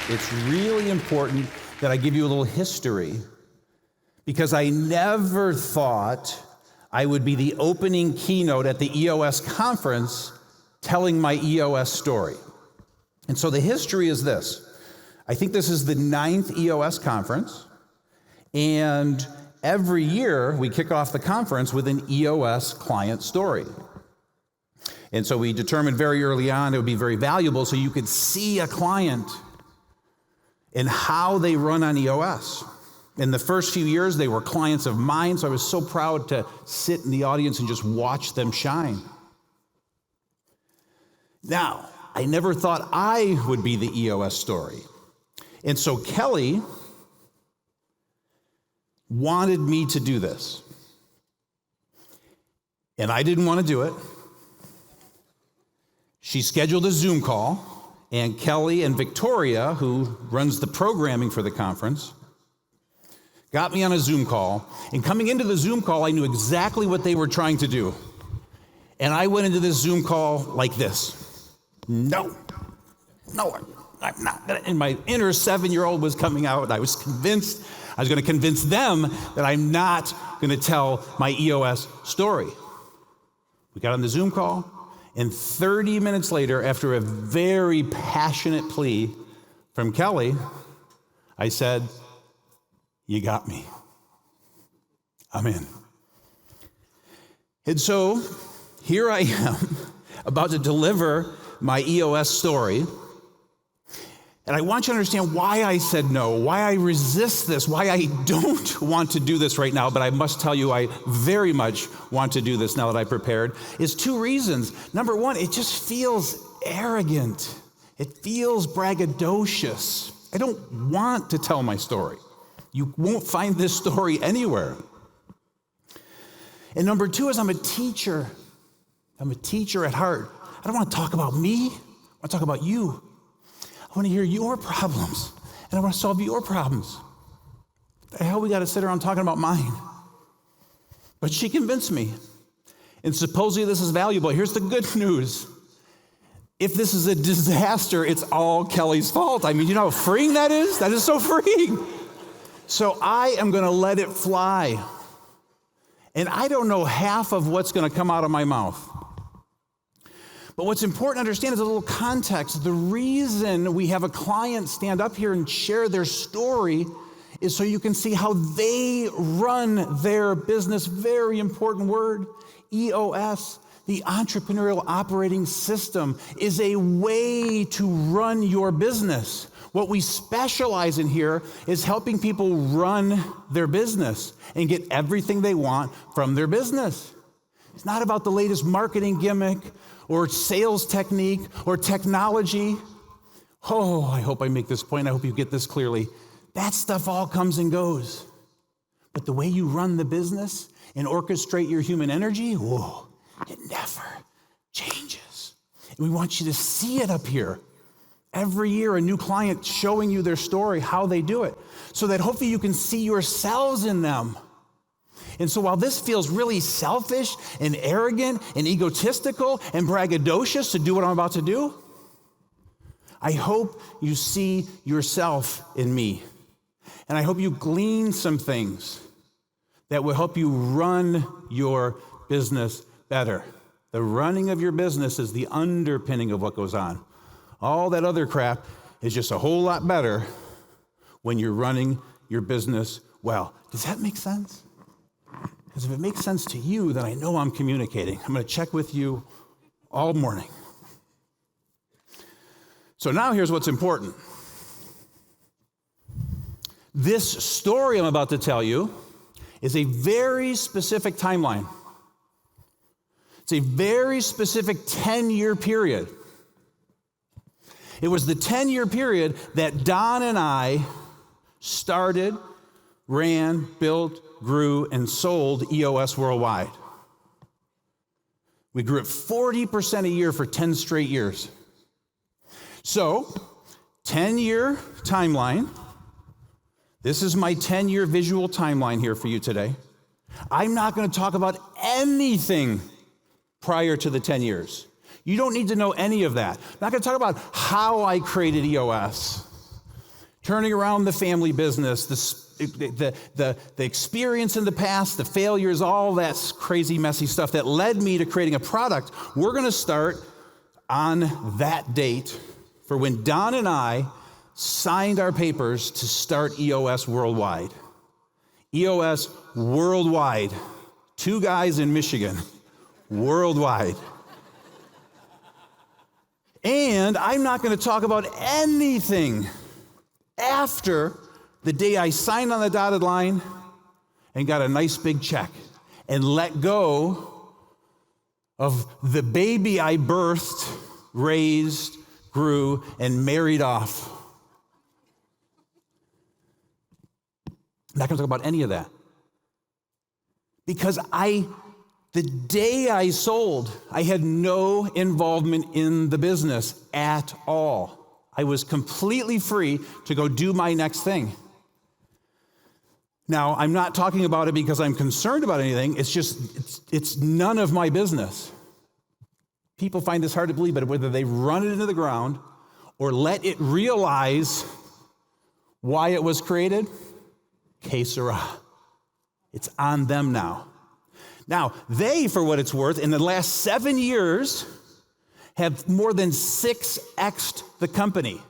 It's really important that I give you a little history because I never thought I would be the opening keynote at the EOS Conference telling my EOS story. And so the history is this. I think this is the 9th EOS Conference, and every year we kick off the conference with an EOS client story. And so we determined very early on it would be very valuable so you could see a client and how they run on EOS. In the first few years, they were clients of mine, so I was so proud to sit in the audience and just watch them shine. Now, I never thought I would be the EOS story. And so Kelly wanted me to do this. And I didn't want to do it. She scheduled a Zoom call, and Kelly and Victoria, who runs the programming for the conference, got me on a Zoom call. And coming into the Zoom call, I knew exactly what they were trying to do. And I went into this Zoom call like this. No, I'm not gonna. And my inner 7-year-old was coming out, and I was convinced I was going to convince them that I'm not going to tell my EOS story. We got on the Zoom call, and 30 minutes later, after a very passionate plea from Kelly, I said, "You got me. I'm in." And so here I am about to deliver my EOS story. And I want you to understand why I said no, why I resist this, why I don't want to do this right now, but I must tell you I very much want to do this now that I prepared, is 2 reasons. Number 1, it just feels arrogant. It feels braggadocious. I don't want to tell my story. You won't find this story anywhere. And number 2 is I'm a teacher. I'm a teacher at heart. I don't want to talk about me. I want to talk about you. I want to hear your problems, and I want to solve your problems. The hell we got to sit around talking about mine? But she convinced me. And supposedly this is valuable. Here's the good news. If this is a disaster, it's all Kelly's fault. I mean, you know how freeing that is? That is so freeing. So I am going to let it fly. And I don't know half of what's going to come out of my mouth. But what's important to understand is a little context. The reason we have a client stand up here and share their story is so you can see how they run their business. Very important word. EOS, the Entrepreneurial Operating System, is a way to run your business. What we specialize in here is helping people run their business and get everything they want from their business. It's not about the latest marketing gimmick or sales technique or technology. Oh, I hope I make this point. I hope you get this clearly. That stuff all comes and goes. But the way you run the business and orchestrate your human energy, whoa, it never changes. And we want you to see it up here. Every year, a new client showing you their story, how they do it, so that hopefully you can see yourselves in them. And so while this feels really selfish and arrogant and egotistical and braggadocious to do what I'm about to do, I hope you see yourself in me. And I hope you glean some things that will help you run your business better. The running of your business is the underpinning of what goes on. All that other crap is just a whole lot better when you're running your business well. Does that make sense? Because if it makes sense to you, then I know I'm communicating. I'm going to check with you all morning. So now here's what's important. This story I'm about to tell you is a very specific timeline. It's a very specific 10-year period. It was the 10-year period that Don and I started, ran, built, grew, and sold EOS Worldwide. We grew at 40% a year for 10 straight years. So, 10-year timeline. This is my 10-year visual timeline here for you today. I'm not going to talk about anything prior to the 10 years. You don't need to know any of that. I'm not going to talk about how I created EOS, turning around the family business, the experience in the past, the failures, all that crazy, messy stuff that led me to creating a product. We're going to start on that date for when Don and I signed our papers to start EOS Worldwide. EOS Worldwide. 2 guys in Michigan. Worldwide. And I'm not going to talk about anything after the day I signed on the dotted line and got a nice big check and let go of the baby I birthed, raised, grew, and married off. I'm not going to talk about any of that. Because the day I sold, I had no involvement in the business at all. I was completely free to go do my next thing. Now, I'm not talking about it because I'm concerned about anything. It's none of my business. People find this hard to believe, but whether they run it into the ground or let it realize why it was created, que sera. It's on them now. Now, they, for what it's worth, in the last 7 years, have more than 6x'd the company.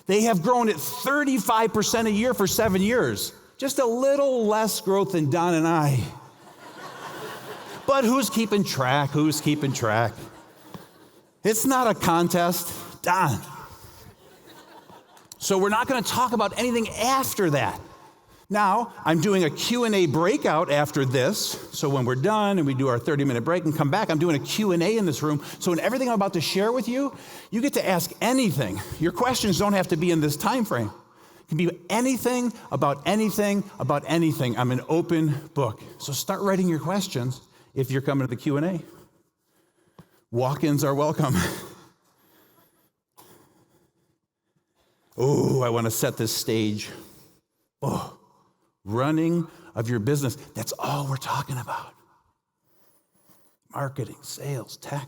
They have grown at 35% a year for 7 years. Just a little less growth than Don and I. But who's keeping track? Who's keeping track? It's not a contest. Don. So we're not going to talk about anything after that. Now, I'm doing a Q&A breakout after this. So when we're done and we do our 30-minute break and come back, I'm doing a Q&A in this room. So in everything I'm about to share with you, you get to ask anything. Your questions don't have to be in this time frame. It can be anything about anything about anything. I'm an open book. So start writing your questions if you're coming to the Q&A. Walk-ins are welcome. Oh, I want to set this stage. Oh. Running of your business. That's all we're talking about. Marketing, sales, tech,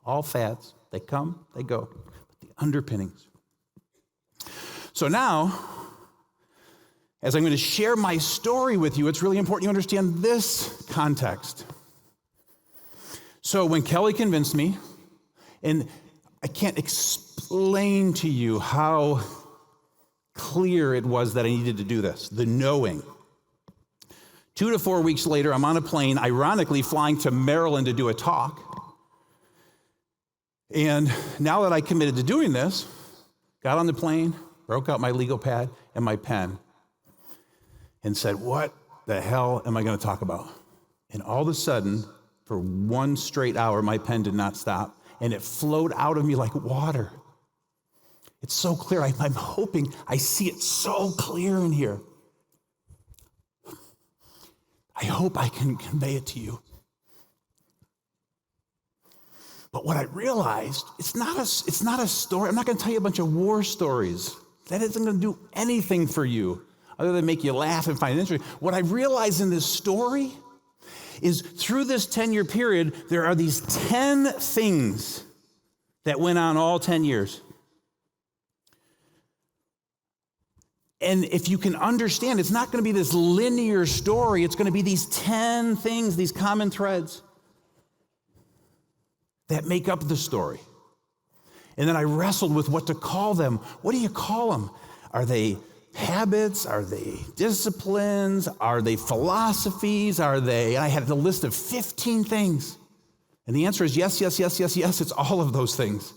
all fads. They come, they go. But the underpinnings. So now, as I'm going to share my story with you, it's really important you understand this context. So when Kelly convinced me, and I can't explain to you how clear it was that I needed to do this, the knowing. 2 to 4 weeks later, I'm on a plane, ironically flying to Maryland to do a talk. And now that I committed to doing this, got on the plane, broke out my legal pad and my pen, and said, what the hell am I going to talk about? And all of a sudden, for 1 straight hour, my pen did not stop, and it flowed out of me like water. It's so clear. I'm hoping I see it so clear in here. I hope I can convey it to you. But what I realized, it's not a story. I'm not going to tell you a bunch of war stories. That isn't going to do anything for you other than make you laugh and find it interesting. What I realized in this story is through this 10-year period, there are these 10 things that went on all 10 years. And if you can understand, it's not going to be this linear story. It's going to be these 10 things, these common threads that make up the story. And then I wrestled with what to call them. What do you call them? Are they habits? Are they disciplines? Are they philosophies? And I had a list of 15 things. And the answer is yes, yes, yes, yes, yes. It's all of those things.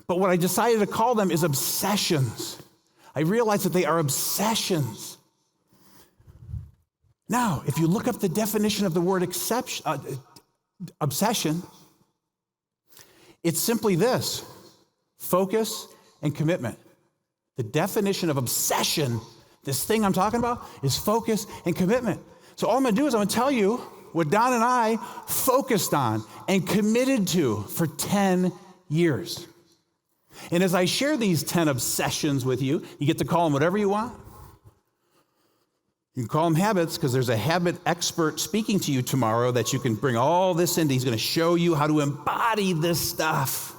But what I decided to call them is obsessions. I realized that they are obsessions. Now, if you look up the definition of the word obsession, it's simply this: focus and commitment. The definition of obsession, this thing I'm talking about, is focus and commitment. So all I'm going to do is I'm going to tell you what Don and I focused on and committed to for 10 years. And as I share these 10 obsessions with you, you get to call them whatever you want. You can call them habits because there's a habit expert speaking to you tomorrow that you can bring all this into. He's going to show you how to embody this stuff.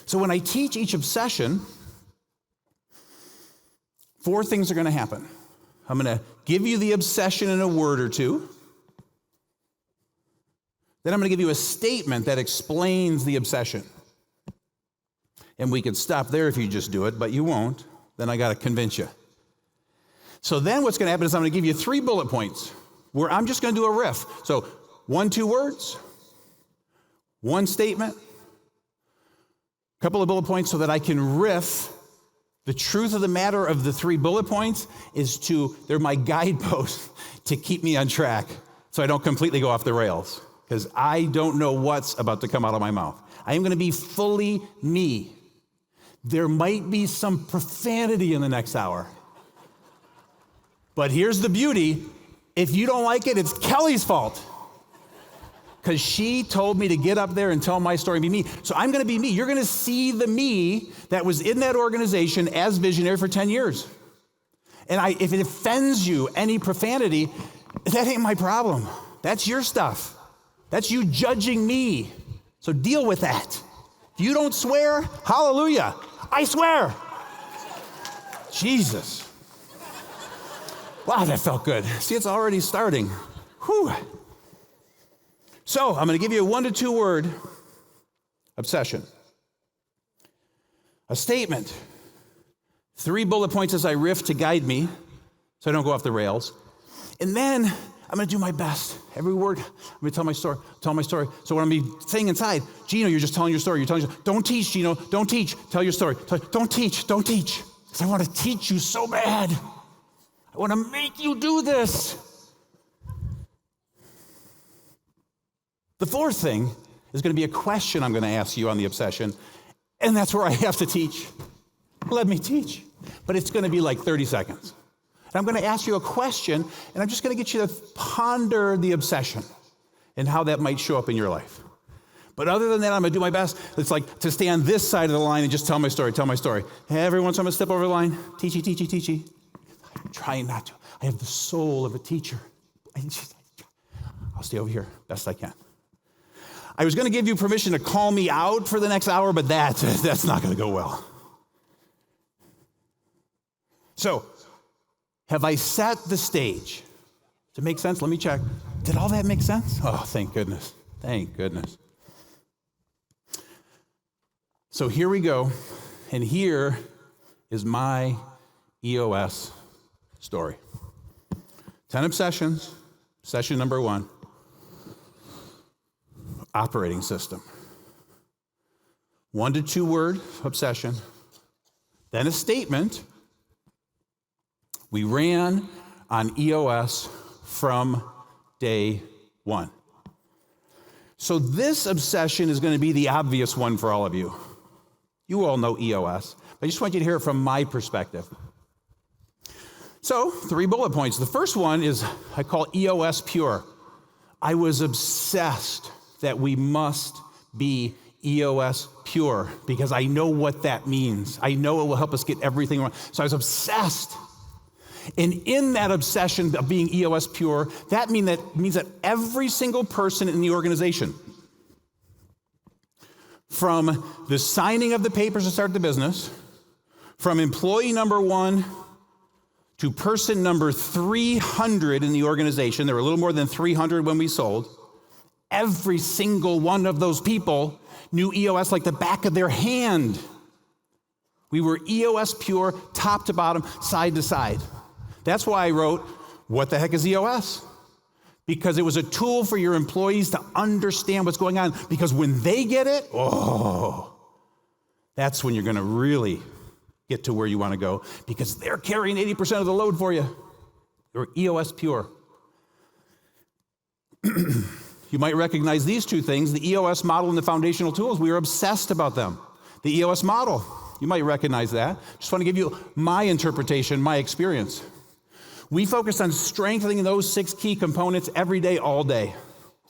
So when I teach each obsession, 4 things are going to happen. I'm going to give you the obsession in a word or two. Then I'm going to give you a statement that explains the obsession. And we could stop there if you just do it, but you won't. Then I got to convince you. So then what's going to happen is I'm going to give you 3 bullet points where I'm just going to do a riff. So 1, 2 words, 1 statement, a couple of bullet points so that I can riff. The truth of the matter of the 3 bullet points is they're my guideposts to keep me on track so I don't completely go off the rails because I don't know what's about to come out of my mouth. I am going to be fully me. There might be some profanity in the next hour. But here's the beauty. If you don't like it, it's Kelly's fault. Because she told me to get up there and tell my story and be me. So I'm going to be me. You're going to see the me that was in that organization as visionary for 10 years. And if it offends you, any profanity, that ain't my problem. That's your stuff. That's you judging me. So deal with that. If you don't swear, hallelujah. I swear. Jesus. Wow, that felt good. See, it's already starting. Whew. So I'm going to give you a 1 to 2 word obsession. A statement. 3 bullet points as I riff to guide me so I don't go off the rails. And then I'm going to do my best. Every word, I'm going to tell my story. So what I'm saying inside, Gino, you're just telling your story. Don't teach, Gino. Don't teach. Tell your story. Don't teach. Because I want to teach you so bad. I want to make you do this. The 4th thing is going to be a question I'm going to ask you on the obsession, and that's where I have to teach. Let me teach. But it's going to be like 30 seconds. And I'm going to ask you a question, and I'm just going to get you to ponder the obsession and how that might show up in your life. But other than that, I'm going to do my best. It's like to stay on this side of the line and just tell my story. Every once in a while, I'm going to step over the line. Teachy. I'm trying not to. I have the soul of a teacher. I'll stay over here best I can. I was going to give you permission to call me out for the next hour, but that's not going to go well. So, have I set the stage? Does it make sense? Let me check. Did all that make sense? Oh, thank goodness. Thank goodness. So here we go, and here is my EOS story. 10 obsessions. Obsession number 1. Operating system. 1 to 2 word obsession. Then a statement. We ran on EOS from day 1. So this obsession is going to be the obvious one for all of you. You all know EOS, but I just want you to hear it from my perspective. So 3 bullet points. The first one is I call EOS Pure. I was obsessed that we must be EOS Pure because I know what that means. I know it will help us get everything wrong. So I was obsessed. And in that obsession of being EOS Pure, that means that every single person in the organization, from the signing of the papers to start the business, from employee number 1 to person number 300 in the organization, there were a little more than 300 when we sold, every single one of those people knew EOS like the back of their hand. We were EOS Pure, top to bottom, side to side. That's why I wrote, what the heck is EOS? Because it was a tool for your employees to understand what's going on. Because when they get it, that's when you're going to really get to where you want to go. Because they're carrying 80% of the load for you. You're EOS Pure. You might recognize these 2 things, the EOS model and the foundational tools. We were obsessed about them. The EOS model, you might recognize that. Just want to give you my interpretation, my experience. We focused on strengthening those 6 key components every day, all day.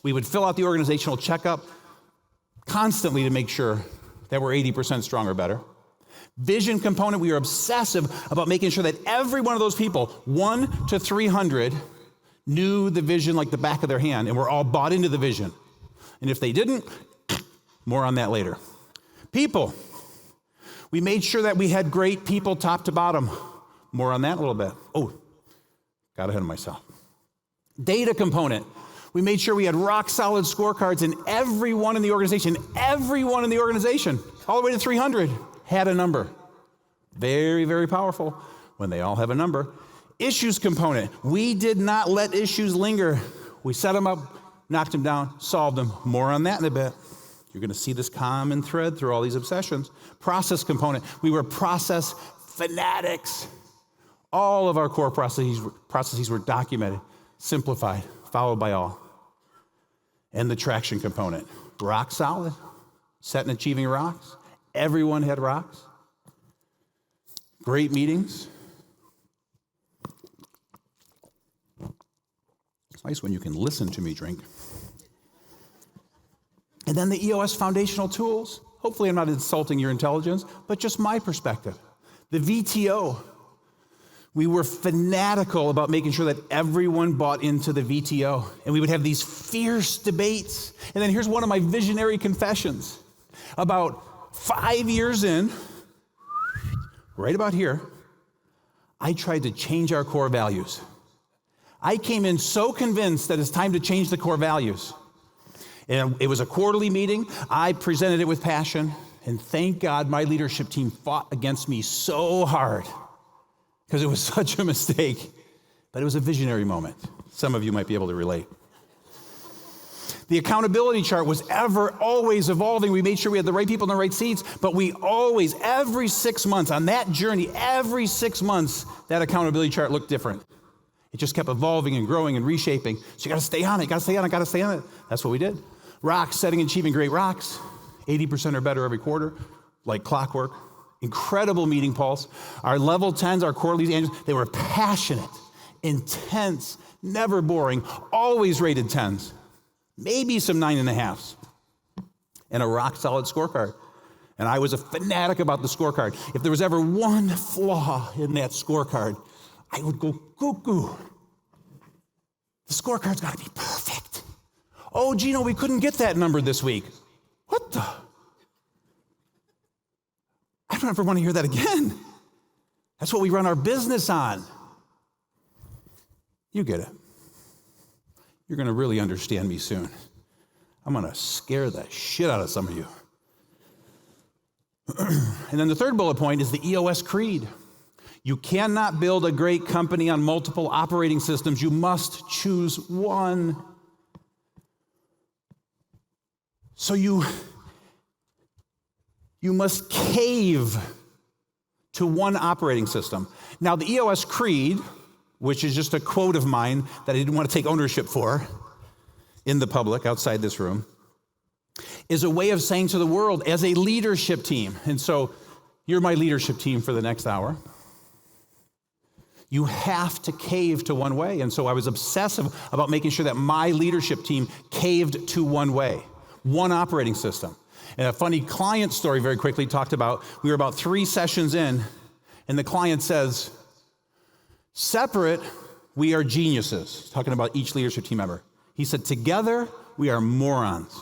We would fill out the organizational checkup constantly to make sure that we're 80% strong or better. Vision component, we are obsessive about making sure that every one of those people, 1 to 300, knew the vision like the back of their hand, and were all bought into the vision. And if they didn't, more on that later. People, we made sure that we had great people top to bottom. More on that in a little bit. Oh, got ahead of myself. Data component, we made sure we had rock solid scorecards, and everyone in the organization, all the way to 300, had a number. Very, very powerful when they all have a number. Issues component. We did not let issues linger. We set them up, knocked them down, solved them. More on that in a bit. You're going to see this common thread through all these obsessions. Process component. We were process fanatics. All of our core processes were documented, simplified, followed by all. And the traction component. Rock solid. Set and achieving rocks. Everyone had rocks. Great meetings. It's nice when you can listen to me drink. And then the EOS foundational tools. Hopefully I'm not insulting your intelligence, but just my perspective. The VTO. We were fanatical about making sure that everyone bought into the VTO. And we would have these fierce debates. And then here's one of my visionary confessions. About 5 years in, right about here, I tried to change our core values. I came in so convinced that it's time to change the core values. And it was a quarterly meeting. I presented it with passion. And thank God my leadership team fought against me so hard because it was such a mistake. But it was a visionary moment. Some of you might be able to relate. The accountability chart was always evolving. We made sure we had the right people in the right seats, but we always, every 6 months, on that journey, every 6 months, that accountability chart looked different. It just kept evolving and growing and reshaping. So you got to stay on it, got to stay on it. That's what we did. Rocks, setting and achieving great rocks, 80% or better every quarter, like clockwork. Incredible meeting pulse. Our level 10s, our quarterly angels, they were passionate, intense, never boring, always rated 10s. Maybe some 9.5s, and a rock-solid scorecard. And I was a fanatic about the scorecard. If there was ever one flaw in that scorecard, I would go cuckoo. The scorecard's got to be perfect. Oh, Gino, we couldn't get that number this week. What the? I don't ever want to hear that again. That's what we run our business on. You get it. You're going to really understand me soon. I'm going to scare the shit out of some of you. And then the third bullet point is the EOS creed. You cannot build a great company on multiple operating systems. You must choose one. So you must cave to one operating system. Now, the EOS creed, which is just a quote of mine that I didn't want to take ownership for in the public outside this room, is a way of saying to the world as a leadership team, and so you're my leadership team for the next hour, you have to cave to one way. And so I was obsessive about making sure that my leadership team caved to one way, one operating system. And a funny client story very quickly talked about, we were about 3 sessions in, and the client says, separate, we are geniuses, talking about each leadership team member. He said, together, we are morons.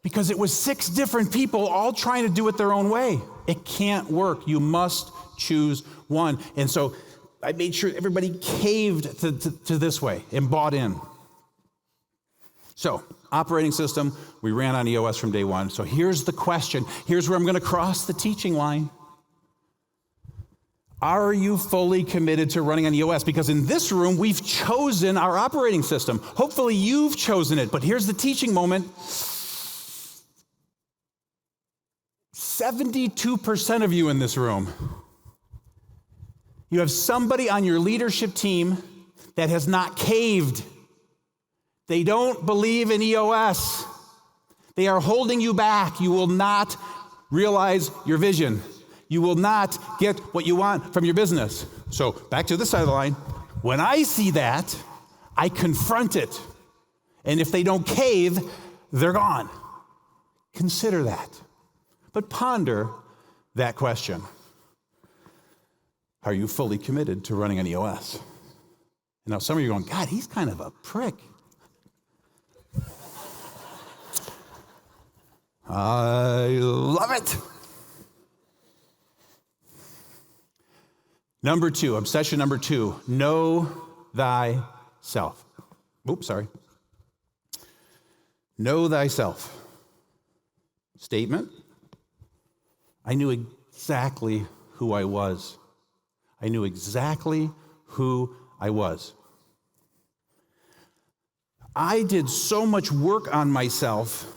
Because it was 6 different people all trying to do it their own way. It can't work. You must choose one. And so I made sure everybody caved to this way and bought in. So, operating system, we ran on EOS from day one. So here's the question. Here's where I'm going to cross the teaching line. Are you fully committed to running on EOS? Because in this room, we've chosen our operating system. Hopefully you've chosen it, but here's the teaching moment. 72% of you in this room, you have somebody on your leadership team that has not caved. They don't believe in EOS. They are holding you back. You will not realize your vision. You will not get what you want from your business. So back to this side of the line. When I see that, I confront it. And if they don't cave, they're gone. Consider that. But ponder that question. Are you fully committed to running an EOS? And now some of you are going, God, he's kind of a prick. I love it. Number two, obsession number two, know thyself. Oops, sorry. Know thyself. Statement. I knew exactly who I was. I knew exactly who I was. I did so much work on myself.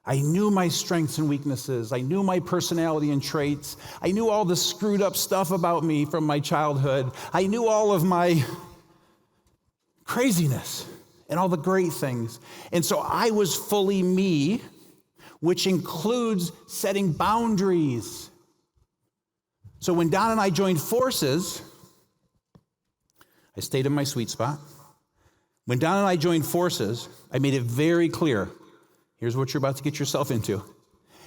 I knew my strengths and weaknesses. I knew my personality and traits. I knew all the screwed up stuff about me from my childhood. I knew all of my craziness and all the great things. And so I was fully me, which includes setting boundaries. So when Don and I joined forces, I stayed in my sweet spot. When Don and I joined forces, I made it very clear. Here's what you're about to get yourself into.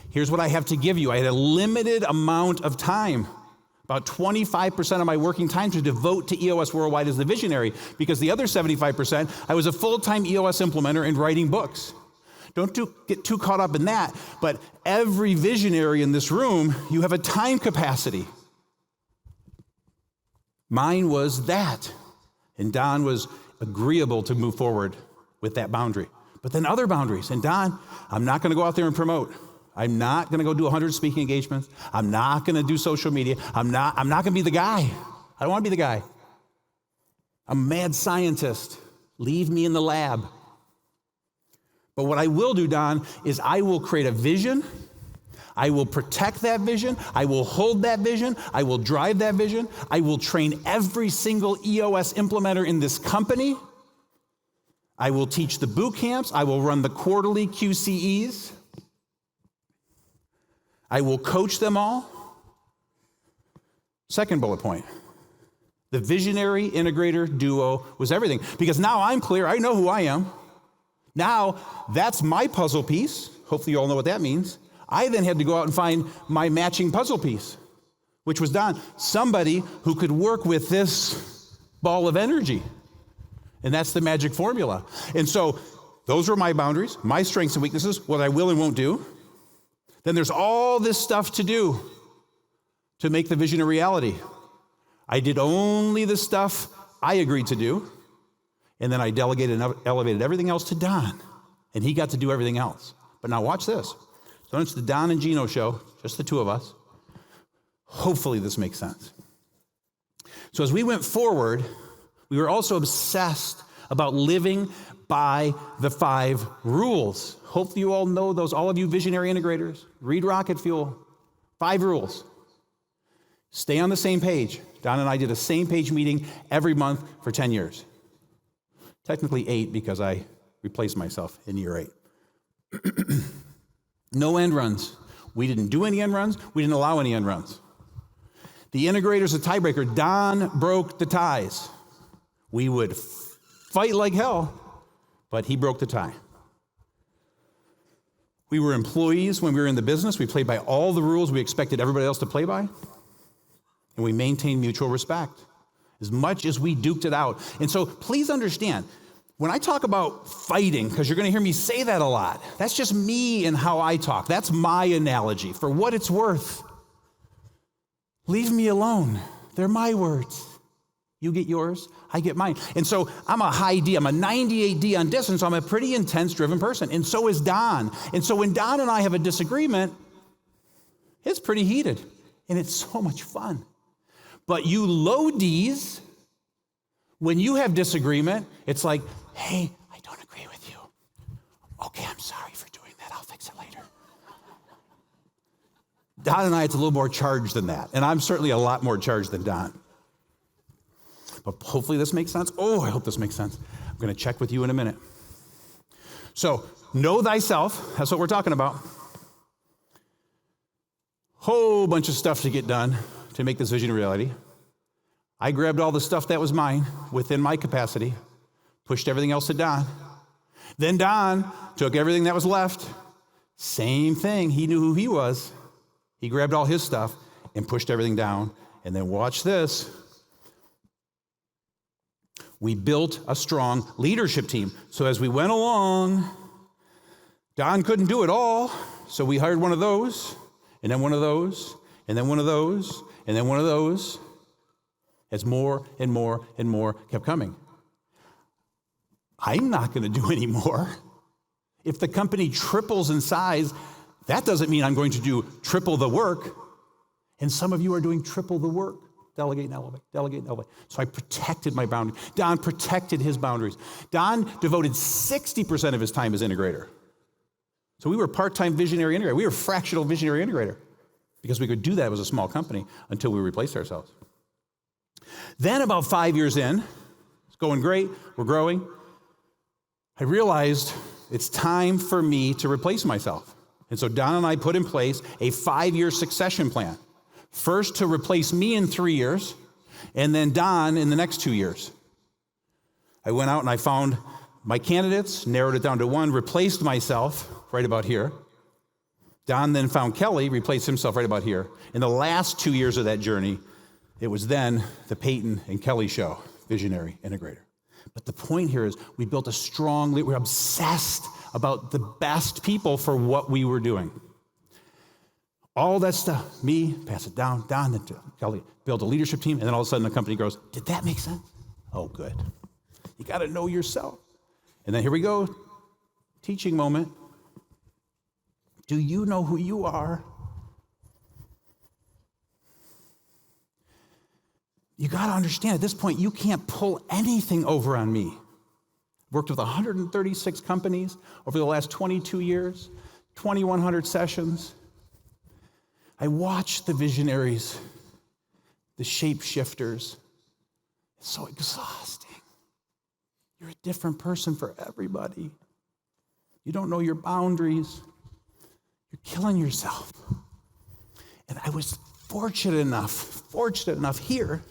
Here's what I have to give you. I had a limited amount of time, about 25% of my working time to devote to EOS Worldwide as the visionary, because the other 75%, I was a full-time EOS implementer and writing books. Don't get too caught up in that, but every visionary in this room, you have a time capacity. Mine was that, and Don was agreeable to move forward with that boundary. But then other boundaries. And Don, I'm not going to go out there and promote. I'm not going to go do 100 speaking engagements. I'm not going to do social media. I'm not going to be the guy. I don't want to be the guy. I'm a mad scientist. Leave me in the lab. But what I will do, Don, is I will create a vision. I will protect that vision. I will hold that vision. I will drive that vision. I will train every single EOS implementer in this company. I will teach the boot camps. I will run the quarterly QCEs. I will coach them all. Second bullet point. The visionary integrator duo was everything. Because now I'm clear. I know who I am. Now that's my puzzle piece. Hopefully you all know what that means. I then had to go out and find my matching puzzle piece, which was Don. Somebody who could work with this ball of energy. And that's the magic formula. And so those are my boundaries, my strengths and weaknesses, what I will and won't do. Then there's all this stuff to do to make the vision a reality. I did only the stuff I agreed to do, and then I delegated and elevated everything else to Don, and he got to do everything else. But now watch this. So it's the Don and Gino show, just the two of us. Hopefully this makes sense. So as we went forward, we were also obsessed about living by the 5 rules. Hopefully you all know those, all of you visionary integrators. Read Rocket Fuel. 5 rules. Stay on the same page. Don and I did a same page meeting every month for 10 years. Technically 8 because I replaced myself in year 8. No end runs. We didn't do any end runs. We didn't allow any end runs. The integrator's a tiebreaker. Don broke the ties. We would fight like hell, but he broke the tie. We were employees when we were in the business. We played by all the rules we expected everybody else to play by, and we maintained mutual respect as much as we duked it out. And so please understand, when I talk about fighting, because you're going to hear me say that a lot, that's just me and how I talk. That's my analogy. For what it's worth, leave me alone. They're my words. You get yours, I get mine. And so I'm a high D. I'm a 98 D on distance. So I'm a pretty intense, driven person. And so is Don. And so when Don and I have a disagreement, it's pretty heated. And it's so much fun. But you low Ds, when you have disagreement, it's like, hey, I don't agree with you. Okay, I'm sorry for doing that. I'll fix it later. Don and I, it's a little more charged than that. And I'm certainly a lot more charged than Don. But hopefully this makes sense. Oh, I hope this makes sense. I'm going to check with you in a minute. So, know thyself. That's what we're talking about. Whole bunch of stuff to get done to make this vision a reality. I grabbed all the stuff that was mine within my capacity, pushed everything else to Don. Then Don took everything that was left. Same thing. He knew who he was. He grabbed all his stuff and pushed everything down. And then watch this. We built a strong leadership team. So as we went along, Don couldn't do it all. So we hired one of those, and then one of those, and then one of those, and then one of those, as more and more and more kept coming. I'm not going to do any more. If the company triples in size, that doesn't mean I'm going to do triple the work. And some of you are doing triple the work. Delegate and elevate, delegate and elevate. So I protected my boundaries. Don protected his boundaries. Don devoted 60% of his time as integrator. So we were part-time visionary integrator. We were fractional visionary integrator because we could do that as a small company until we replaced ourselves. Then about 5 years in, it's going great, we're growing. I realized it's time for me to replace myself. And so Don and I put in place a 5-year succession plan. First to replace me in 3 years, and then Don in the next 2 years. I went out and I found my candidates, narrowed it down to one, replaced myself right about here. Don then found Kelly, replaced himself right about here. In the last 2 years of that journey, it was then the Peyton and Kelly show, visionary integrator. But the point here is we built a strong, we're obsessed about the best people for what we were doing. All that stuff, me, pass it down, Don, then to Kelly, build a leadership team, and then all of a sudden the company grows. Did that make sense? Oh, good. You got to know yourself. And then here we go, teaching moment. Do you know who you are? You got to understand, at this point, you can't pull anything over on me. Worked with 136 companies over the last 22 years, 2,100 sessions. I watch the visionaries, the shapeshifters. It's so exhausting. You're a different person for everybody. You don't know your boundaries. You're killing yourself. And I was fortunate enough here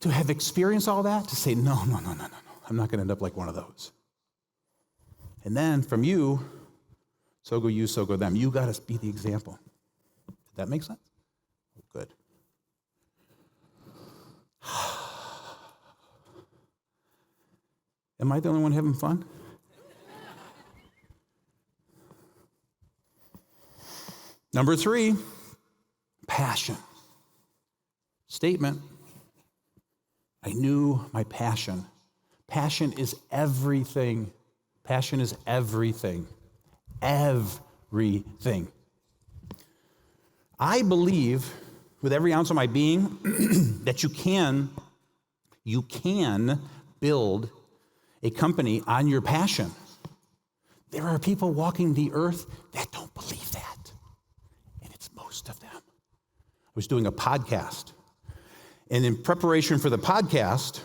to have experienced all that, to say, no. I'm not going to end up like one of those. And then from you, so go you, so go them. You got to be the example. That makes sense? Good. Am I the only one having fun? Number 3, passion. Statement. I knew my passion. Passion is everything. Passion is everything. Everything. I believe with every ounce of my being that you can build a company on your passion. There are people walking the earth that don't believe that. And it's most of them. I was doing a podcast. And in preparation for the podcast,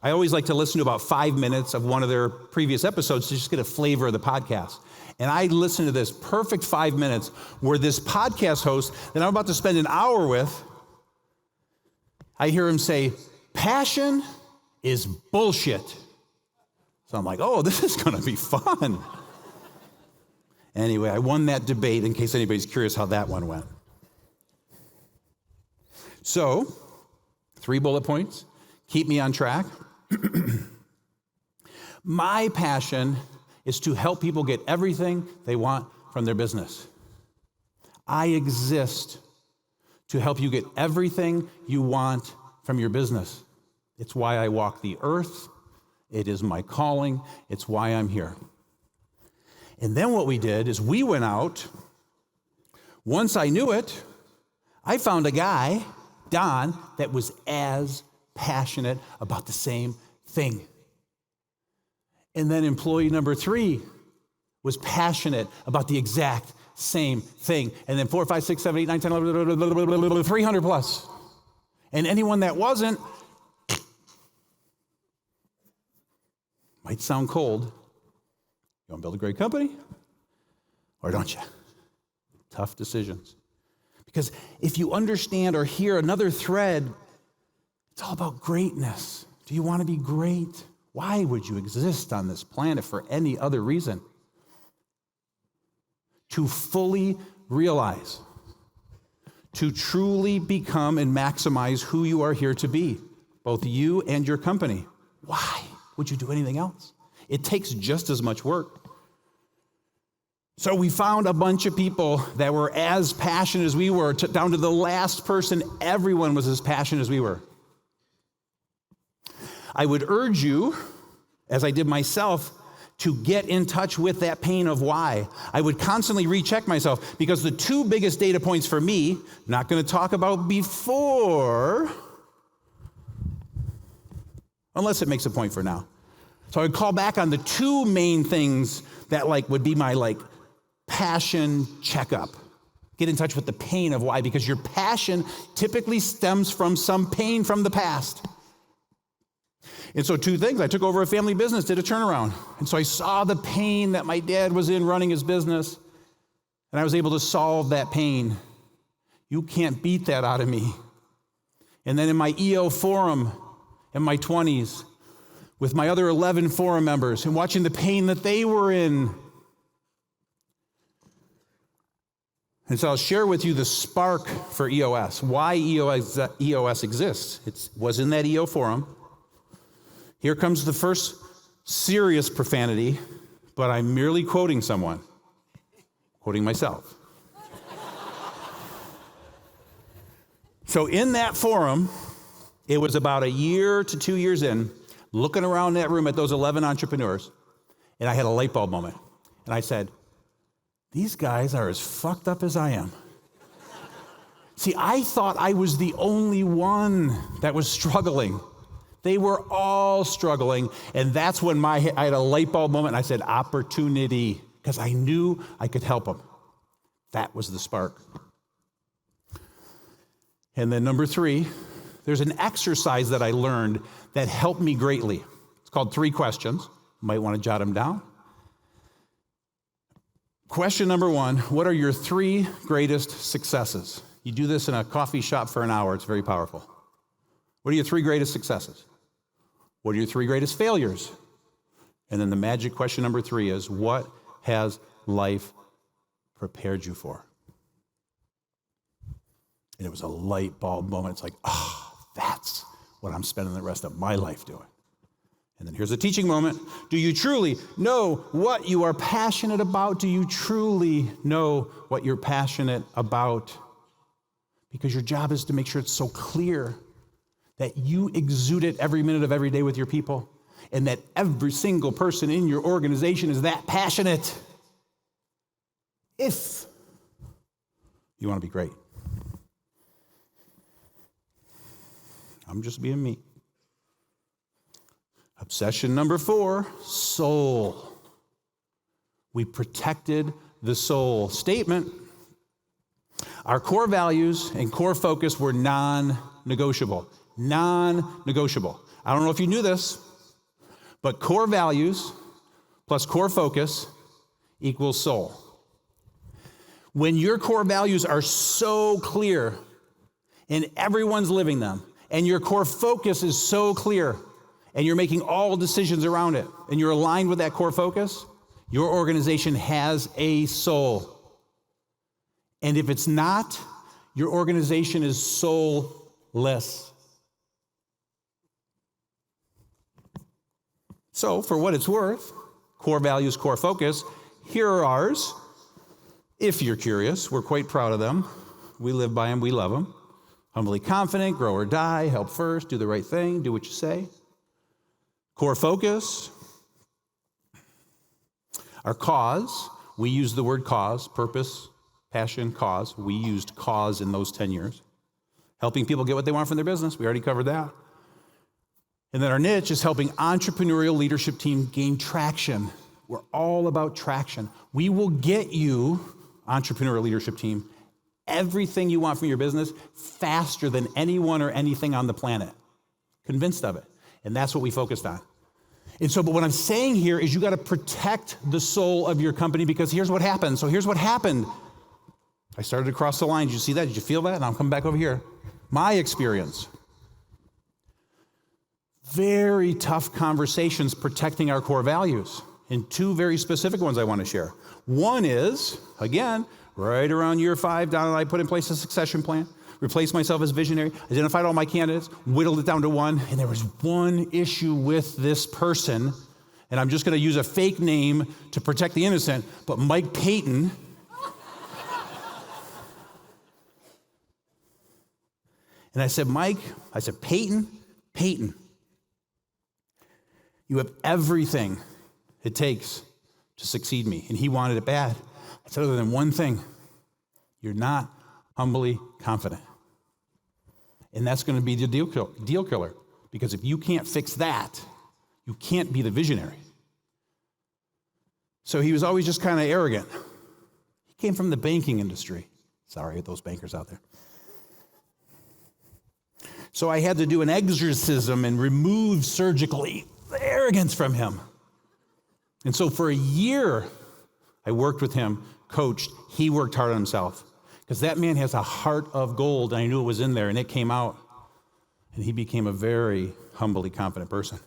I always like to listen to about 5 minutes of one of their previous episodes to just get a flavor of the podcast. And I listened to this perfect 5 minutes where this podcast host that I'm about to spend an hour with, I hear him say, passion is bullshit. So I'm like, oh, this is going to be fun. Anyway, I won that debate in case anybody's curious how that one went. So, 3 bullet points. Keep me on track. My passion is to help people get everything they want from their business. I exist to help you get everything you want from your business. It's why I walk the earth. It is my calling. It's why I'm here. And then what we did is we went out. Once I knew it, I found a guy, Don, that was as passionate about the same thing. And then employee number 3 was passionate about the exact same thing. And then 4, 5, 6, 7, 8, 9, 10, 11, 300 plus. And anyone that wasn't, might sound cold. You want to build a great company? Or don't you? Tough decisions. Because if you understand or hear another thread, it's all about greatness. Do you want to be great? Why would you exist on this planet for any other reason? To fully realize, to truly become and maximize who you are here to be, both you and your company. Why would you do anything else? It takes just as much work. So we found a bunch of people that were as passionate as we were, down to the last person. Everyone was as passionate as we were. I would urge you, as I did myself, to get in touch with that pain of why. I would constantly recheck myself, because the two biggest data points for me, not going to talk about before, unless it makes a point for now. So I would call back on the two main things that would be my passion checkup. Get in touch with the pain of why, because your passion typically stems from some pain from the past. And so two things, I took over a family business, did a turnaround. And so I saw the pain that my dad was in running his business, and I was able to solve that pain. You can't beat that out of me. And then in my EO forum in my 20s, with my other 11 forum members, and watching the pain that they were in. And so I'll share with you the spark for EOS, why EOS exists. It was in that EO forum. Here comes the first serious profanity, but I'm merely quoting someone, quoting myself. So in that forum, it was about a year to 2 years in, looking around that room at those 11 entrepreneurs, and I had a light bulb moment. And I said, these guys are as fucked up as I am. See, I thought I was the only one that was struggling. They were all struggling, and that's when I had a light bulb moment, and I said, opportunity, because I knew I could help them. That was the spark. And then number 3, there's an exercise that I learned that helped me greatly. It's called 3 questions. You might want to jot them down. Question number 1, what are your 3 greatest successes? You do this in a coffee shop for an hour. It's very powerful. What are your 3 greatest successes? What are your 3 greatest failures? And then the magic question number 3 is, what has life prepared you for? And it was a light bulb moment. It's like, that's what I'm spending the rest of my life doing. And then here's a teaching moment. Do you truly know what you are passionate about? Do you truly know what you're passionate about? Because your job is to make sure it's so clear that you exude it every minute of every day with your people, and that every single person in your organization is that passionate. If you want to be great. I'm just being me. Obsession number 4, soul. We protected the soul. Statement. Our core values and core focus were non-negotiable. Non-negotiable. I don't know if you knew this, but core values plus core focus equals soul. When your core values are so clear and everyone's living them, and your core focus is so clear, and you're making all decisions around it, and you're aligned with that core focus, your organization has a soul. And if it's not, your organization is soulless. So, for what it's worth, core values, core focus, here are ours. If you're curious, we're quite proud of them. We live by them, we love them. Humbly confident, grow or die, help first, do the right thing, do what you say. Core focus. Our cause, we use the word cause, purpose, passion, cause. We used cause in those 10 years. Helping people get what they want from their business, we already covered that. And then our niche is helping entrepreneurial leadership team gain traction. We're all about traction. We will get you, entrepreneurial leadership team, everything you want from your business faster than anyone or anything on the planet. Convinced of it. And that's what we focused on. And so, but what I'm saying here is you got to protect the soul of your company, because here's what happened. So here's what happened. I started to cross the line. Did you see that? Did you feel that? And I'm coming back over here. My experience. Very tough conversations protecting our core values. And 2 very specific ones I want to share. One is, again, Right around year 5, Don and I put in place a succession plan, replaced myself as visionary, identified all my candidates, whittled it down to one, and there was one issue with this person, and I'm just going to use a fake name to protect the innocent, but Mike Payton. And I said, Payton, you have everything it takes to succeed me. And he wanted it bad. I said, other than one thing, you're not humbly confident. And that's going to be the deal killer. Because if you can't fix that, you can't be the visionary. So he was always just kind of arrogant. He came from the banking industry. Sorry, those bankers out there. So I had to do an exorcism and remove surgically the arrogance from him. And so for a year, I worked with him, coached. He worked hard on himself because that man has a heart of gold, and I knew it was in there, and it came out. And he became a very humbly confident person.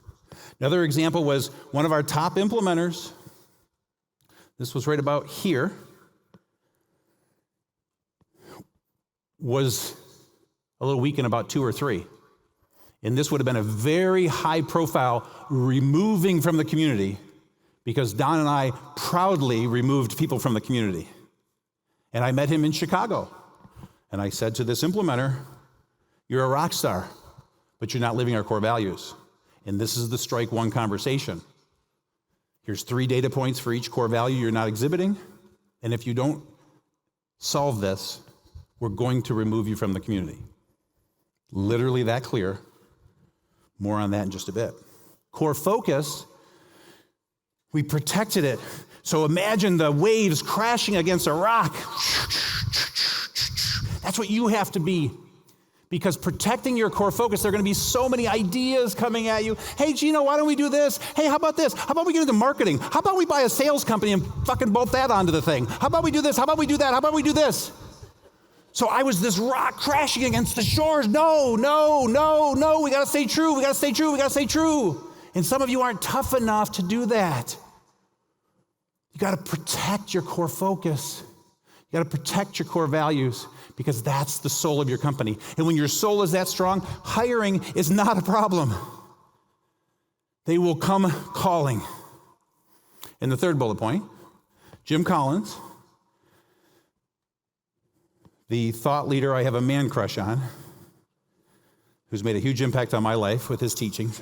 Another example was one of our top implementers. This was right about here. Was a little weak in about 2 or 3. And this would have been a very high profile removing from the community because Don and I proudly removed people from the community. And I met him in Chicago. And I said to this implementer, you're a rock star, but you're not living our core values. And this is the strike one conversation. Here's 3 data points for each core value you're not exhibiting. And if you don't solve this, we're going to remove you from the community. Literally that clear. More on that in just a bit. Core focus, we protected it. So imagine the waves crashing against a rock. That's what you have to be. Because protecting your core focus, there are going to be so many ideas coming at you. Hey, Gino, why don't we do this? Hey, how about this? How about we get into marketing? How about we buy a sales company and fucking bolt that onto the thing? How about we do this? How about we do that? How about we do this? So I was this rock crashing against the shores. No, we got to stay true. And some of you aren't tough enough to do that. You got to protect your core focus. You got to protect your core values because that's the soul of your company. And when your soul is that strong, hiring is not a problem. They will come calling. And the third bullet point, Jim Collins, the thought leader I have a man crush on, who's made a huge impact on my life with his teachings,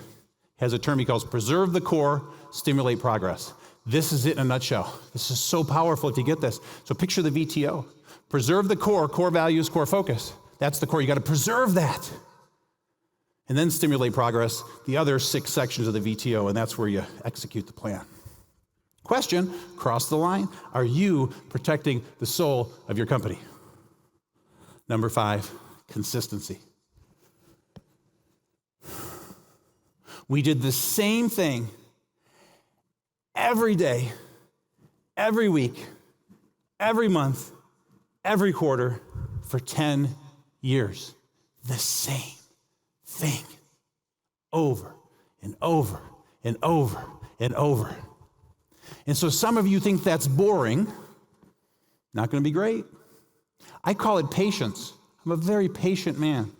has a term he calls preserve the core, stimulate progress. This is it in a nutshell. This is so powerful if you get this. So picture the VTO. Preserve the core values, core focus. That's the core. You got to preserve that. And then stimulate progress, the other 6 sections of the VTO, and that's where you execute the plan. Question, cross the line. Are you protecting the soul of your company? Number 5, consistency. We did the same thing every day, every week, every month, every quarter for 10 years. The same thing over and over and over and over. And so some of you think that's boring. Not going to be great. I call it patience. I'm a very patient man.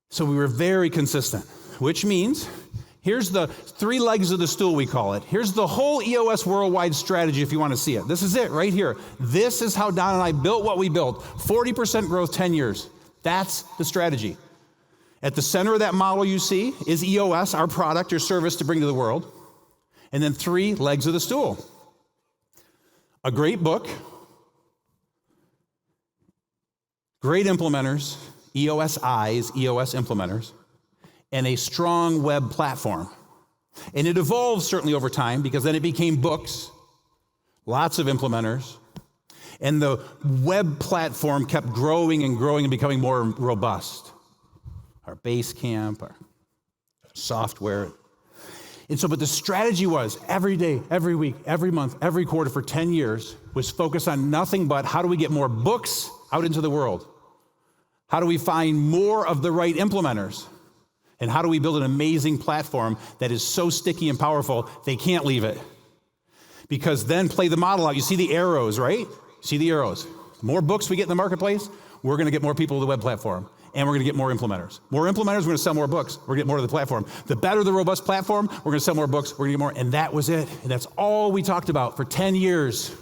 So we were very consistent, which means here's the 3 legs of the stool, we call it. Here's the whole EOS Worldwide strategy if you want to see it. This is it right here. This is how Don and I built what we built. 40% growth, 10 years. That's the strategy. At the center of that model you see is EOS, our product or service to bring to the world. And then 3 legs of the stool. A great book, great implementers, EOS eyes, EOS implementers, and a strong web platform. And it evolved certainly over time because then it became books, lots of implementers, and the web platform kept growing and becoming more robust. Our Basecamp, our software. And so, but the strategy was every day, every week, every month, every quarter for 10 years was focused on nothing but how do we get more books out into the world? How do we find more of the right implementers? And how do we build an amazing platform that is so sticky and powerful, they can't leave it? Because then play the model out. You see the arrows, right? See the arrows. The more books we get in the marketplace, we're going to get more people to the web platform. And we're going to get more implementers. More implementers, we're going to sell more books. We're going to get more to the platform. The better the robust platform, we're going to sell more books. We're going to get more. And that was it. And that's all we talked about for 10 years.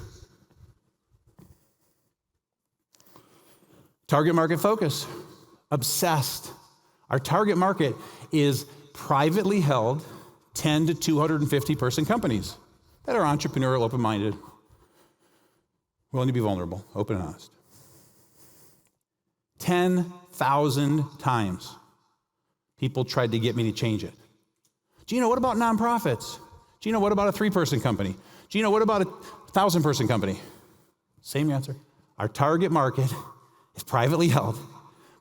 Target market focus. Obsessed. Our target market is privately held 10 to 250 person companies that are entrepreneurial, open-minded, willing to be vulnerable, open and honest. 10,000 times people tried to get me to change it. Gino, what about nonprofits? Gino, what about a 3-person company? Gino, what about a 1,000-person company? Same answer. Our target market is privately held.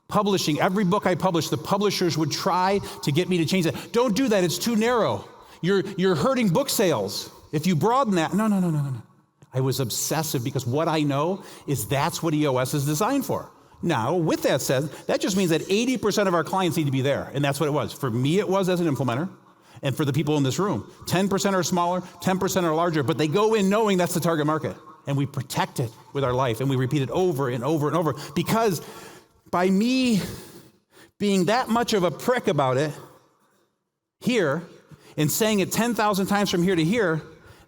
Publishing, every book I publish, the publishers would try to get me to change that. Don't do that, it's too narrow. You're hurting book sales. If you broaden that, no. I was obsessive because what I know is that's what EOS is designed for. Now, with that said, that just means that 80% of our clients need to be there, and that's what it was. For me, it was as an implementer, and for the people in this room. 10% are smaller, 10% are larger, but they go in knowing that's the target market, and we protect it with our life, and we repeat it over and over and over, because by me being that much of a prick about it here and saying it 10,000 times from here to here,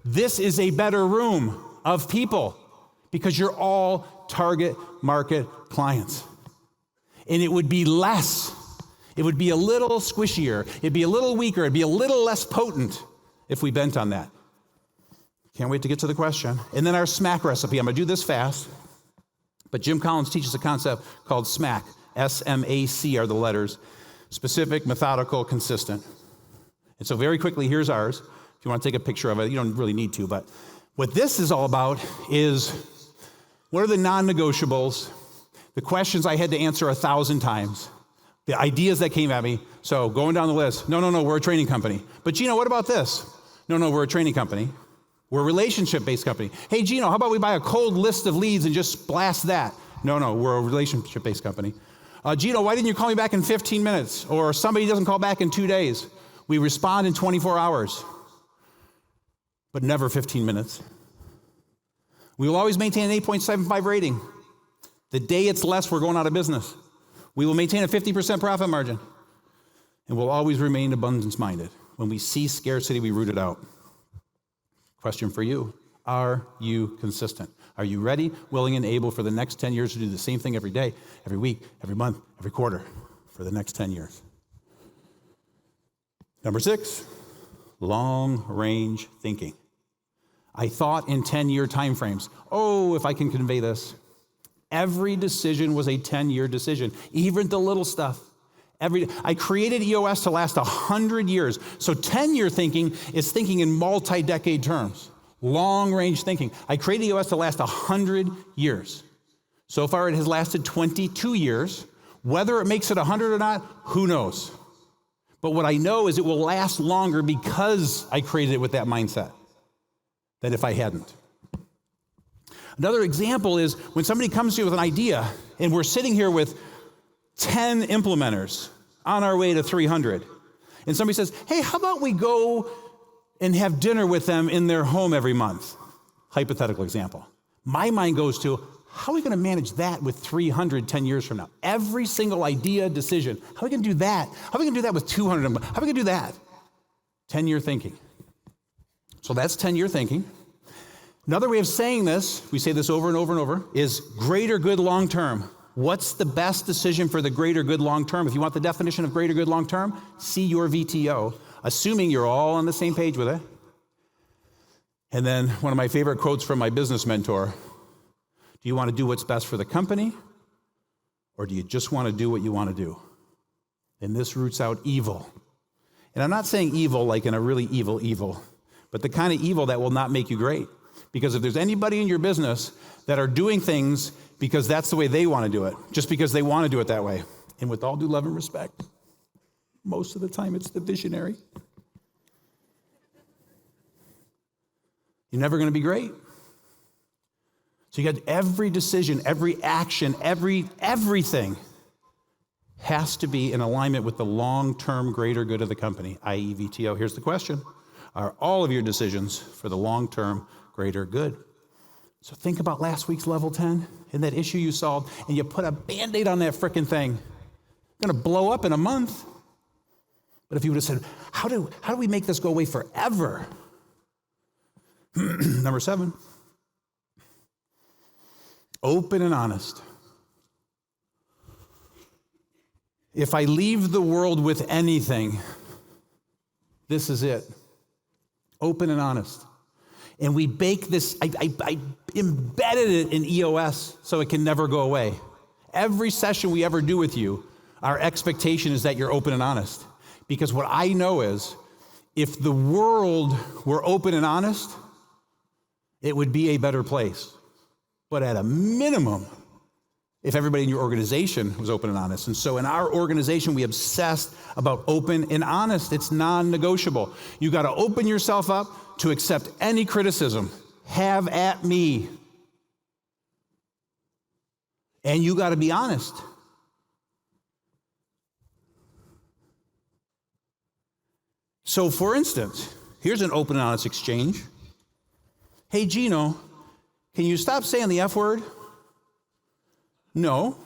this is a better room of people because you're all target market clients. And it would be less. It would be a little squishier. It'd be a little weaker. It'd be a little less potent if we bent on that. Can't wait to get to the question. And then our SMAC recipe. I'm going to do this fast. But Jim Collins teaches a concept called SMAC. S-M-A-C are the letters. Specific, methodical, consistent. And so very quickly, here's ours. If you want to take a picture of it, you don't really need to. But what this is all about is what are the non-negotiables, the questions I had to answer 1,000 times, the ideas that came at me. So going down the list, no, we're a training company. But Gino, what about this? No, we're a training company. We're a relationship-based company. Hey, Gino, how about we buy a cold list of leads and just blast that? No, we're a relationship-based company. Gino, why didn't you call me back in 15 minutes? Or somebody doesn't call back in 2 days. We respond in 24 hours, but never 15 minutes. We will always maintain an 8.75 rating. The day it's less, we're going out of business. We will maintain a 50% profit margin. And we'll always remain abundance-minded. When we see scarcity, we root it out. Question for you, are you consistent? Are you ready, willing, and able for the next 10 years to do the same thing every day, every week, every month, every quarter for the next 10 years? Number 6, long-range thinking. I thought in 10-year time frames. Oh, if I can convey this. Every decision was a 10-year decision, even the little stuff. I created EOS to last 100 years. So 10-year thinking is thinking in multi-decade terms, long-range thinking. I created EOS to last 100 years. So far, it has lasted 22 years. Whether it makes it 100 or not, who knows? But what I know is it will last longer because I created it with that mindset than if I hadn't. Another example is when somebody comes to you with an idea, and we're sitting here with 10 implementers on our way to 300. And somebody says, hey, how about we go and have dinner with them in their home every month? Hypothetical example. My mind goes to, how are we going to manage that with 300 10 years from now? Every single idea, decision. How are we going to do that? How are we going to do that with 200? How are we going to do that? 10-year thinking. So that's 10-year thinking. Another way of saying this, we say this over and over and over, is greater good long term. What's the best decision for the greater good long term? If you want the definition of greater good long term, see your VTO, assuming you're all on the same page with it. And then one of my favorite quotes from my business mentor, do you want to do what's best for the company, or do you just want to do what you want to do? And this roots out evil. And I'm not saying evil like in a really evil, but the kind of evil that will not make you great. Because if there's anybody in your business that are doing things because that's the way they want to do it, just because they want to do it that way, and with all due love and respect, most of the time it's the visionary. You're never going to be great. So you got every decision, every action, everything has to be in alignment with the long-term greater good of the company, i.e. VTO. Here's the question. are all of your decisions for the long-term greater good. So think about last week's level 10 and that issue you solved, and you put a Band-Aid on that frickin' thing. It's going to blow up in a month. But if you would have said, how do we make this go away forever? Number 7, open and honest. If I leave the world with anything, this is it. Open and honest. And we bake this, I embedded it in EOS so it can never go away. Every session we ever do with you, our expectation is that you're open and honest. Because what I know is, if the world were open and honest, it would be a better place. But at a minimum, if everybody in your organization was open and honest. And so in our organization, we obsessed about open and honest. It's non-negotiable. You got to open yourself up to accept any criticism. Have at me. And you got to be honest. So for instance, here's an open and honest exchange. Hey, Gino, can you stop saying the F word? No.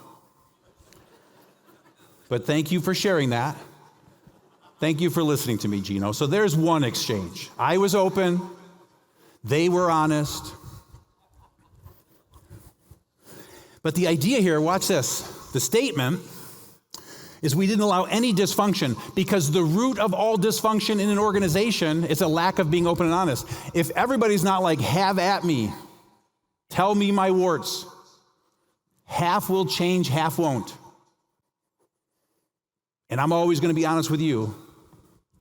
But thank you for sharing that. Thank you for listening to me, Gino. So there's one exchange. I was open. They were honest. But the idea here, watch this. The statement is we didn't allow any dysfunction, because the root of all dysfunction in an organization is a lack of being open and honest. If everybody's not like, have at me, tell me my warts, half will change, half won't. And I'm always going to be honest with you.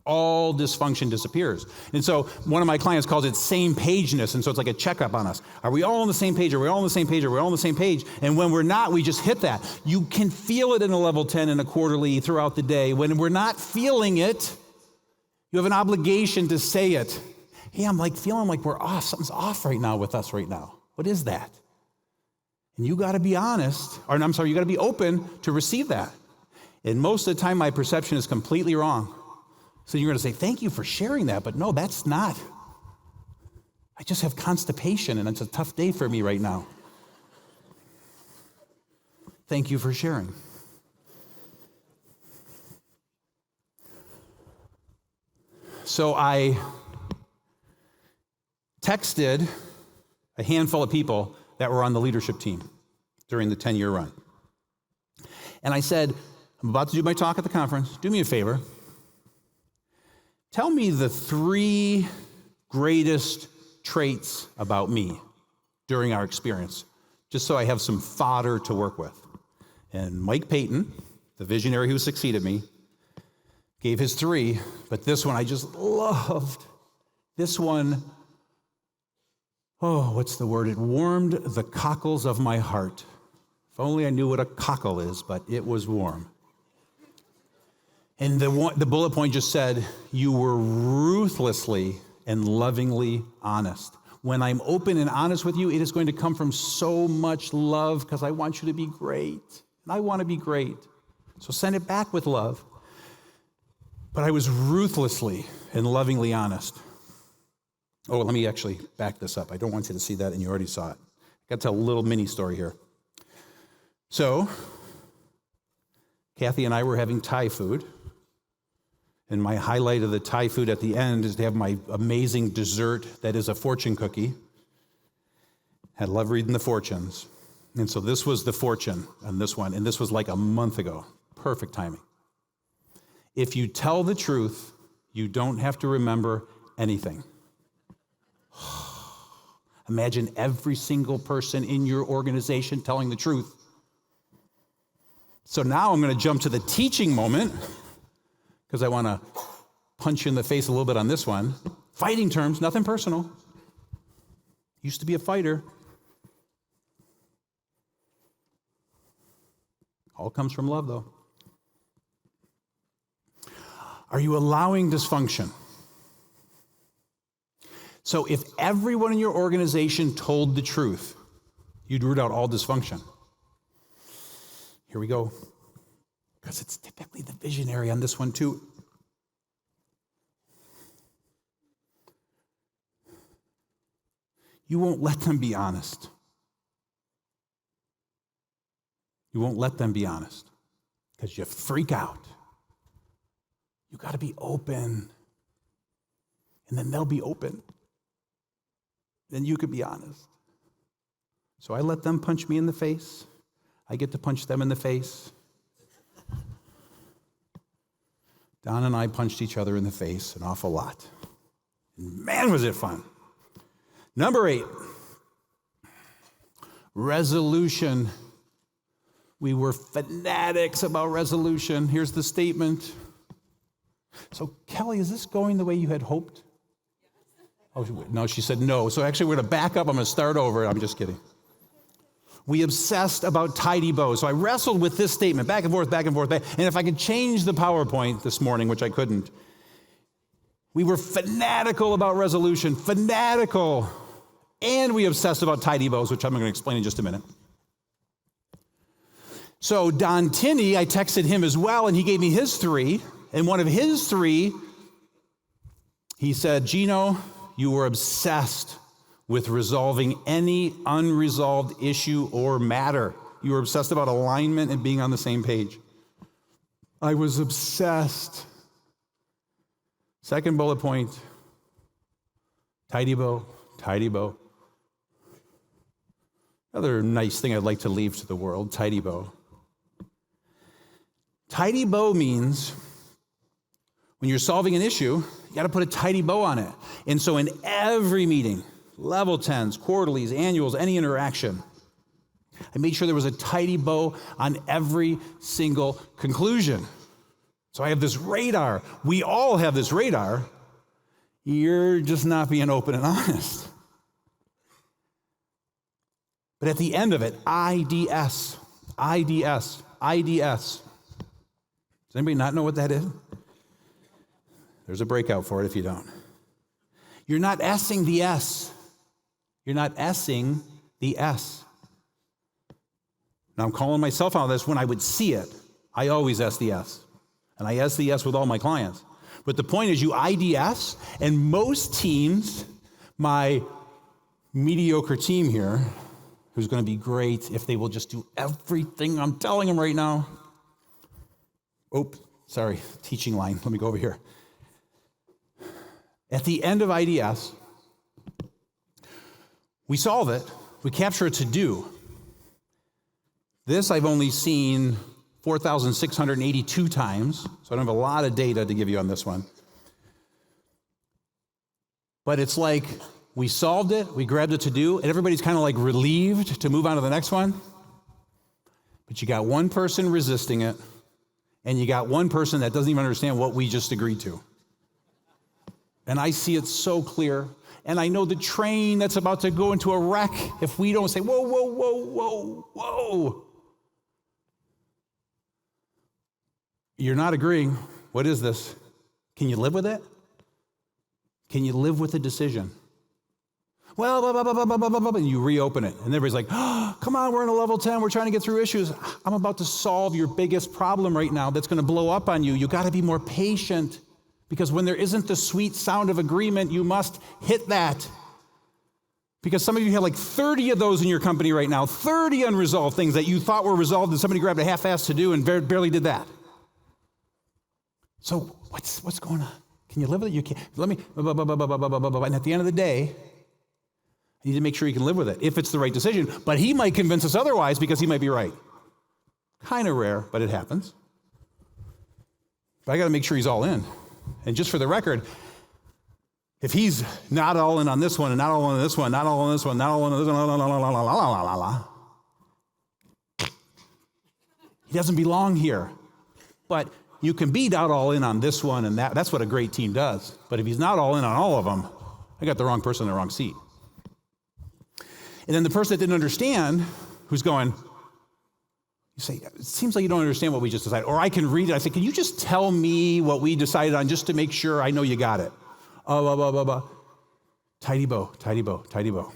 All dysfunction disappears. And so one of my clients calls it same pageness. And so it's like a checkup on us. Are we all on the same page? Are we all on the same page? Are we all on the same page? And when we're not, we just hit that. You can feel it in a level 10 and a quarterly throughout the day. When we're not feeling it, you have an obligation to say it. Hey, I'm like feeling like we're off. Something's off right now with us right now. What is that? And you got to be honest, or I'm sorry, you got to be open to receive that. And most of the time, my perception is completely wrong. So you're going to say, thank you for sharing that. But no, that's not. I just have constipation, and it's a tough day for me right now. Thank you for sharing. So I texted a handful of people that were on the leadership team during the 10-year run. And I said, I'm about to do my talk at the conference. Do me a favor. Tell me the 3 greatest traits about me during our experience, just so I have some fodder to work with. And Mike Payton, the visionary who succeeded me, gave his 3, but this one I just loved. This one, oh, what's the word? It warmed the cockles of my heart. If only I knew what a cockle is, but it was warm. And the bullet point just said, you were ruthlessly and lovingly honest. When I'm open and honest with you, it is going to come from so much love, because I want you to be great. And I want to be great. So send it back with love. But I was ruthlessly and lovingly honest. Oh, let me actually back this up. I don't want you to see that, and you already saw it. I got to tell a little mini story here. So, Kathy and I were having Thai food. And my highlight of the Thai food at the end is to have my amazing dessert that is a fortune cookie. I love reading the fortunes. And so this was the fortune on this one. And this was like a month ago. Perfect timing. If you tell the truth, you don't have to remember anything. Imagine every single person in your organization telling the truth. So now I'm going to jump to the teaching moment, because I want to punch you in the face a little bit on this one. Fighting terms, nothing personal. Used to be a fighter. All comes from love, though. Are you allowing dysfunction? So if everyone in your organization told the truth, you'd root out all dysfunction. Here we go. Because it's typically the visionary on this one too. You won't let them be honest. You won't let them be honest because you freak out. You got to be open. And then they'll be open. Then you could be honest. So I let them punch me in the face. I get to punch them in the face. Don and I punched each other in the face an awful lot. And man, was it fun. Number 8, resolution. We were fanatics about resolution. Here's the statement. So, Kelly, is this going the way you had hoped? Oh, no, she said no. So actually, we're going to back up. I'm going to start over. I'm just kidding. We obsessed about tidy bows. So I wrestled with this statement, back and forth, back and forth. And if I could change the PowerPoint this morning, which I couldn't, we were fanatical about resolution, fanatical. And we obsessed about tidy bows, which I'm going to explain in just a minute. So Don Tinney, I texted him as well, and he gave me his 3. And one of his 3, he said, Gino, you were obsessed with resolving any unresolved issue or matter. You were obsessed about alignment and being on the same page. I was obsessed. Second bullet point, tidy bow, tidy bow. Another nice thing I'd like to leave to the world, tidy bow. Tidy bow means when you're solving an issue, you got to put a tidy bow on it. And so in every meeting, level 10s, quarterlies, annuals, any interaction, I made sure there was a tidy bow on every single conclusion. So I have this radar. We all have this radar. You're just not being open and honest. But at the end of it, IDS, IDS, IDS. Does anybody not know what that is? There's a breakout for it if you don't. You're not S-ing the S. You're not S-ing the S. Now I'm calling myself out on this when I would see it. I always S the S. And I S the S with all my clients. But the point is you IDS, and most teams, my mediocre team here, who's going to be great if they will just do everything I'm telling them right now. Oh, sorry, teaching line. Let me go over here. At the end of IDS, we solve it. We capture a to-do. This I've only seen 4,682 times, so I don't have a lot of data to give you on this one. But it's like we solved it, we grabbed a to-do, and everybody's kind of like relieved to move on to the next one. But you got one person resisting it, and you got one person that doesn't even understand what we just agreed to. And I see it so clear. And I know the train that's about to go into a wreck if we don't say, whoa, whoa, whoa, whoa, whoa. You're not agreeing. What is this? Can you live with it? Can you live with the decision? Well, blah, blah, blah, blah, blah, blah, blah, and you reopen it. And everybody's like, oh, come on, we're in a level 10. We're trying to get through issues. I'm about to solve your biggest problem right now that's going to blow up on you. You got to be more patient. Because when there isn't the sweet sound of agreement, you must hit that. Because some of you have like 30 of those in your company right now, 30 unresolved things that you thought were resolved and somebody grabbed a half-ass to do and barely did that. So what's going on? Can you live with it? You can't. Let me, blah, blah, blah, blah, blah, blah, blah, blah. And at the end of the day, I need to make sure you can live with it if it's the right decision. But he might convince us otherwise because he might be right. Kind of rare, but it happens. But I got to make sure he's all in. And just for the record, if he's not all in on this one, and not all in on this one, not all in on this one, not all in on this one, la, la, la, la, la, la, la, la, he doesn't belong here. But you can be not all in on this one and that. That's what a great team does. But if he's not all in on all of them, I got the wrong person in the wrong seat. And then the person that didn't understand, who's going, you say, it seems like you don't understand what we just decided. Or I can read it. I say, can you just tell me what we decided on just to make sure I know you got it? Oh, blah, blah, blah, blah. Tidy bow, tidy bow, tidy bow.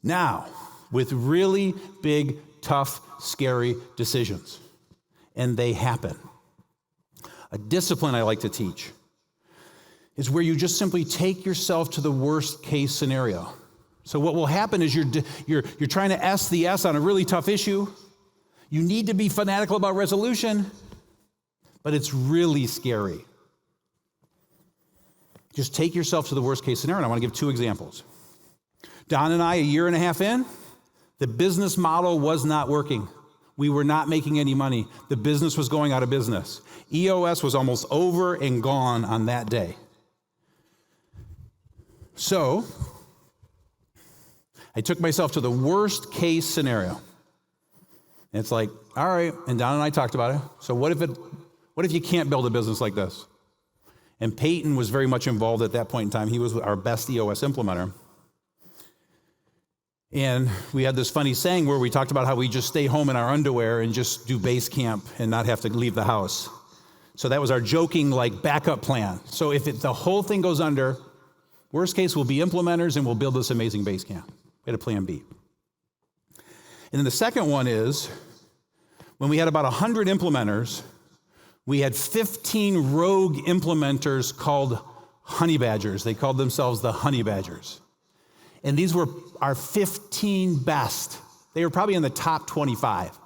Now, with really big, tough, scary decisions, and they happen. A discipline I like to teach is where you just simply take yourself to the worst case scenario. So what will happen is you're trying to S the S on a really tough issue. You need to be fanatical about resolution, but it's really scary. Just take yourself to the worst case scenario. And I want to give 2 examples. Don and I, a year and a half in, the business model was not working. We were not making any money. The business was going out of business. EOS was almost over and gone on that day. So I took myself to the worst case scenario. And it's like, all right, and Don and I talked about it. So what if you can't build a business like this? And Peyton was very much involved at that point in time. He was our best EOS implementer. And we had this funny saying where we talked about how we just stay home in our underwear and just do base camp and not have to leave the house. So that was our joking backup plan. So if the whole thing goes under, worst case, we'll be implementers and we'll build this amazing base camp. We had a plan B. And then the second one is when we had about 100 implementers, we had 15 rogue implementers called honey badgers. They called themselves the honey badgers. And these were our 15 best. They were probably in the top 25.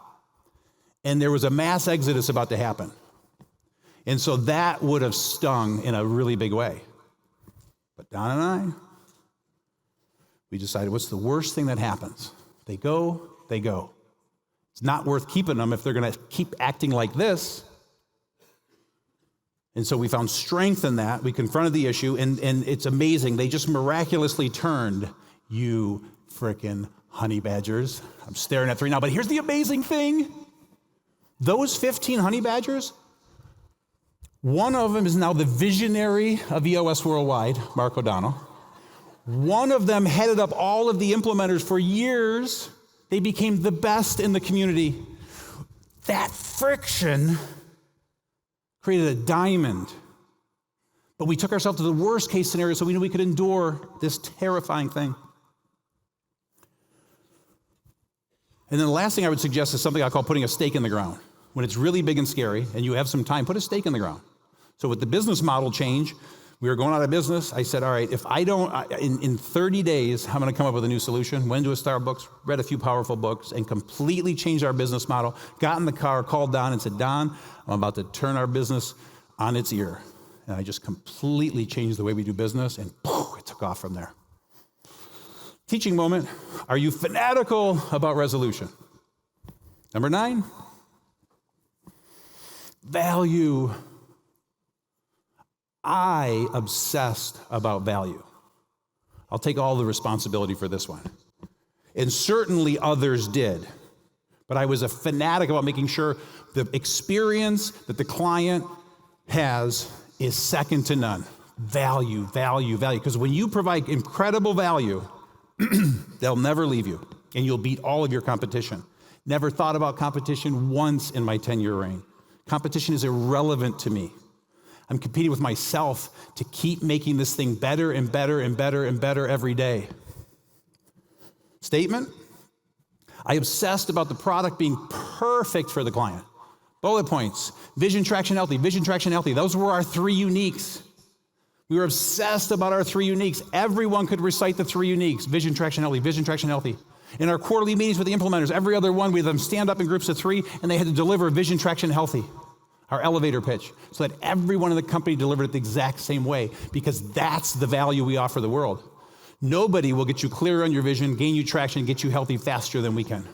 And there was a mass exodus about to happen. And so that would have stung in a really big way. But Don and I, we decided, what's the worst thing that happens? They go, they go. It's not worth keeping them if they're going to keep acting like this. And so we found strength in that. We confronted the issue, and it's amazing. They just miraculously turned, you frickin' honey badgers. I'm staring at 3 now, but here's the amazing thing. Those 15 honey badgers, one of them is now the visionary of EOS Worldwide, Mark O'Donnell. One of them headed up all of the implementers for years. They became the best in the community. That friction created a diamond. But we took ourselves to the worst case scenario so we knew we could endure this terrifying thing. And then the last thing I would suggest is something I call putting a stake in the ground. When it's really big and scary and you have some time, put a stake in the ground. So with the business model change, we were going out of business. I said, all right, if I don't, in 30 days, I'm going to come up with a new solution. Went to a Starbucks, read a few powerful books, and completely changed our business model. Got in the car, called Don and said, Don, I'm about to turn our business on its ear. And I just completely changed the way we do business, and poof, it took off from there. Teaching moment, are you fanatical about resolution? Number 9, value. I obsessed about value. I'll take all the responsibility for this one. And certainly others did. But I was a fanatic about making sure the experience that the client has is second to none. Value, value, value. Because when you provide incredible value, they'll never leave you, and you'll beat all of your competition. Never thought about competition once in my 10-year reign. Competition is irrelevant to me. I'm competing with myself to keep making this thing better and better and better and better every day. Statement, I obsessed about the product being perfect for the client. Bullet points, vision, traction, healthy, vision, traction, healthy. Those were our 3 uniques. We were obsessed about our 3 uniques. Everyone could recite the 3 uniques, vision, traction, healthy, vision, traction, healthy. In our quarterly meetings with the implementers, every other one, we had them stand up in groups of 3, and they had to deliver vision, traction, healthy, our elevator pitch, so that everyone in the company delivered it the exact same way, because that's the value we offer the world. Nobody will get you clear on your vision, gain you traction, get you healthy faster than we can.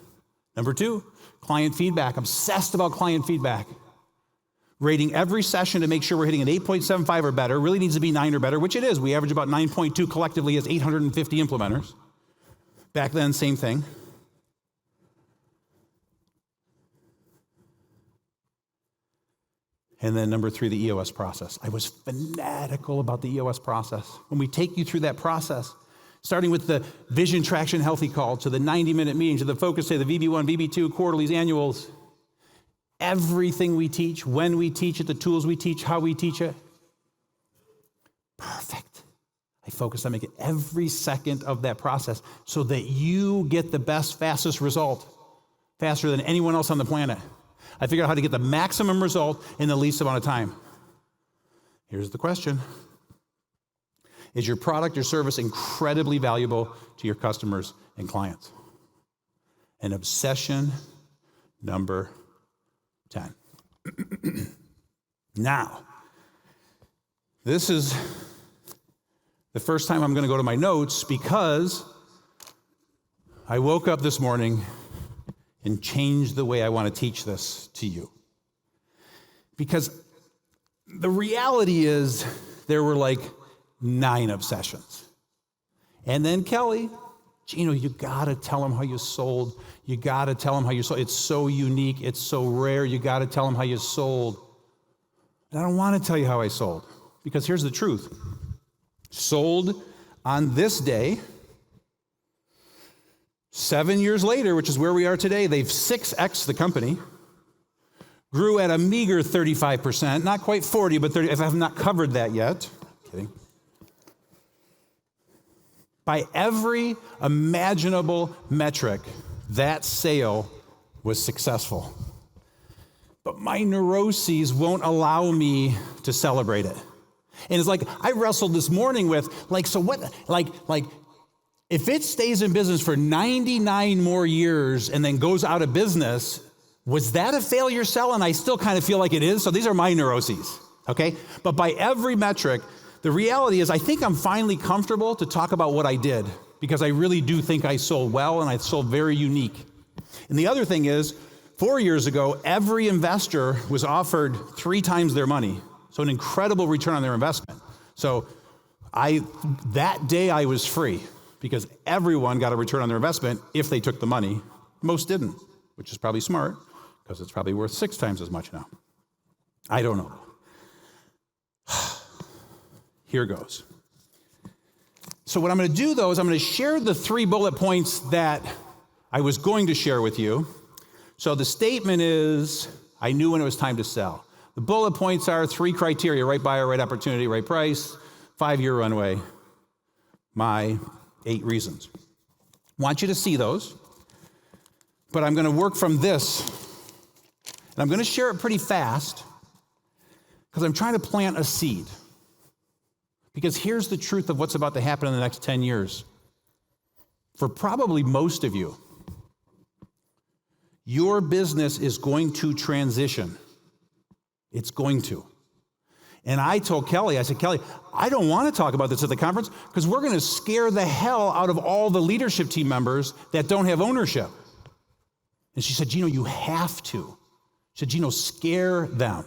Number 2, client feedback. Obsessed about client feedback. Rating every session to make sure we're hitting an 8.75 or better. Really needs to be 9 or better, which it is. We average about 9.2 collectively as 850 implementers. Back then, same thing. And then number 3, the EOS process. I was fanatical about the EOS process. When we take you through that process, starting with the vision, traction, healthy call, to the 90-minute meeting, to the focus day, the VB1, VB2, quarterlies, annuals, everything we teach, when we teach it, the tools we teach, how we teach it, perfect. I focus on making every second of that process so that you get the best, fastest result, faster than anyone else on the planet. I figured out how to get the maximum result in the least amount of time. Here's the question. Is your product or service incredibly valuable to your customers and clients? And obsession number 10. Now, this is the first time I'm going to go to my notes because I woke up this morning and changed the way I want to teach this to you. Because the reality is there were like 9 obsessions. And then Kelly, Gino, you got to tell them how you sold. You got to tell them how you sold. It's so unique. It's so rare. You got to tell them how you sold. And I don't want to tell you how I sold because here's the truth. Sold on this day, 7 years later, which is where we are today, they've 6X'd the company, grew at a meager 35%, not quite 40, but 30, if I have not covered that yet. Kidding. By every imaginable metric, that sale was successful. But my neuroses won't allow me to celebrate it. And it's like, I wrestled this morning with, like, so what, like, if it stays in business for 99 more years and then goes out of business, was that a failure sell? And I still kind of feel like it is. So these are my neuroses, okay? But by every metric, the reality is I think I'm finally comfortable to talk about what I did because I really do think I sold well and I sold very unique. And the other thing is, 4 years ago, every investor was offered 3 times their money. So an incredible return on their investment. So that day I was free because everyone got a return on their investment if they took the money. Most didn't, which is probably smart because it's probably worth 6 times as much now. I don't know. Here goes. So what I'm going to do, though, is I'm going to share the 3 bullet points that I was going to share with you. So the statement is, I knew when it was time to sell. The bullet points are 3 criteria: right buyer, right opportunity, right price, 5-year runway, my 8 reasons. Want you to see those, but I'm going to work from this, and I'm going to share it pretty fast because I'm trying to plant a seed. Because here's the truth of what's about to happen in the next 10 years. For probably most of you, your business is going to transition. It's going to. And I told Kelly, I said, Kelly, I don't want to talk about this at the conference because we're going to scare the hell out of all the leadership team members that don't have ownership. And she said, Gino, you have to. She said, Gino, scare them.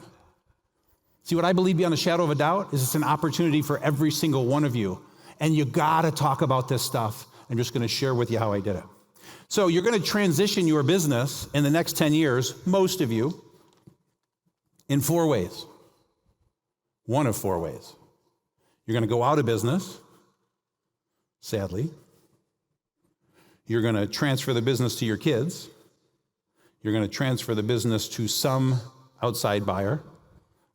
See, what I believe beyond a shadow of a doubt is it's an opportunity for every single one of you. And you got to talk about this stuff. I'm just going to share with you how I did it. So you're going to transition your business in the next 10 years, most of you, in 4 ways. One of 4 ways. You're going to go out of business, sadly. You're going to transfer the business to your kids. You're going to transfer the business to some outside buyer.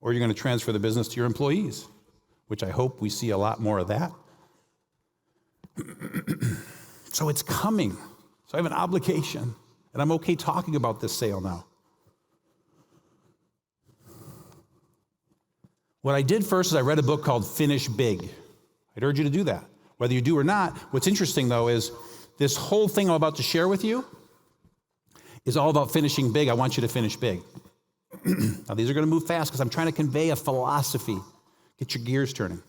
Or you're going to transfer the business to your employees, which I hope we see a lot more of that. So it's coming. So I have an obligation, and I'm okay talking about this sale now. What I did first is I read a book called Finish Big. I'd urge you to do that. Whether you do or not, what's interesting, though, is this whole thing I'm about to share with you is all about finishing big. I want you to finish big. Now, these are going to move fast because I'm trying to convey a philosophy. Get your gears turning.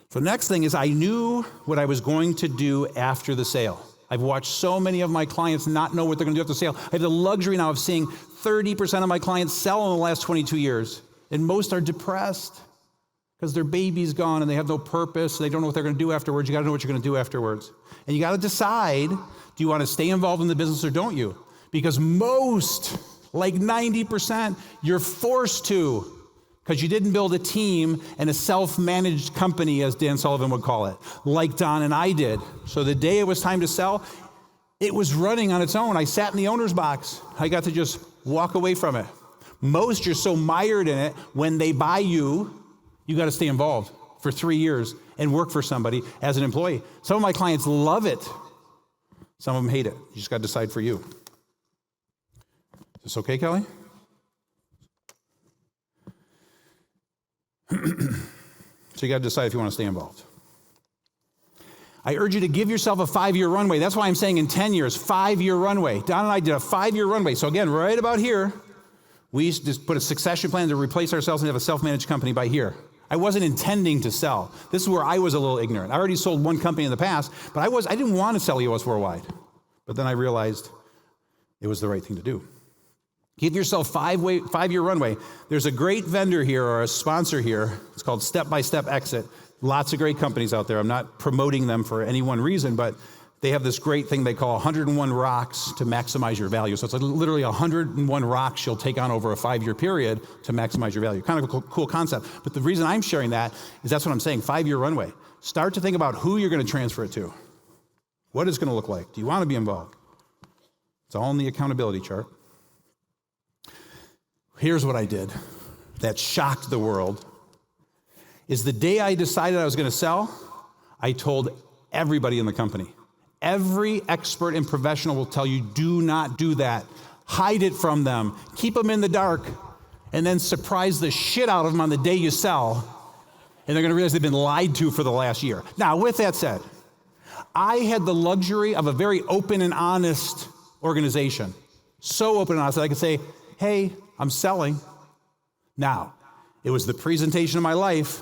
So the next thing is I knew what I was going to do after the sale. I've watched so many of my clients not know what they're going to do after the sale. I have the luxury now of seeing 30% of my clients sell in the last 22 years. And most are depressed because their baby's gone and they have no purpose. They don't know what they're going to do afterwards. You got to know what you're going to do afterwards. And you got to decide, do you want to stay involved in the business or don't you? Because most, like 90%, you're forced to because you didn't build a team and a self-managed company, as Dan Sullivan would call it, like Don and I did. So the day it was time to sell, it was running on its own. I sat in the owner's box. I got to just walk away from it. Most, you're so mired in it, when they buy you, you got to stay involved for 3 years and work for somebody as an employee. Some of my clients love it. Some of them hate it. You just got to decide for you. Is this okay, Kelly? So you got to decide if you want to stay involved. I urge you to give yourself a 5-year runway. That's why I'm saying in 10 years, 5-year runway. Don and I did a 5-year runway. So again, right about here, we just put a succession plan to replace ourselves and have a self-managed company by here. I wasn't intending to sell. This is where I was a little ignorant. I already sold one company in the past, but I didn't want to sell EOS Worldwide. But then I realized it was the right thing to do. Give yourself 5-year runway. There's a great vendor here or a sponsor here. It's called Step by Step Exit. Lots of great companies out there. I'm not promoting them for any one reason, but they have this great thing they call 101 rocks to maximize your value. So it's like literally 101 rocks you'll take on over a 5-year period to maximize your value. Kind of a cool concept. But the reason I'm sharing that is that's what I'm saying, 5-year runway. Start to think about who you're going to transfer it to. What it's going to look like. Do you want to be involved? It's all in the accountability chart. Here's what I did that shocked the world. Is the day I decided I was going to sell, I told everybody in the company. Every expert and professional will tell you, do not do that. Hide it from them. Keep them in the dark, and then surprise the shit out of them on the day you sell, and they're going to realize they've been lied to for the last year. Now, with that said, I had the luxury of a very open and honest organization. So open and honest that I could say, hey, I'm selling. Now, it was the presentation of my life.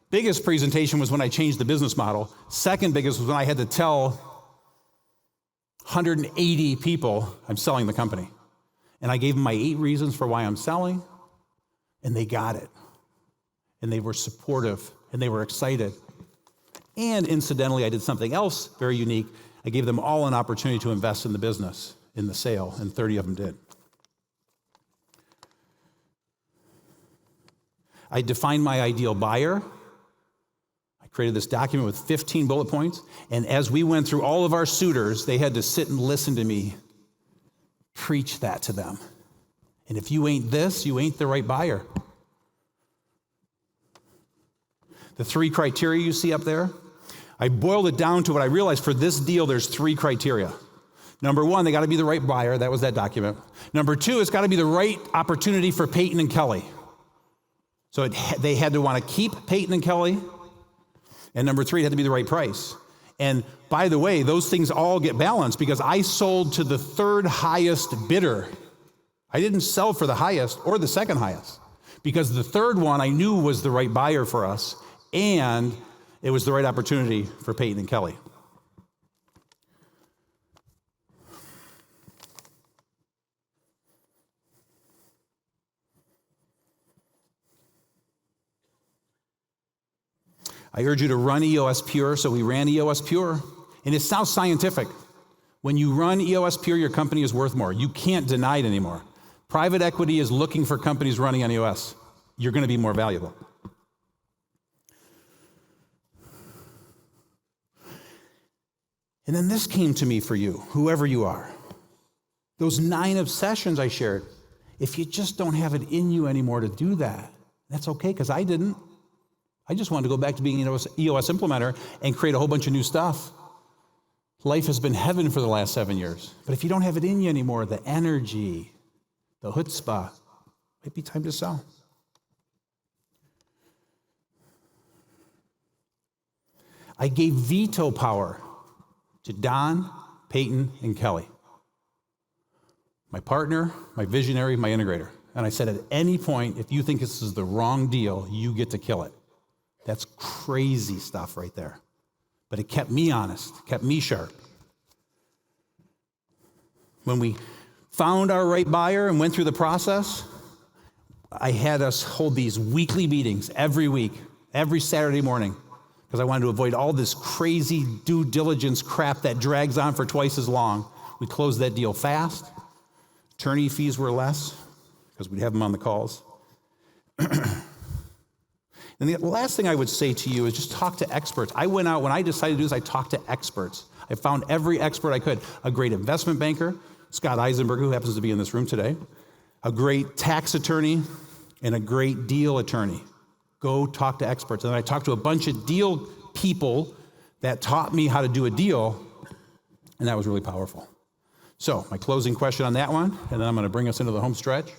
Biggest presentation was when I changed the business model. Second biggest was when I had to tell 180 people I'm selling the company. And I gave them my 8 reasons for why I'm selling, and they got it. And they were supportive, and they were excited. And incidentally, I did something else very unique. I gave them all an opportunity to invest in the business, in the sale, and 30 of them did. I defined my ideal buyer. I created this document with 15 bullet points, and as we went through all of our suitors, they had to sit and listen to me preach that to them. And if you ain't this, you ain't the right buyer. The 3 criteria you see up there, I boiled it down to what I realized for this deal, there's 3 criteria. Number 1, they got to be the right buyer. That was that document. Number 2, it's got to be the right opportunity for Peyton and Kelly. So they had to want to keep Peyton and Kelly. And number 3, it had to be the right price. And by the way, those things all get balanced because I sold to the 3rd highest bidder. I didn't sell for the highest or the 2nd highest because the 3rd one I knew was the right buyer for us and it was the right opportunity for Peyton and Kelly. I urge you to run EOS Pure, so we ran EOS Pure. And it sounds scientific. When you run EOS Pure, your company is worth more. You can't deny it anymore. Private equity is looking for companies running on EOS. You're going to be more valuable. And then this came to me for you, whoever you are. Those 9 obsessions I shared, if you just don't have it in you anymore to do that, that's okay, because I didn't. I just wanted to go back to being an EOS implementer and create a whole bunch of new stuff. Life has been heaven for the last 7 years. But if you don't have it in you anymore, the energy, the chutzpah, might be time to sell. I gave veto power to Don, Peyton, and Kelly. My partner, my visionary, my integrator. And I said, at any point, if you think this is the wrong deal, you get to kill it. That's crazy stuff right there. But it kept me honest, kept me sharp. When we found our right buyer and went through the process, I had us hold these weekly meetings every week, every Saturday morning, because I wanted to avoid all this crazy due diligence crap that drags on for twice as long. We closed that deal fast. Attorney fees were less, because we'd have them on the calls. And the last thing I would say to you is just talk to experts. I went out, when I decided to do this, I talked to experts. I found every expert I could. A great investment banker, Scott Eisenberg, who happens to be in this room today, a great tax attorney, and a great deal attorney. Go talk to experts. And then I talked to a bunch of deal people that taught me how to do a deal, and that was really powerful. So my closing question on that one, and then I'm going to bring us into the home stretch.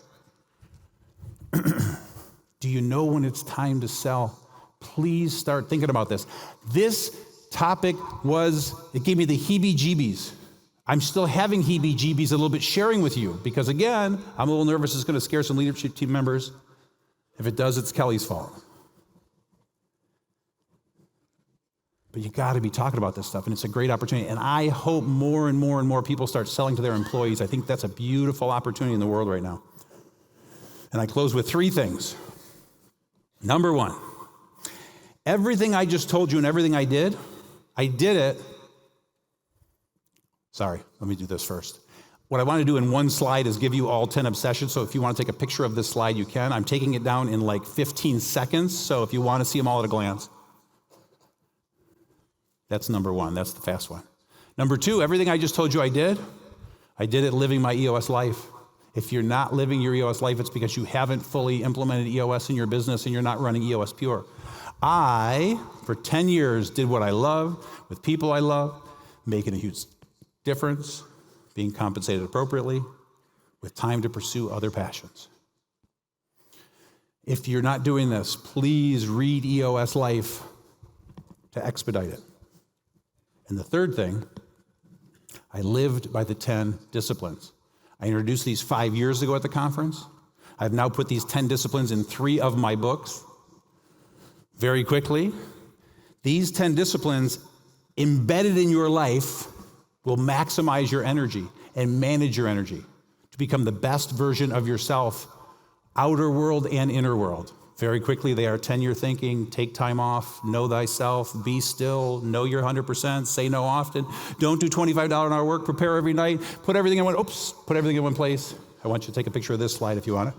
Do you know when it's time to sell? Please start thinking about this. This topic was, it gave me the heebie-jeebies. I'm still having heebie-jeebies a little bit sharing with you because, again, I'm a little nervous it's going to scare some leadership team members. If it does, it's Kelly's fault. But you got to be talking about this stuff, and it's a great opportunity. And I hope more and more and more people start selling to their employees. I think that's a beautiful opportunity in the world right now. And I close with 3 things. Number 1, everything I just told you and everything I did it. Sorry, let me do this first. What I want to do in one slide is give you all 10 obsessions. So if you want to take a picture of this slide, you can. I'm taking it down in like 15 seconds. So if you want to see them all at a glance. That's number 1. That's the fast one. Number 2, everything I just told you I did it living my EOS life. If you're not living your EOS life, it's because you haven't fully implemented EOS in your business and you're not running EOS Pure. I, for 10 years, did what I love with people I love, making a huge difference, being compensated appropriately, with time to pursue other passions. If you're not doing this, please read EOS Life to expedite it. And the third thing, I lived by the 10 disciplines. I introduced these 5 years ago at the conference. I've now put these 10 disciplines in 3 of my books. Very quickly, these 10 disciplines embedded in your life will maximize your energy and manage your energy to become the best version of yourself, outer world and inner world. Very quickly, they are 10-year thinking, take time off, know thyself, be still, know your 100%, say no often, don't do $25 an hour work, prepare every night, put everything in one place. I want you to take a picture of this slide if you want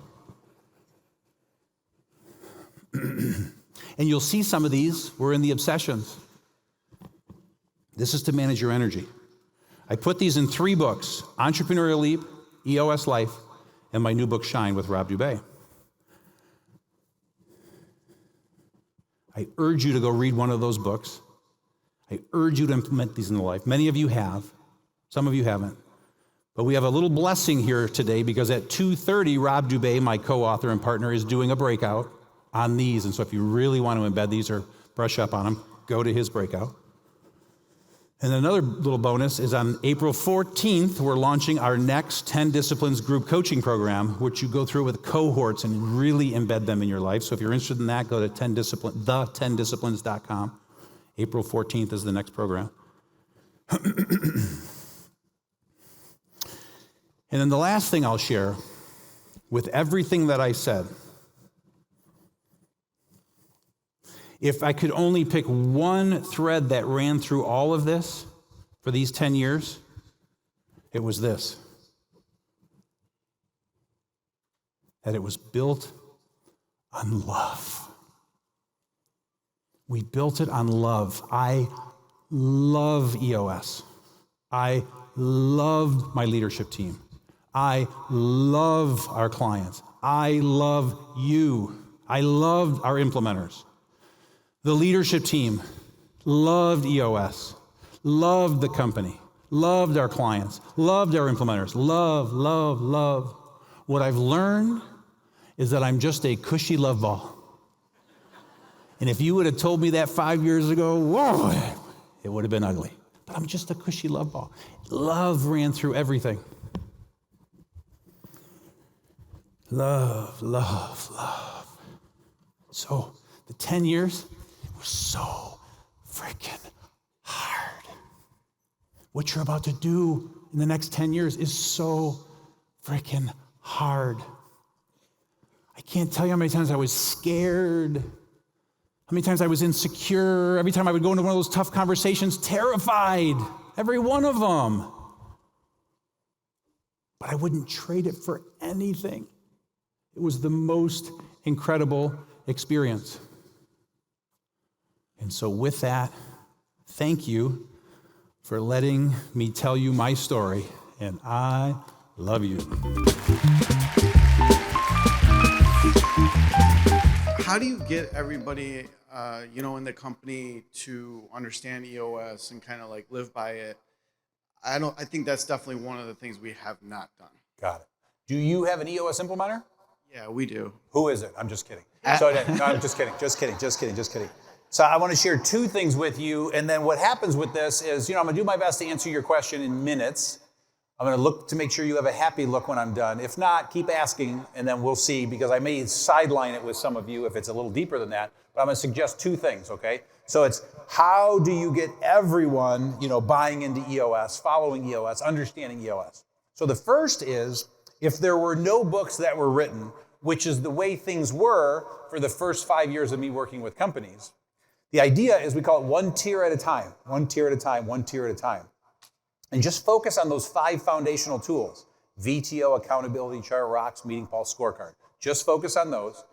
it. And you'll see some of these were in the obsessions. This is to manage your energy. I put these in 3 books, Entrepreneurial Leap, EOS Life, and my new book, Shine, with Rob Dubay. I urge you to go read one of those books. I urge you to implement these in the life. Many of you have. Some of you haven't. But we have a little blessing here today because at 2:30, Rob Dubay, my co-author and partner, is doing a breakout on these. And so if you really want to embed these or brush up on them, go to his breakout. And another little bonus is on April 14th, we're launching our next 10 Disciplines group coaching program, which you go through with cohorts and really embed them in your life. So if you're interested in that, go to the10disciplines.com. April 14th is the next program. And then the last thing I'll share, with everything that I said, if I could only pick one thread that ran through all of this for these 10 years, it was this. That it was built on love. We built it on love. I love EOS. I love my leadership team. I love our clients. I love you. I love our implementers. The leadership team loved EOS, loved the company, loved our clients, loved our implementers. Love, love, love. What I've learned is that I'm just a cushy love ball. And if you would have told me that 5 years ago, whoa, it would have been ugly. But I'm just a cushy love ball. Love ran through everything. Love, love, love. So the 10 years were so freaking hard. What you're about to do in the next 10 years is so freaking hard. I can't tell you how many times I was scared, how many times I was insecure, every time I would go into one of those tough conversations, terrified, every one of them. But I wouldn't trade it for anything. It was the most incredible experience. And so with that, thank you for letting me tell you my story, and I love you. How do you get everybody, in the company to understand EOS and kind of like live by it? I think that's definitely one of the things we have not done. Got it. Do you have an EOS implementer? Yeah, we do. Who is it? I'm just kidding. No, I'm just kidding. So I want to share two things with you, and then what happens with this is, I'm going to do my best to answer your question in minutes. I'm going to look to make sure you have a happy look when I'm done. If not, keep asking, and then we'll see, because I may sideline it with some of you if it's a little deeper than that. But I'm going to suggest two things, okay? So it's how do you get everyone, buying into EOS, following EOS, understanding EOS? So the first is, if there were no books that were written, which is the way things were for the first 5 years of me working with companies, the idea is we call it one tier at a time, one tier at a time, one tier at a time. And just focus on those 5 foundational tools: VTO, accountability chart, rocks, meeting pulse, scorecard. Just focus on those.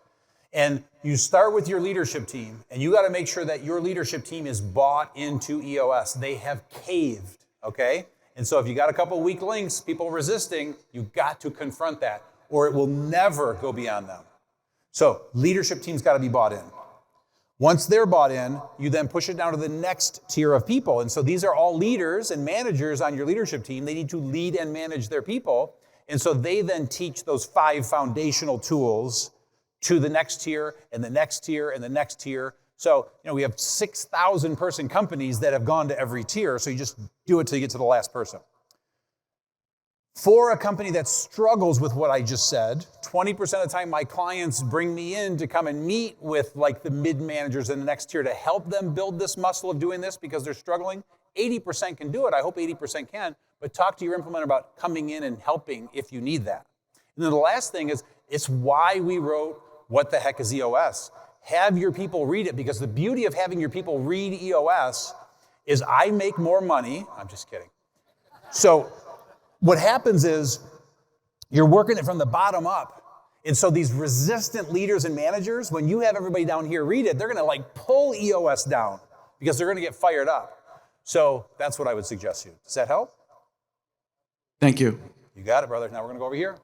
And you start with your leadership team, and you got to make sure that your leadership team is bought into EOS. They have caved, okay? And so if you got a couple weak links, people resisting, you got to confront that, or it will never go beyond them. So leadership team's got to be bought in. Once they're bought in, you then push it down to the next tier of people. And so these are all leaders and managers on your leadership team. They need to lead and manage their people. And so they then teach those 5 foundational tools to the next tier and the next tier and the next tier. So, we have 6,000 person companies that have gone to every tier. So you just do it till you get to the last person. For a company that struggles with what I just said, 20% of the time my clients bring me in to come and meet with the mid-managers in the next tier to help them build this muscle of doing this because they're struggling. 80% can do it. I hope 80% can. But talk to your implementer about coming in and helping if you need that. And then the last thing is, it's why we wrote What the Heck is EOS? Have your people read it, because the beauty of having your people read EOS is I make more money. I'm just kidding. So what happens is you're working it from the bottom up. And so these resistant leaders and managers, when you have everybody down here read it, they're going to pull EOS down because they're going to get fired up. So that's what I would suggest to you. Does that help? Thank you. You got it, brother. Now we're going to go over here.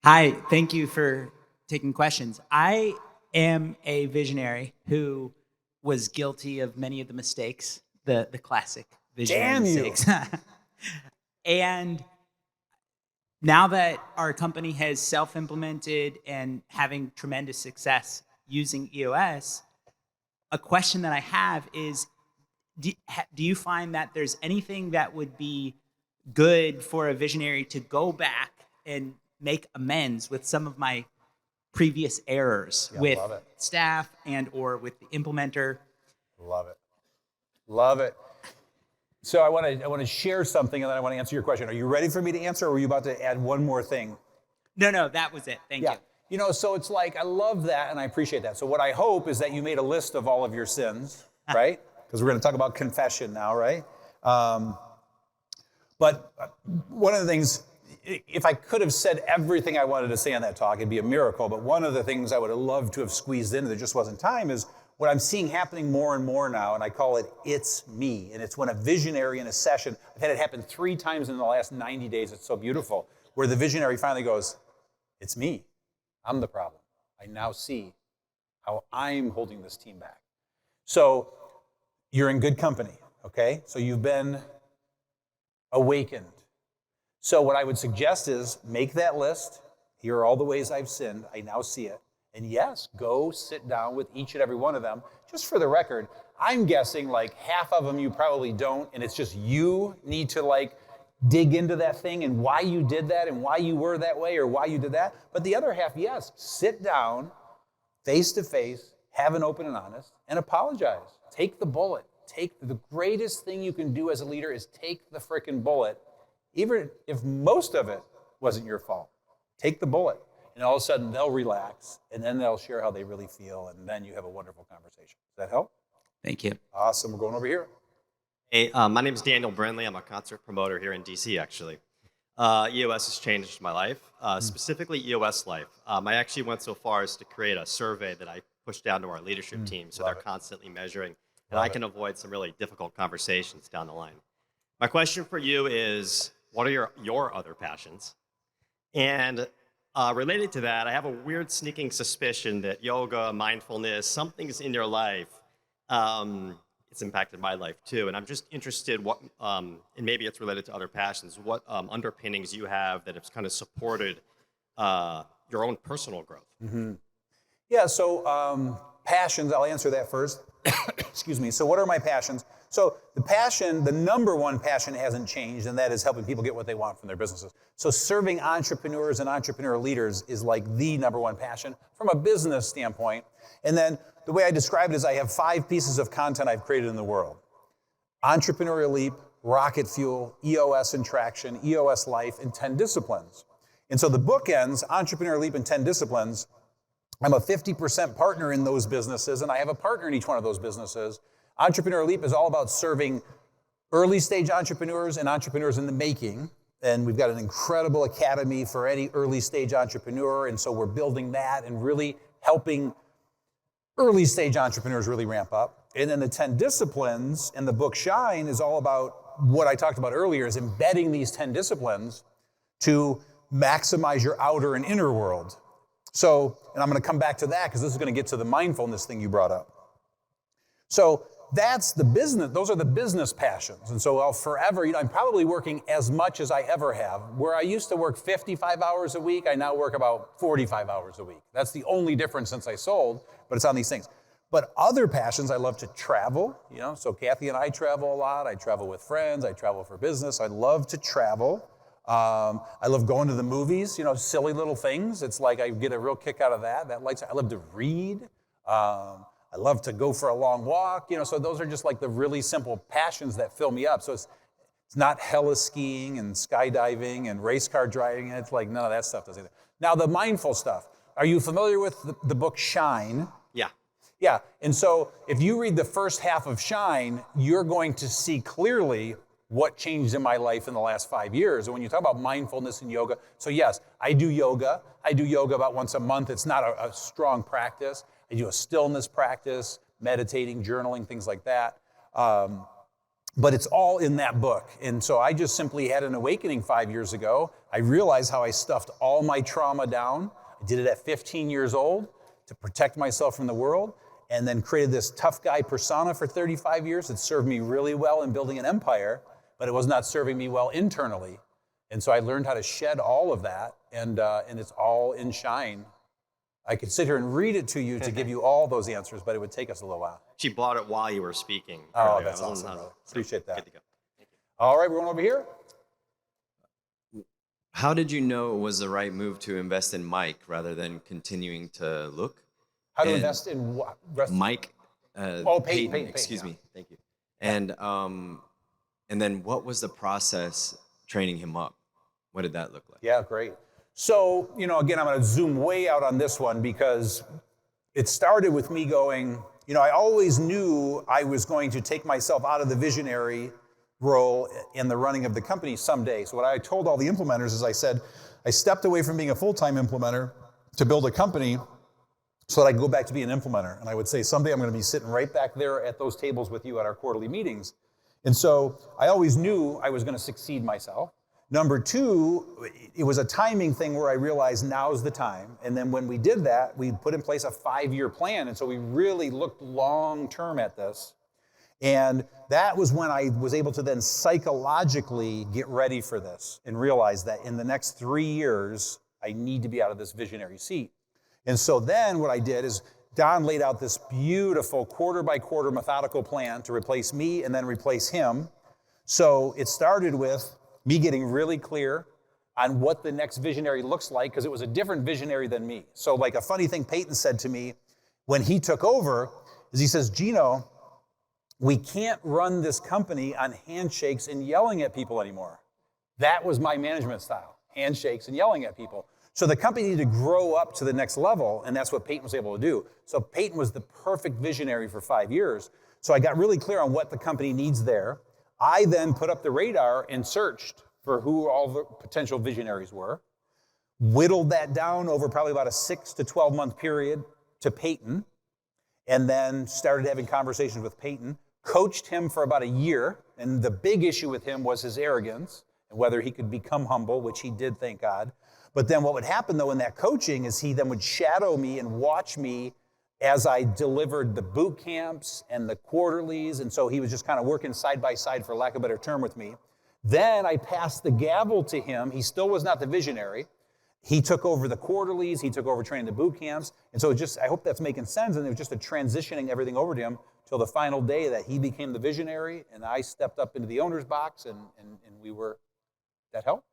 Hi, thank you for taking questions. I am a visionary who was guilty of many of the mistakes, the classic visionary mistakes. And now that our company has self-implemented and having tremendous success using EOS, a question that I have is, do you find that there's anything that would be good for a visionary to go back and make amends with some of my previous errors with staff and or with the implementer? Love it. Love it. So I want to share something, and then I want to answer your question. Are you ready for me to answer, or were you about to add one more thing? No, that was it. Thank you. So it's I love that, and I appreciate that. So what I hope is that you made a list of all of your sins, right? Because we're going to talk about confession now, right? But one of the things, if I could have said everything I wanted to say on that talk, it'd be a miracle. But one of the things I would have loved to have squeezed in, there just wasn't time, is what I'm seeing happening more and more now, and I call it "it's me." And it's when a visionary in a session, I've had it happen 3 times in the last 90 days, it's so beautiful, where the visionary finally goes, "It's me. I'm the problem. I now see how I'm holding this team back." So you're in good company, okay? So you've been awakened. So what I would suggest is make that list. Here are all the ways I've sinned. I now see it. And yes, go sit down with each and every one of them. Just for the record, I'm guessing half of them you probably don't, and it's just you need to dig into that thing and why you did that and why you were that way or why you did that. But the other half, yes, sit down, face to face, have an open and honest, and apologize. Take the bullet. The greatest thing you can do as a leader is take the frickin' bullet, even if most of it wasn't your fault. Take the bullet. And all of a sudden, they'll relax, and then they'll share how they really feel, and then you have a wonderful conversation. Does that help? Thank you. Awesome. We're going over here. Hey, my name is Daniel Brindley. I'm a concert promoter here in D.C., actually. EOS has changed my life, specifically EOS Life. I actually went so far as to create a survey that I pushed down to our leadership team, so they're constantly measuring, and I can avoid some really difficult conversations down the line. My question for you is, what are your other passions? And related to that, I have a weird sneaking suspicion that yoga, mindfulness, something's in your life. It's impacted my life too. And I'm just interested what, and maybe it's related to other passions, what underpinnings you have that have kind of supported your own personal growth. Mm-hmm. Yeah, so Passions, I'll answer that first. Excuse me. So what are my passions? So the number one passion hasn't changed, and that is helping people get what they want from their businesses. So serving entrepreneurs and entrepreneur leaders is like the number one passion from a business standpoint. And then the way I describe it is I have 5 pieces of content I've created in the world. Entrepreneurial Leap, Rocket Fuel, EOS and Traction, EOS Life, and 10 Disciplines. And so the book ends, Entrepreneurial Leap and 10 Disciplines. I'm a 50% partner in those businesses, and I have a partner in each one of those businesses. Entrepreneurial Leap is all about serving early stage entrepreneurs and entrepreneurs in the making. And we've got an incredible academy for any early stage entrepreneur. And so we're building that and really helping early stage entrepreneurs really ramp up. And then the 10 Disciplines and the book Shine is all about what I talked about earlier, is embedding these 10 disciplines to maximize your outer and inner world. So, and I'm going to come back to that because this is going to get to the mindfulness thing you brought up. So that's the business, those are the business passions. And so I'll forever, I'm probably working as much as I ever have. Where I used to work 55 hours a week, I now work about 45 hours a week. That's the only difference since I sold, but it's on these things. But other passions, I love to travel, so Kathy and I travel a lot. I travel with friends, I travel for business. I love to travel. I love going to the movies, silly little things. It's like I get a real kick out of that. I love to read. I love to go for a long walk, so those are just like the really simple passions that fill me up. So it's not heli skiing and skydiving and race car driving. It's like none of that stuff does either. Now the mindful stuff. Are you familiar with the book Shine? Yeah. Yeah, and so if you read the first half of Shine, you're going to see clearly what changed in my life in the last 5 years. And when you talk about mindfulness and yoga, so yes, I do yoga. I do yoga about once a month. It's not a strong practice. I do a stillness practice, meditating, journaling, things like that. But it's all in that book. And so I just simply had an awakening 5 years ago. I realized how I stuffed all my trauma down. I did it at 15 years old to protect myself from the world, and then created this tough guy persona for 35 years. It served me really well in building an empire, but it was not serving me well internally. And so I learned how to shed all of that, and it's all in Shine. I could sit here and read it to you to give you all those answers, but it would take us a little while. She bought it while you were speaking. Oh, earlier. that's awesome, brother. Appreciate that. Good to go. All right, we're going over here. How did you know it was the right move to invest in Mike rather than continuing to look? How to And invest in what? Mike, Peyton, excuse yeah. me, thank you. And then what was the process training him up? What did that look like? Yeah, great. So, again, I'm going to zoom way out on this one because it started with me going, I always knew I was going to take myself out of the visionary role in the running of the company someday. So what I told all the implementers is I said, I stepped away from being a full-time implementer to build a company so that I could go back to being an implementer. And I would say, someday I'm going to be sitting right back there at those tables with you at our quarterly meetings. And so I always knew I was going to succeed myself. Number two, it was a timing thing where I realized now's the time. And then when we did that, we put in place a 5-year plan. And so we really looked long-term at this. And that was when I was able to then psychologically get ready for this and realize that in the next 3 years, I need to be out of this visionary seat. And so then what I did is Don laid out this beautiful quarter-by-quarter methodical plan to replace me and then replace him. So it started with me getting really clear on what the next visionary looks like, because it was a different visionary than me. So like a funny thing Peyton said to me when he took over is he says, Gino, we can't run this company on handshakes and yelling at people anymore. That was my management style, handshakes and yelling at people. So the company needed to grow up to the next level, and that's what Peyton was able to do. So Peyton was the perfect visionary for 5 years. So I got really clear on what the company needs there. I then put up the radar and searched for who all the potential visionaries were, whittled that down over probably about a 6 to 12 month period to Peyton, and then started having conversations with Peyton, coached him for about a year, and the big issue with him was his arrogance and whether he could become humble, which he did, thank God. But then what would happen, though, in that coaching is he then would shadow me and watch me as I delivered the boot camps and the quarterlies. And so he was just kind of working side by side, for lack of a better term, with me. Then I passed the gavel to him. He still was not the visionary. he took over the quarterlies, he took over training the boot camps, and so I hope that's making sense, and it was just a transitioning everything over to him till the final day that he became the visionary, and I stepped up into the owner's box, and we were, that help?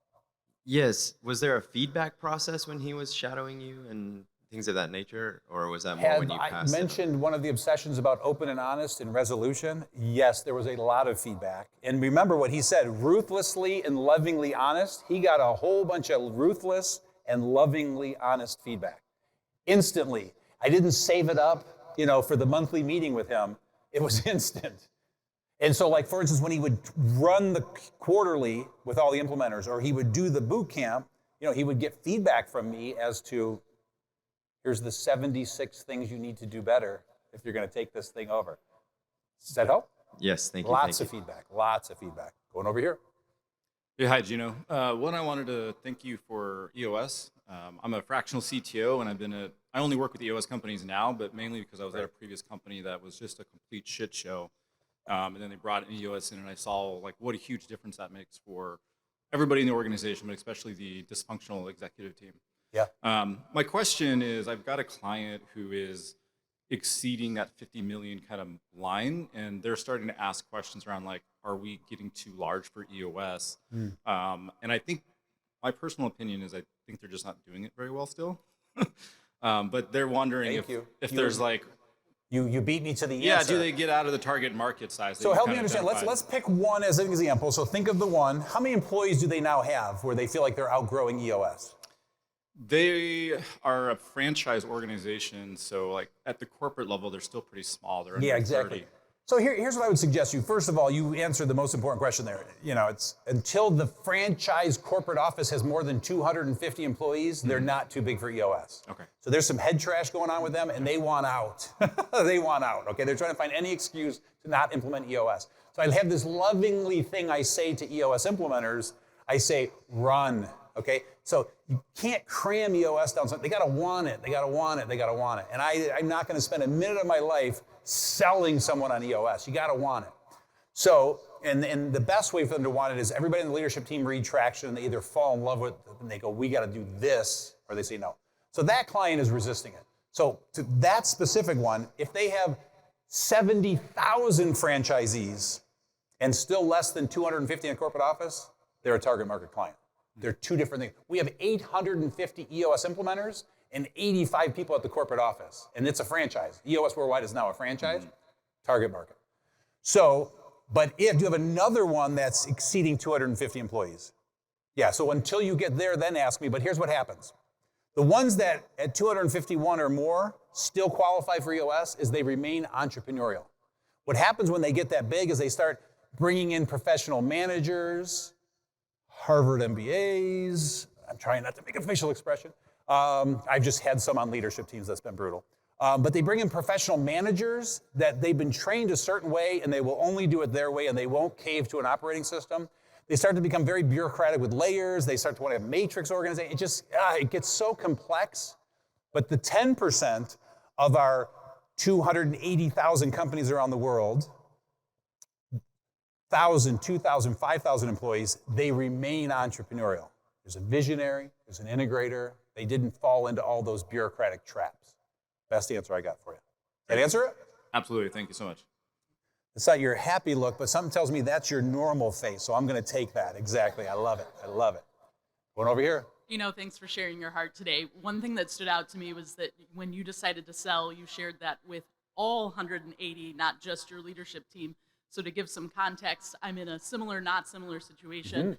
Yes. Was there a feedback process when he was shadowing you and things of that nature, or was that more when you I passed it on? mentioned one of the obsessions about open and honest and resolution. Yes, there was a lot of feedback. And remember what he said, ruthlessly and lovingly honest. He got a whole bunch of ruthless and lovingly honest feedback. Instantly. I didn't save it up, for the monthly meeting with him. It was instant. And so, like, for instance, when he would run the quarterly with all the implementers, or he would do the boot camp, he would get feedback from me as to, here's the 76 things you need to do better if you're going to take this thing over. Does that help? Yes, thank you. Lots of feedback. Going over here. Yeah, hi, Gino. One, I wanted to thank you for EOS. I'm a fractional CTO, and I only work with EOS companies now, but mainly because I was at a previous company that was just a complete shit show. And then they brought EOS in, and I saw what a huge difference that makes for everybody in the organization, but especially the dysfunctional executive team. Yeah. My question is, I've got a client who is exceeding that 50 million kind of line, and they're starting to ask questions around are we getting too large for EOS? And I think my personal opinion is I think they're just not doing it very well still. But they're wondering if there's You beat me to the answer. Yeah, do they get out of the target market size? So help me understand. Let's pick one as an example. So think of the one. How many employees do they now have where they feel like they're outgrowing EOS? They are a franchise organization, so at the corporate level, they're still pretty small. They're under exactly. 30. So here's what I would suggest you. First of all, you answered the most important question there. It's until the franchise corporate office has more than 250 employees, they're not too big for EOS. Okay. So there's some head trash going on with them, and they want out. They want out. Okay. They're trying to find any excuse to not implement EOS. So I have this lovingly thing I say to EOS implementers. I say, run. Okay. So you can't cram EOS down. They got to want it. They got to want it. They got to want it. And I'm not going to spend a minute of my life selling someone on EOS. You got to want it. So, and the best way for them to want it is everybody in the leadership team read traction, and they either fall in love with it and they go, we got to do this, or they say no. So that client is resisting it. So to that specific one, if they have 70,000 franchisees and still less than 250 in a corporate office, they're a target market client. They're two different things. We have 850 EOS implementers and 85 people at the corporate office, and it's a franchise. EOS Worldwide is now a franchise, target market. So, but if you have another one that's exceeding 250 employees, yeah, so until you get there, then ask me, but here's what happens. The ones that at 251 or more still qualify for EOS is they remain entrepreneurial. What happens when they get that big is they start bringing in professional managers, Harvard MBAs. I'm trying not to make a facial expression. I've just had some on leadership teams that's been brutal. But they bring in professional managers that they've been trained a certain way, and they will only do it their way, and they won't cave to an operating system. They start to become very bureaucratic with layers. They start to want to have matrix organization. It gets so complex. But the 10% of our 280,000 companies around the world, 1,000, 2,000, 5,000 employees, they remain entrepreneurial. There's a visionary, there's an integrator. They didn't fall into all those bureaucratic traps. Best answer I got for you. Did that answer it? Absolutely. Thank you so much. It's not your happy look, but something tells me that's your normal face, so I'm going to take that. Exactly. I love it. I love it. Going over here. Thanks for sharing your heart today. One thing that stood out to me was that when you decided to sell, you shared that with all 180, not just your leadership team. So to give some context, I'm in a similar, not similar situation.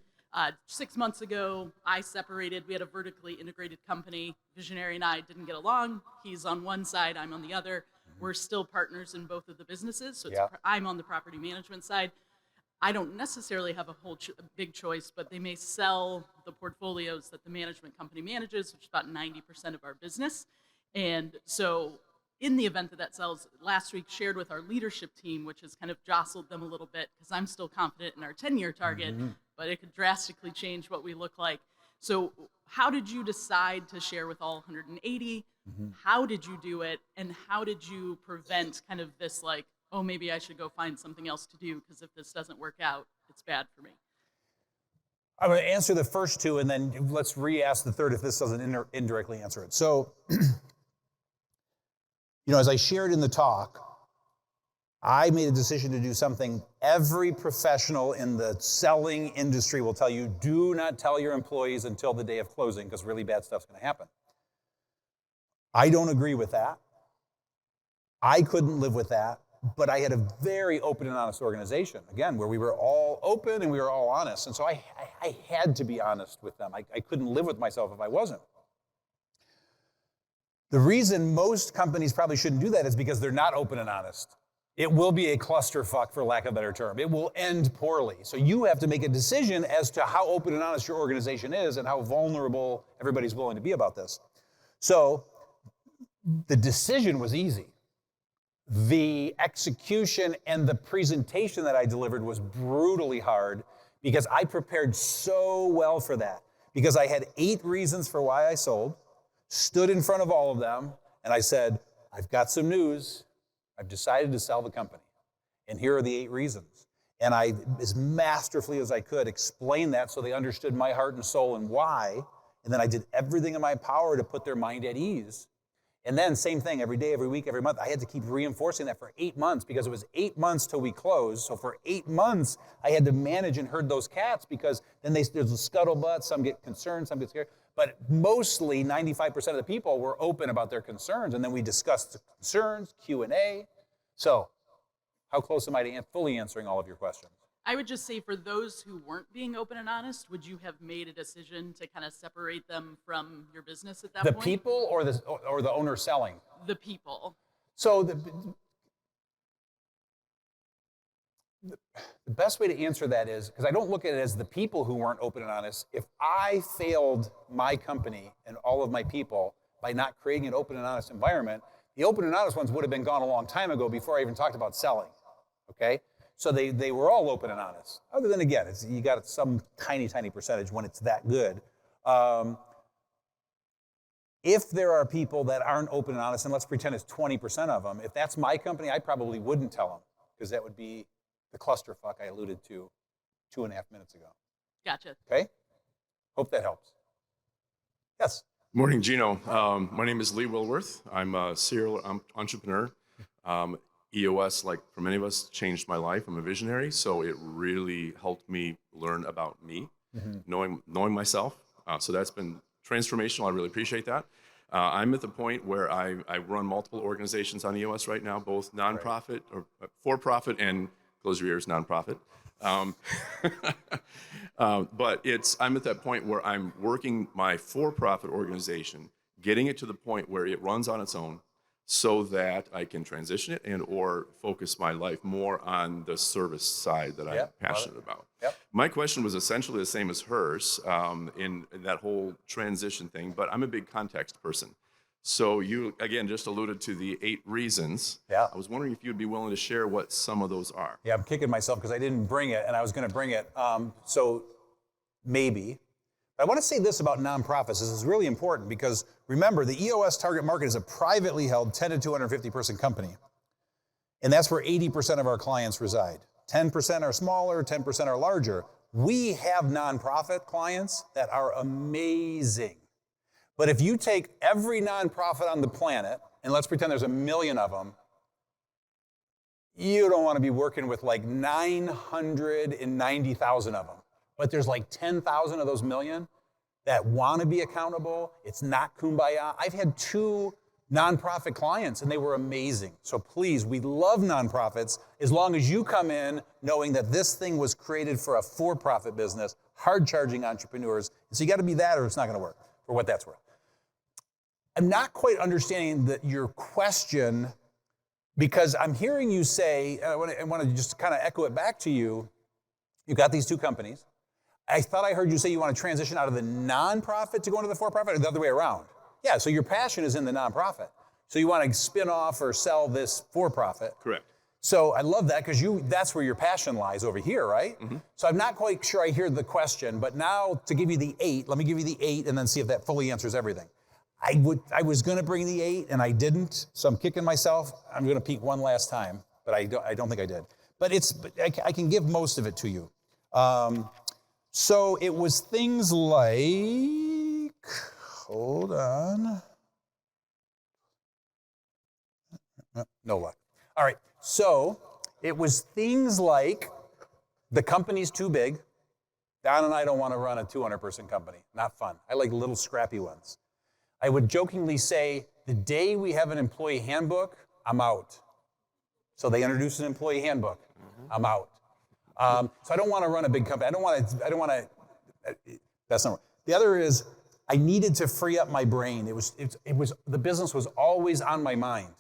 6 months ago, I separated. We had a vertically integrated company. Visionary and I didn't get along. He's on one side, I'm on the other. We're still partners in both of the businesses. So I'm on the property management side. I don't necessarily have a big choice, but they may sell the portfolios that the management company manages, which is about 90% of our business. And so in the event that sells, last week shared with our leadership team, which has kind of jostled them a little bit, because I'm still confident in our 10-year target, but it could drastically change what we look like. So how did you decide to share with all 180? How did you do it? And how did you prevent kind of this oh, maybe I should go find something else to do, because if this doesn't work out, it's bad for me? I'm going to answer the first two, and then let's re-ask the third if this doesn't indirectly answer it. So, as I shared in the talk, I made a decision to do something every professional in the selling industry will tell you, do not tell your employees until the day of closing, because really bad stuff's going to happen. I don't agree with that. I couldn't live with that, but I had a very open and honest organization, again, where we were all open and we were all honest. And so I had to be honest with them. I couldn't live with myself if I wasn't. The reason most companies probably shouldn't do that is because they're not open and honest. It will be a clusterfuck, for lack of a better term. It will end poorly. So you have to make a decision as to how open and honest your organization is and how vulnerable everybody's willing to be about this. So the decision was easy. The execution and the presentation that I delivered was brutally hard because I prepared so well for that. Because I had 8 reasons for why I sold, stood in front of all of them, and I said, I've got some news. I've decided to sell the company. And here are the 8 reasons. And I, as masterfully as I could, explained that so they understood my heart and soul and why. And then I did everything in my power to put their mind at ease. And then same thing, every day, every week, every month. I had to keep reinforcing that for 8 months because it was 8 months till we closed. So for 8 months, I had to manage and herd those cats because then there's a scuttlebutt. Some get concerned, some get scared. But mostly 95% of the people were open about their concerns. And then we discussed the concerns, Q&A. So how close am I to fully answering all of your questions? I would just say for those who weren't being open and honest, would you have made a decision to kind of separate them from your business at that point? The people or the owner selling? The people. So the best way to answer that is, because I don't look at it as the people who weren't open and honest. If I failed my company and all of my people by not creating an open and honest environment, the open and honest ones would have been gone a long time ago before I even talked about selling, okay? So they were all open and honest. Other than, again, you got some tiny percentage when it's that good. If there are people that aren't open and honest, and let's pretend it's 20% of them, if that's my company, I probably wouldn't tell them because that would be the clusterfuck I alluded to 2.5 minutes ago. Gotcha. Okay? Hope that helps. Yes? Morning, Gino. My name is Lee Wilworth. I'm a serial entrepreneur. EOS, like for many of us, changed my life. I'm a visionary, so it really helped me learn about me, knowing myself. So that's been transformational. I really appreciate that. I'm at the point where I run multiple organizations on EOS right now, both nonprofit or for-profit and, close your ears, nonprofit. But I'm at that point where I'm working my for-profit organization, getting it to the point where it runs on its own, so that I can transition it and or focus my life more on the service side that I'm passionate about. Yep. My question was essentially the same as hers in that whole transition thing, but I'm a big context person. So you, again, just alluded to the 8 reasons. Yeah. I was wondering if you'd be willing to share what some of those are. Yeah, I'm kicking myself because I didn't bring it, and I was going to bring it. So maybe. I want to say this about nonprofits. This is really important because remember, the EOS target market is a privately held 10 to 250 person company. And that's where 80% of our clients reside. 10% are smaller, 10% are larger. We have nonprofit clients that are amazing. But if you take every nonprofit on the planet, and let's pretend there's 1 million of them, you don't want to be working with like 990,000 of them. But there's like 10,000 of those million that want to be accountable. It's not kumbaya. I've had 2 nonprofit clients, and they were amazing. So please, we love nonprofits as long as you come in knowing that this thing was created for a for-profit business, hard-charging entrepreneurs. So you got to be that or it's not going to work, for what that's worth. I'm not quite understanding your question because I'm hearing you say, I want to just kind of echo it back to you. You've got these 2 companies. I thought I heard you say you want to transition out of the nonprofit to go into the for-profit, or the other way around. Yeah, so your passion is in the nonprofit. So you want to spin off or sell this for-profit. Correct. So I love that because that's where your passion lies over here, right? Mm-hmm. So I'm not quite sure I hear the question, but now to give you the 8, let me give you the 8 and then see if that fully answers everything. I was going to bring the 8 and I didn't, so I'm kicking myself. I'm going to peek one last time, but I don't think I did. But I can give most of it to you. So it was things like, hold on. No luck. All right, so it was things like the company's too big. Don and I don't want to run a 200-person company. Not fun. I like little scrappy ones. I would jokingly say, the day we have an employee handbook, I'm out. So they introduce an employee handbook. I'm out. So I don't want to run a big company. I don't want to, that's not right. The other is, I needed to free up my brain. The business was always on my mind.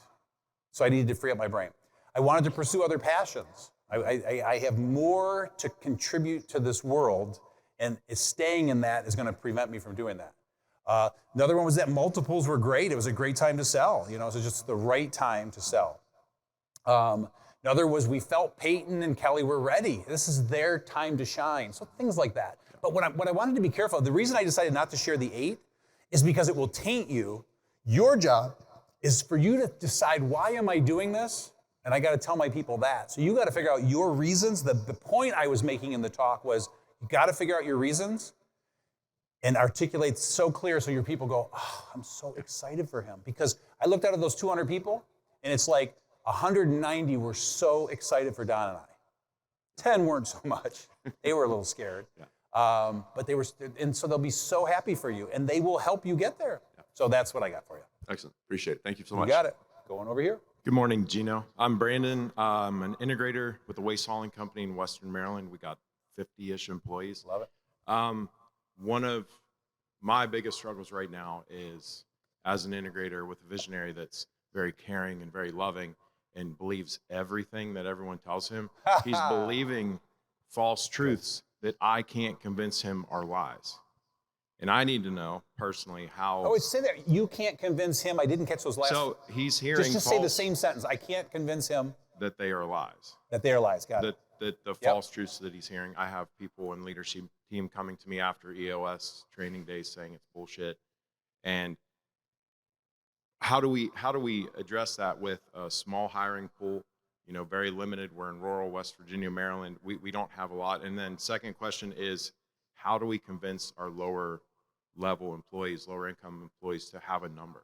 So I needed to free up my brain. I wanted to pursue other passions. I have more to contribute to this world, and staying in that is going to prevent me from doing that. Another one was that multiples were great. It was a great time to sell. It was just the right time to sell. Another was we felt Peyton and Kelly were ready. This is their time to shine. So things like that. But what I wanted to be careful of, the reason I decided not to share the 8 is because it will taint you. Your job is for you to decide, why am I doing this? And I got to tell my people that. So you got to figure out your reasons. The point I was making in the talk was, you got to figure out your reasons and articulate so clear so your people go, oh, I'm so excited for him. Because I looked out at those 200 people, and it's like 190 were so excited for Don and I. 10 weren't so much. They were a little scared. But they were, and so they'll be so happy for you, and they will help you get there. So that's what I got for you. Excellent. Appreciate it. Thank you so much. You got it. Going over here. Good morning, Gino. I'm Brandon. I'm an integrator with a waste hauling company in Western Maryland. We got 50-ish employees. Love it. One of my biggest struggles right now is, as an integrator with a visionary that's very caring and very loving and believes everything that everyone tells him, he's believing false truths that I can't convince him are lies. And I need to know personally how. Oh, say that. You can't convince him. I didn't catch those last. So he's hearing. Just say the same sentence. I can't convince him that they are lies. That they are lies. Got it. That the false truths that he's hearing. I have people in leadership team coming to me after EOS training days saying it's bullshit. And how do we address that with a small hiring pool? Very limited. We're in rural West Virginia, Maryland. We don't have a lot. And then second question is, how do we convince our lower level employees, lower income employees, to have a number?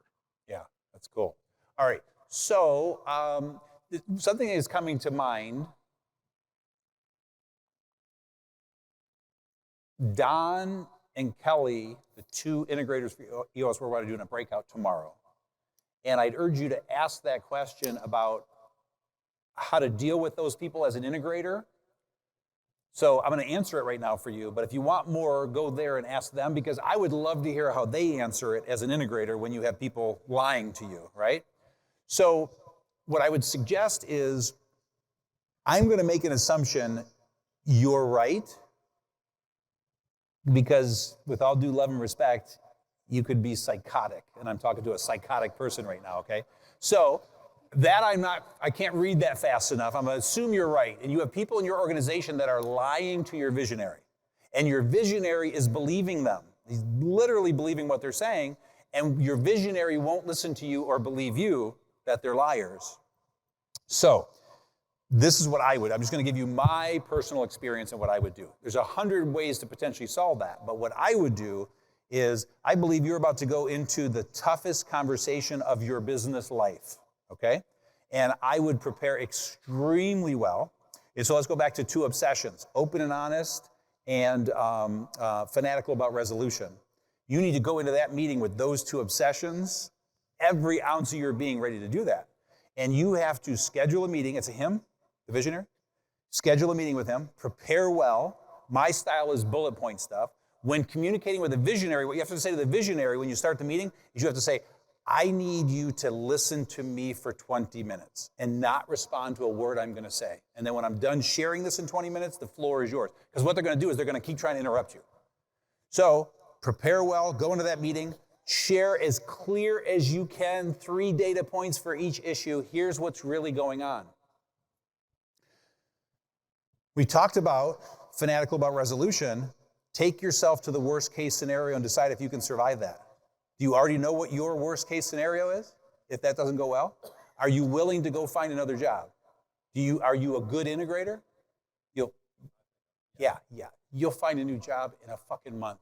Yeah, that's cool. All right. So something is coming to mind. Don and Kelly, the 2 integrators for EOS Worldwide, are doing a breakout tomorrow. And I'd urge you to ask that question about how to deal with those people as an integrator. So I'm going to answer it right now for you, but if you want more, go there and ask them, because I would love to hear how they answer it as an integrator when you have people lying to you, right? So what I would suggest is, I'm going to make an assumption you're right, because with all due love and respect, you could be psychotic, and I'm talking to a psychotic person right now, okay? So that I can't read that fast enough. I'm going to assume you're right. And you have people in your organization that are lying to your visionary. And your visionary is believing them. He's literally believing what they're saying. And your visionary won't listen to you or believe you that they're liars. So this is what I'm just going to give you my personal experience and what I would do. There's 100 ways to potentially solve that. But what I would do is, I believe you're about to go into the toughest conversation of your business life. Okay? And I would prepare extremely well. And so let's go back to 2 obsessions: open and honest, and fanatical about resolution. You need to go into that meeting with those 2 obsessions, every ounce of your being ready to do that. And you have to schedule a meeting. It's him, the visionary. Schedule a meeting with him. Prepare well. My style is bullet point stuff. When communicating with a visionary, what you have to say to the visionary when you start the meeting is, you have to say, I need you to listen to me for 20 minutes and not respond to a word I'm going to say. And then when I'm done sharing this in 20 minutes, the floor is yours. Because what they're going to do is they're going to keep trying to interrupt you. So prepare well, go into that meeting, share as clear as you can, 3 data points for each issue. Here's what's really going on. We talked about fanatical about resolution. Take yourself to the worst case scenario and decide if you can survive that. Do you already know what your worst case scenario is if that doesn't go well? Are you willing to go find another job? Are you a good integrator? Yeah. You'll find a new job in a fucking month,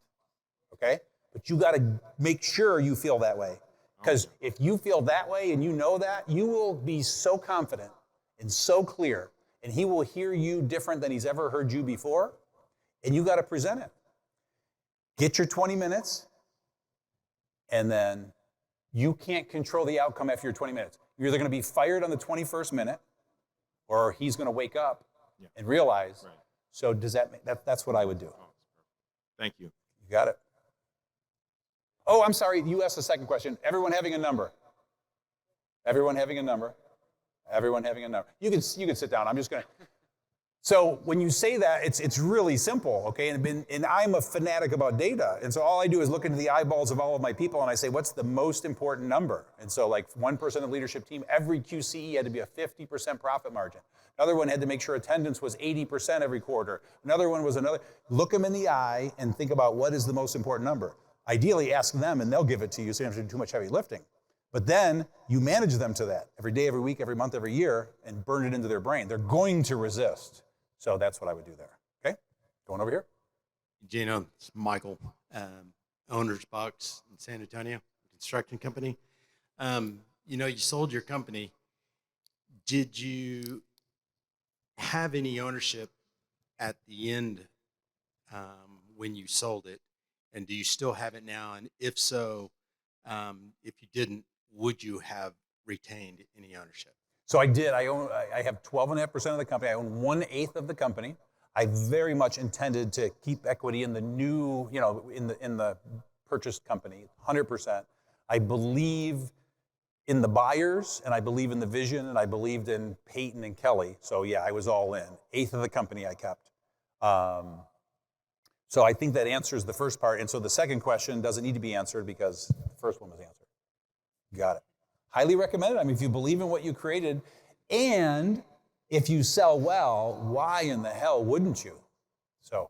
okay? But you got to make sure you feel that way. Because if you feel that way and you know that, you will be so confident and so clear, and he will hear you different than he's ever heard you before, and you got to present it. Get your 20 minutes, and then you can't control the outcome after your 20 minutes. You're either going to be fired on the 21st minute, or he's going to wake up and realize. Right. So does that's what I would do. Thank you. You got it. Oh, I'm sorry. You asked the second question. Everyone having a number. Everyone having a number. Everyone having a number. You can sit down. I'm just going to. So when you say that, it's really simple, okay? And I'm a fanatic about data. And so all I do is look into the eyeballs of all of my people and I say, what's the most important number? And so like 1% of the leadership team, every QCE had to be a 50% profit margin. Another one had to make sure attendance was 80% every quarter. Another one was another. Look them in the eye and think about what is the most important number. Ideally, ask them and they'll give it to you so you don't have to do too much heavy lifting. But then you manage them to that every day, every week, every month, every year, and burn it into their brain. They're going to resist. So that's what I would do there. Okay? Going over here. Gino, it's Michael, owner's box in San Antonio, construction company. You sold your company. Did you have any ownership at the end when you sold it? And do you still have it now? And if so, if you didn't, would you have retained any ownership? So I did. I have 12.5% of the company. I own 1/8 of the company. I very much intended to keep equity in the new, in the purchased company, 100%. I believe in the buyers, and I believe in the vision, and I believed in Peyton and Kelly. So yeah, I was all in. 1/8 of the company I kept. So I think that answers the first part. And so the second question doesn't need to be answered because the first one was answered. Got it. Highly recommended. I mean, if you believe in what you created, and if you sell well, why in the hell wouldn't you? So,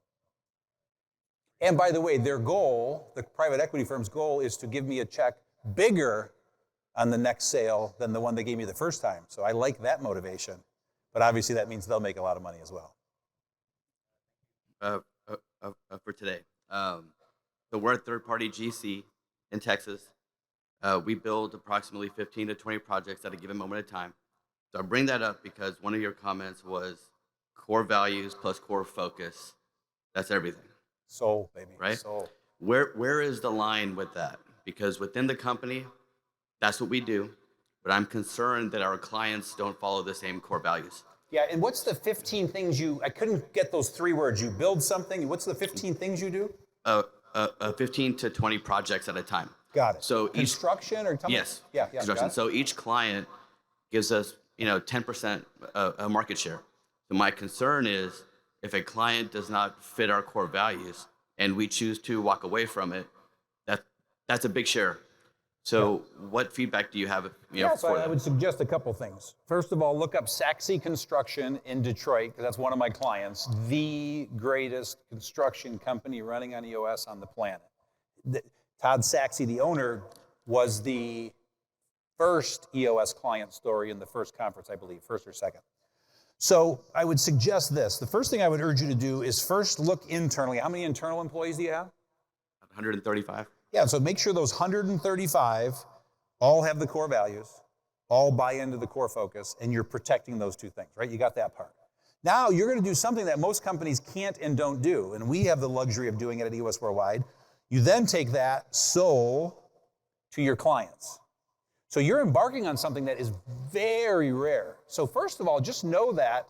and by the way, their goal, the private equity firm's goal, is to give me a check bigger on the next sale than the one they gave me the first time. So I like that motivation. But obviously that means they'll make a lot of money as well. For today. So we're a third-party GC in Texas. We build approximately 15 to 20 projects at a given moment in time. So I bring that up because one of your comments was core values plus core focus. That's everything. Soul, baby. Right? Soul. Where is the line with that? Because within the company, that's what we do. But I'm concerned that our clients don't follow the same core values. Yeah, and what's the 15 things I couldn't get those 3 words. You build something. What's the 15 things you do? 15 to 20 projects at a time. Got it. So construction or yes, yeah, construction. So each client gives us 10% market share. So my concern is if a client does not fit our core values and we choose to walk away from it, that's a big share. So what feedback do you have? So I would suggest a couple things. First of all, look up Saxey Construction in Detroit, because that's one of my clients, the greatest construction company running on EOS on the planet. Todd Saxey, the owner, was the first EOS client story in the first conference, I believe, first or second. So I would suggest this. The first thing I would urge you to do is first look internally. How many internal employees do you have? 135. Yeah, so make sure those 135 all have the core values, all buy into the core focus, and you're protecting those 2 things, right? You got that part. Now you're going to do something that most companies can't and don't do, and we have the luxury of doing it at EOS Worldwide. You then take that soul to your clients. So you're embarking on something that is very rare. So first of all, just know that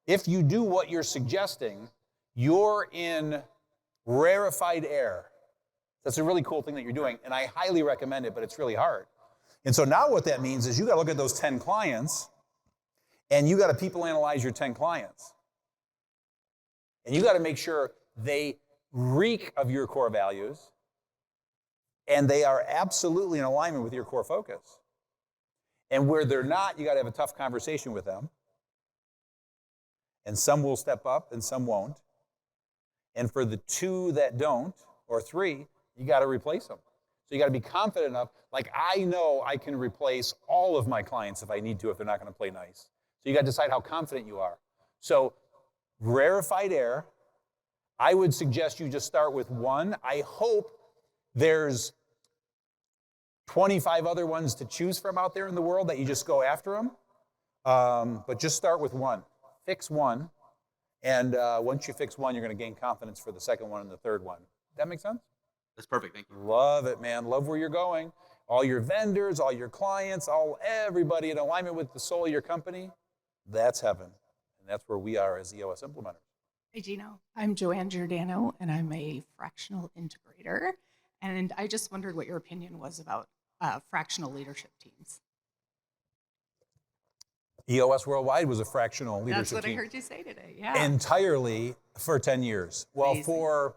if you do what you're suggesting, you're in rarefied air. That's a really cool thing that you're doing, and I highly recommend it, but it's really hard. And so now what that means is you got to look at those 10 clients, and you got to people analyze your 10 clients. And you got to make sure they reek of your core values, and they are absolutely in alignment with your core focus. And where they're not, you got to have a tough conversation with them. And some will step up, and some won't. And for the 2 that don't, or 3, you got to replace them. So you got to be confident enough, like I know I can replace all of my clients if I need to, if they're not going to play nice. So you got to decide how confident you are. So rarefied air, I would suggest you just start with one. I hope there's 25 other ones to choose from out there in the world that you just go after them. But just start with one. Fix one. And once you fix one, you're going to gain confidence for the second one and the third one. That make sense? That's perfect. Thank you. Love it, man. Love where you're going. All your vendors, all your clients, everybody in alignment with the soul of your company, that's heaven. And that's where we are as EOS implementers. Hey, Gino. I'm Joanne Giordano, and I'm a fractional integrator. And I just wondered what your opinion was about fractional leadership teams. EOS Worldwide was a fractional leadership That's what team. I heard you say today, yeah. Entirely for 10 years. Well, Amazing. for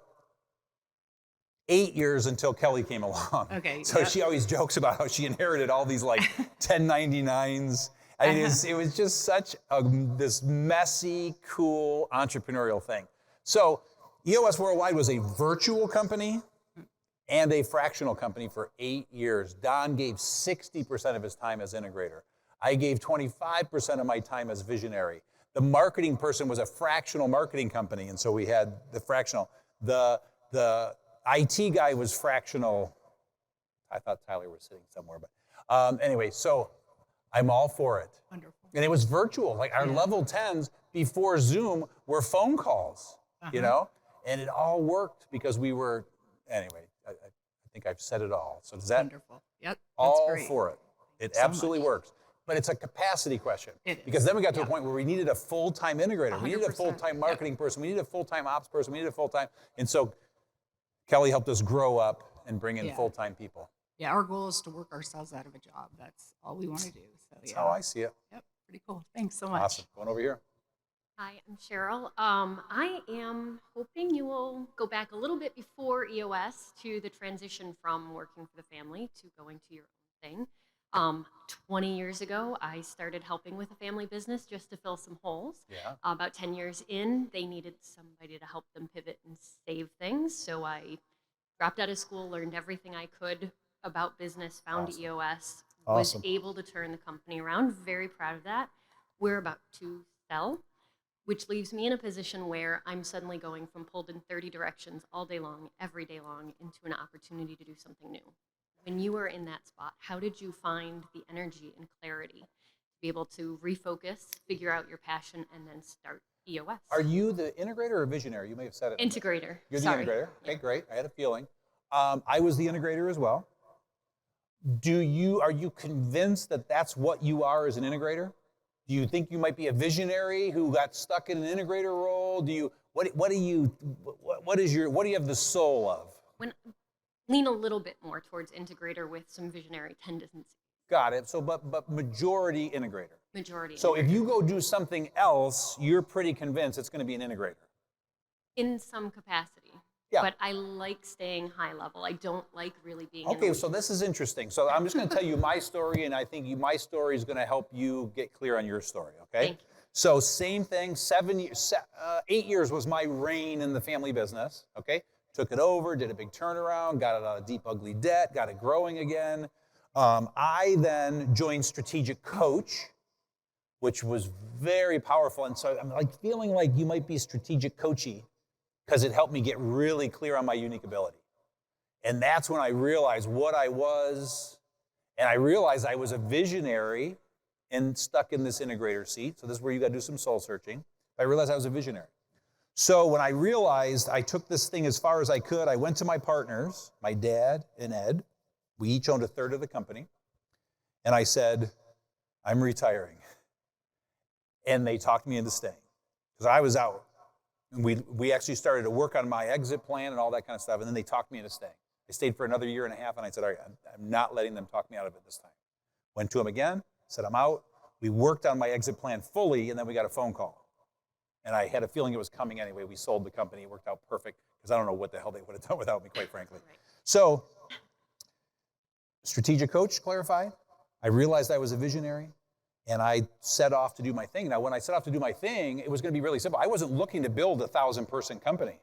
8 years until Kelly came along. Okay, So yep. she always jokes about how she inherited all these like 1099s. I mean, it was just such this messy, cool entrepreneurial thing. So EOS Worldwide was a virtual company and a fractional company for 8 years. Don gave 60% of his time as integrator. I gave 25% of my time as visionary. The marketing person was a fractional marketing company, and so we had the fractional. The IT guy was fractional. I thought Tyler was sitting somewhere, but anyway, so I'm all for it. Wonderful. And it was virtual. Like our level 10s before Zoom were phone calls, you know? And it all worked because we were, anyway, I think I've said it all. So does that? Wonderful. Yep. That's All great. for it. It so absolutely much. works. But it's a capacity question. It Because is. then we got to a Yep. point where we needed a full-time integrator. We needed a 100%. full-time marketing person. We needed a full-time ops person. We needed a full-time. And so Kelly helped us grow up and bring in Yeah. full-time people. Yeah, our goal is to work ourselves out of a job. That's all we want to do. So That's yeah. how I see it. Yep. Pretty cool. Thanks so much. Awesome. Going over here. Hi, I'm Cheryl. I am hoping you will go back a little bit before EOS to the transition from working for the family to going to your own thing. 20 years ago, I started helping with a family business just to fill some holes. Yeah. About 10 years in, they needed somebody to help them pivot and save things. So I dropped out of school, learned everything I could about business, found Awesome. EOS, Awesome. was able to turn the company around. Very proud of that. We're about to sell, which leaves me in a position where I'm suddenly going from pulled in 30 directions all day long, every day long, into an opportunity to do something new. When you were in that spot, how did you find the energy and clarity to be able to refocus, figure out your passion, and then start EOS? Are you the integrator or visionary? You may have said it. Integrator. You're Sorry. the integrator. Okay, great. I had a feeling. I was the integrator as well. Are you convinced that that's what you are as an integrator? Do you think you might be a visionary who got stuck in an integrator role? What do you have the soul of? When lean a little bit more towards integrator with some visionary tendencies. Got it. So, but majority integrator. Majority. So if integrator. you go do something else, you're pretty convinced it's going to be an integrator. In some capacity. Yeah. But I like staying high level. I don't like really being in Okay, the so weeds. this is interesting. So I'm just going to tell you my story, and I think my story is going to help you get clear on your story. Okay. Thank you. So same thing. 8 years was my reign in the family business. Okay. Took it over, did a big turnaround, got it out of deep, ugly debt, got it growing again. I then joined Strategic Coach, which was very powerful. And so I'm like feeling like you might be strategic coachy because it helped me get really clear on my unique ability. And that's when I realized what I was. And I realized I was a visionary and stuck in this integrator seat. So this is where you got to do some soul searching. I realized I was a visionary. So when I realized I took this thing as far as I could, I went to my partners, my dad and Ed. We each owned a third of the company. And I said, I'm retiring. And they talked me into staying because I was out. And we actually started to work on my exit plan and all that kind of stuff. And then they talked me into staying. I stayed for another year and a half. And I said, all right, I'm not letting them talk me out of it this time. Went to them again, said, I'm out. We worked on my exit plan fully. And then we got a phone call. And I had a feeling it was coming anyway. We sold the company. It worked out perfect because I don't know what the hell they would have done without me, quite frankly. Right. So, Strategic Coach clarified. I realized I was a visionary, and I set off to do my thing. Now, when I set off to do my thing, it was going to be really simple. I wasn't looking to build a 1,000-person company.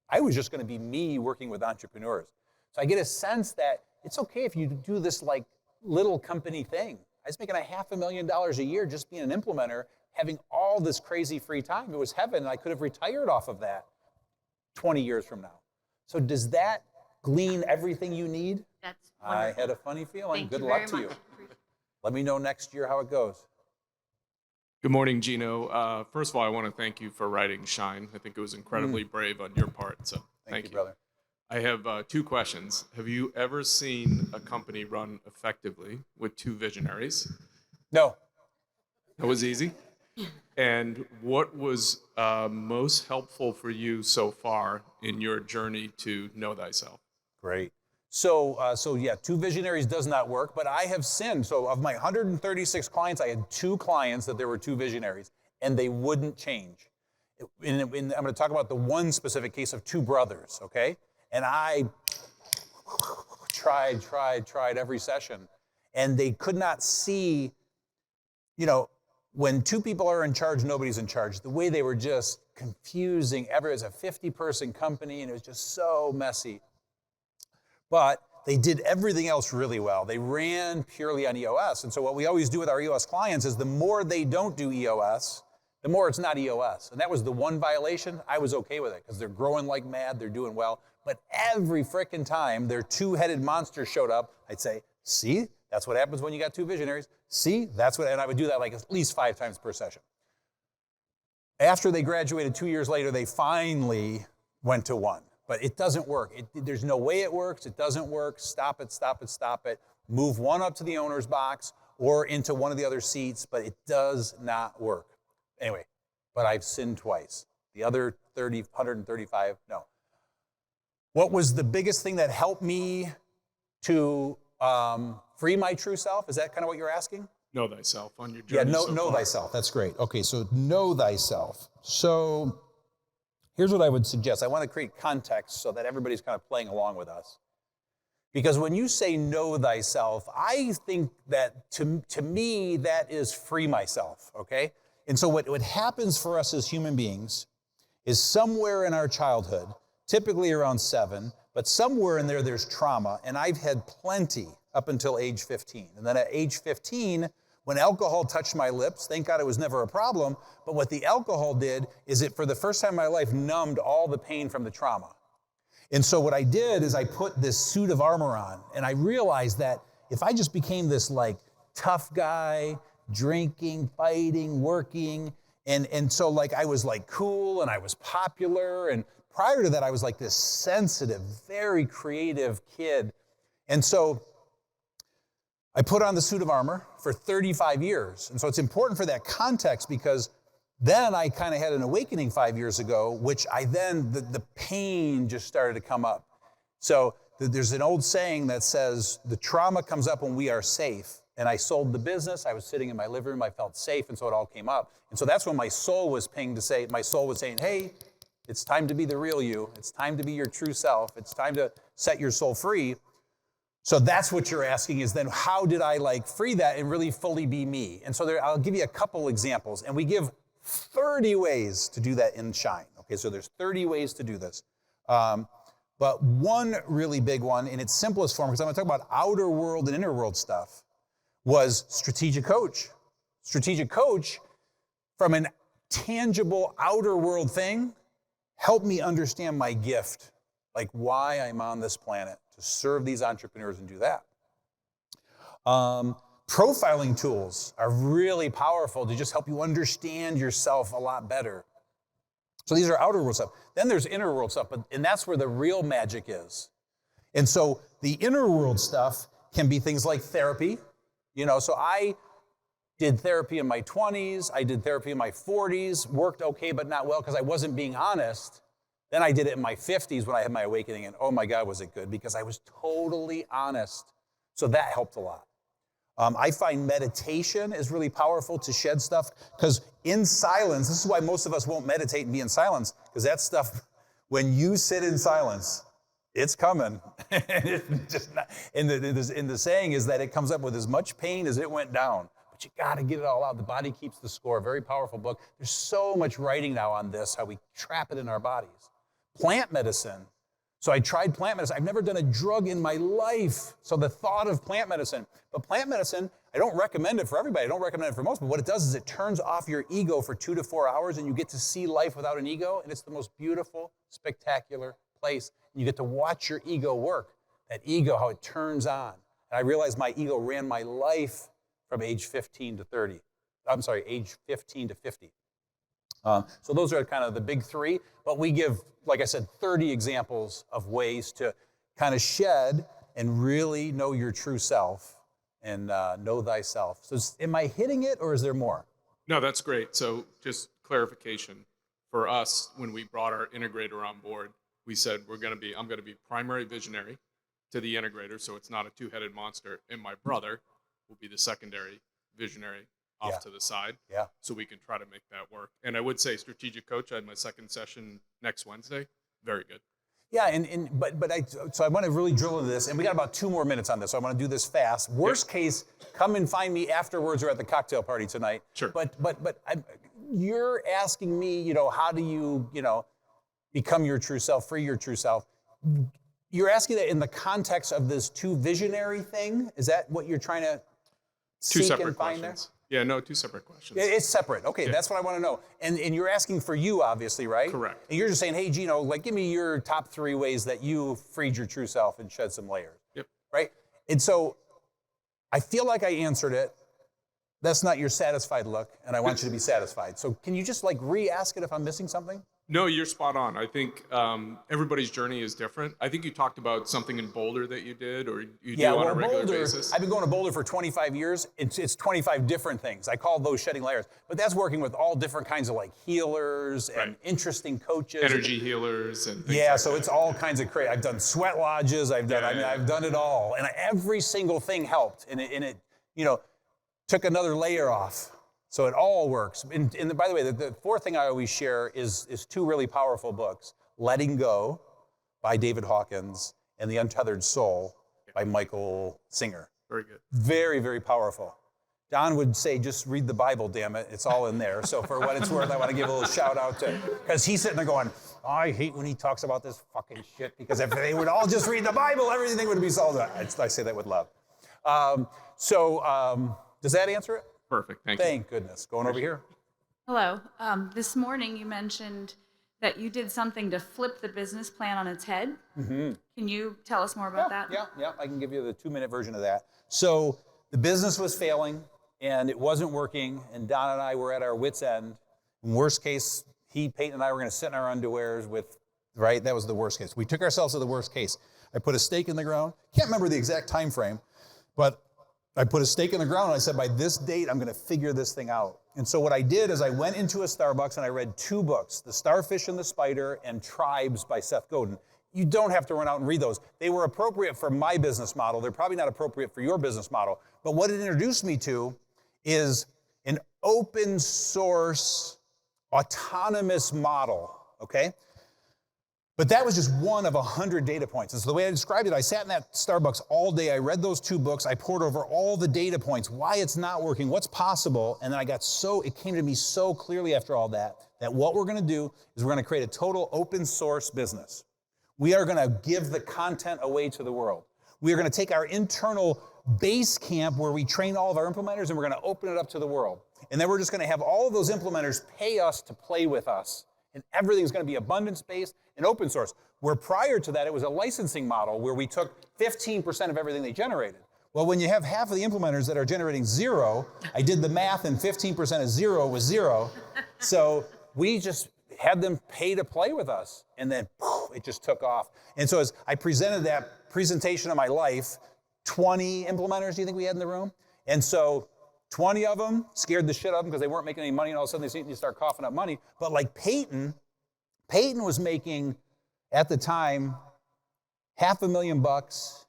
I was just going to be me working with entrepreneurs. So I get a sense that it's okay if you do this like little company thing. I was making $500,000 a year just being an implementer, having all this crazy free time. It was heaven, and I could have retired off of that 20 years from now. So does that glean everything you need? That's I wonderful. had a funny feeling. Thank Good you luck very to you. much. Let me know next year how it goes. Good morning, Gino. First of all, I want to thank you for writing Shine. I think it was incredibly brave on your part, so thank you. Brother. I have 2 questions. Have you ever seen a company run effectively with 2 visionaries? No. That was easy. And what was most helpful for you so far in your journey to know thyself? Great. So yeah, 2 visionaries does not work, but I have sinned. So of my 136 clients, I had 2 clients that there were 2 visionaries, and they wouldn't change. I'm going to talk about the one specific case of 2 brothers, okay? And I tried every session, and they could not see, when 2 people are in charge, nobody's in charge. The way they were just confusing. It was a 50-person company, and it was just so messy. But they did everything else really well. They ran purely on EOS. And so what we always do with our EOS clients is the more they don't do EOS, the more it's not EOS. And that was the one violation. I was okay with it because they're growing like mad. They're doing well. But every frickin' time their 2-headed monster showed up, I'd say, see, that's what happens when you got 2 visionaries. See, that's what, and I would do that like at least 5 times per session. After they graduated 2 years later, they finally went to 1. But it doesn't work. There's no way it works. It doesn't work. Stop it, stop it, stop it. Move 1 up to the owner's box or into one of the other seats, but it does not work. Anyway, but I've sinned twice. The other 135, no. What was the biggest thing that helped me to free my true self? Is that kind of what you're asking? Know thyself on your journey. Yeah, know thyself. That's great. Okay, so know thyself. So here's what I would suggest. I want to create context so that everybody's kind of playing along with us. Because when you say know thyself, I think that to me, that is free myself, okay? And so what happens for us as human beings is somewhere in our childhood, typically around 7, but somewhere in there, there's trauma. And I've had plenty up until age 15. And then at age 15, when alcohol touched my lips, thank God it was never a problem, but what the alcohol did is it, for the first time in my life, numbed all the pain from the trauma. And so what I did is I put this suit of armor on, and I realized that if I just became this like tough guy, drinking, fighting, working, and so like I was like cool and I was popular, and prior to that I was like this sensitive, very creative kid. And so I put on the suit of armor for 35 years. And so it's important for that context because then I kind of had an awakening 5 years ago, which I then, the pain just started to come up. So there's an old saying that says, the trauma comes up when we are safe. And I sold the business. I was sitting in my living room. I felt safe. And so it all came up. And so that's when my soul was pinged to say, my soul was saying, hey, it's time to be the real you. It's time to be your true self. It's time to set your soul free. So that's what you're asking is then how did I like free that and really fully be me? And so I'll give you a couple examples. And we give 30 ways to do that in Shine. Okay, so there's 30 ways to do this. But one really big one in its simplest form, because I'm going to talk about outer world and inner world stuff, was strategic coach. Strategic coach, from an tangible outer world thing, helped me understand my gift, like why I'm on this planet, to serve these entrepreneurs and do that. Profiling tools are really powerful to just help you understand yourself a lot better. So these are outer world stuff. Then there's inner world stuff, and that's where the real magic is. And so the inner world stuff can be things like therapy. So I did therapy in my 20s, I did therapy in my 40s, worked okay but not well because I wasn't being honest. Then I did it in my 50s when I had my awakening, and oh my God, was it good, because I was totally honest. So that helped a lot. I find meditation is really powerful to shed stuff, because in silence, this is why most of us won't meditate and be in silence, because that stuff, when you sit in silence, it's coming. It's just not, and the saying is that it comes up with as much pain as it went down. But you got to get it all out. The Body Keeps the Score, very powerful book. There's so much writing now on this, how we trap it in our bodies. Plant medicine. So I tried plant medicine. I've never done a drug in my life. So the thought of plant medicine, but plant medicine, I don't recommend it for everybody. I don't recommend it for most, but what it does is it turns off your ego for 2 to 4 hours and you get to see life without an ego. And it's the most beautiful, spectacular place. And you get to watch your ego work. That ego, how it turns on. And I realized my ego ran my life from age 15 to 30. I'm sorry, age 15 to 50. So those are kind of the big three, but we give, like I said, 30 examples of ways to kind of shed and really know your true self and know thyself. So am I hitting it or is there more? No, that's great. So just clarification for us, when we brought our integrator on board, we said I'm going to be primary visionary to the integrator, so it's not a two-headed monster, and my brother will be the secondary visionary off to the side, so we can try to make that work. And I would say strategic coach. I had my second session next Wednesday. Very good. Yeah, so I want to really drill into this, and we got about 2 more minutes on this, so I want to do this fast. Worst case, come and find me afterwards or at the cocktail party tonight. Sure. But you're asking me, how do you, become your true self, free your true self? You're asking that in the context of this 2 visionary thing? Is that what you're trying to seek and find there? Yeah, no, 2 separate questions. It's separate. Okay, that's what I want to know. And you're asking for you, obviously, right? Correct. And you're just saying, hey, Gino, give me your top 3 ways that you freed your true self and shed some layers. Yep. Right? And so I feel like I answered it. That's not your satisfied look, and I want you to be satisfied. So can you just re-ask it if I'm missing something? No, you're spot on. I think everybody's journey is different. I think you talked about something in Boulder that you did or you do on a regular basis. I've been going to Boulder for 25 years. It's 25 different things. I call those shedding layers. But that's working with all different kinds of healers and interesting coaches. Energy healers and things so it's all kinds of crazy. I've done sweat lodges. I've done it all. And every single thing helped. And it took another layer off. So it all works. And by the way, the 4th thing I always share is 2 really powerful books, Letting Go by David Hawkins and The Untethered Soul by Michael Singer. Very good. Very, very powerful. Don would say, just read the Bible, damn it. It's all in there. So for what it's worth, I want to give a little shout out to, because he's sitting there going, I hate when he talks about this fucking shit, because if they would all just read the Bible, everything would be solved. I say that with love. Does that answer it? Perfect. Thank you. Thank goodness. Going over here. Hello. This morning you mentioned that you did something to flip the business plan on its head. Mm-hmm. Can you tell us more about that? Yeah. I can give you the 2-minute version of that. So the business was failing and it wasn't working, and Don and I were at our wits' end. In worst case, Peyton and I were going to sit in our underwears right? That was the worst case. We took ourselves to the worst case. I put a stake in the ground. Can't remember the exact time frame, but I put a stake in the ground and I said, by this date, I'm going to figure this thing out. And so what I did is I went into a Starbucks and I read 2 books, The Starfish and the Spider and Tribes by Seth Godin. You don't have to run out and read those. They were appropriate for my business model. They're probably not appropriate for your business model. But what it introduced me to is an open source, autonomous model, okay? But that was just one of 100 data points. And so the way I described it, I sat in that Starbucks all day. I read those 2 books. I poured over all the data points, why it's not working, what's possible. And then it came to me so clearly after all that what we're going to do is we're going to create a total open source business. We are going to give the content away to the world. We are going to take our internal base camp where we train all of our implementers and we're going to open it up to the world. And then we're just going to have all of those implementers pay us to play with us. And everything's going to be abundance-based and open source. Where prior to that, it was a licensing model where we took 15% of everything they generated. Well, when you have half of the implementers that are generating 0, I did the math, and 15% of 0 was 0. So we just had them pay to play with us. And then poof, it just took off. And so as I presented that presentation of my life, 20 implementers, do you think we had in the room? And so 20 of them scared the shit out of them because they weren't making any money, and all of a sudden they start coughing up money. But like Peyton was making, at the time, $500,000,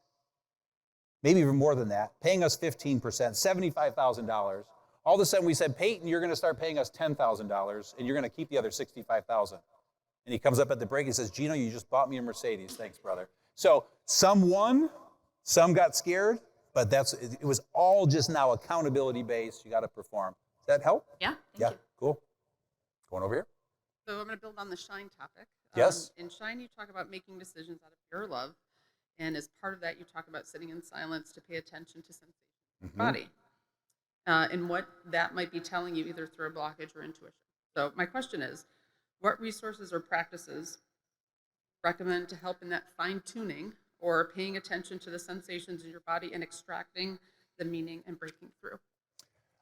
maybe even more than that, paying us 15%, $75,000. All of a sudden we said, Peyton, you're going to start paying us $10,000, and you're going to keep the other $65,000. And he comes up at the break and says, Gino, you just bought me a Mercedes. Thanks, brother. So some won, some got scared, but it was all just now accountability based. You got to perform. Does that help? Yeah. Thank you. Cool. Going over here. So I'm going to build on the shine topic. Yes. In shine, you talk about making decisions out of pure love, and as part of that, you talk about sitting in silence to pay attention to sensations in your body, and what that might be telling you either through a blockage or intuition. So my question is, what resources or practices recommend to help in that fine tuning or paying attention to the sensations in your body and extracting the meaning and breaking through?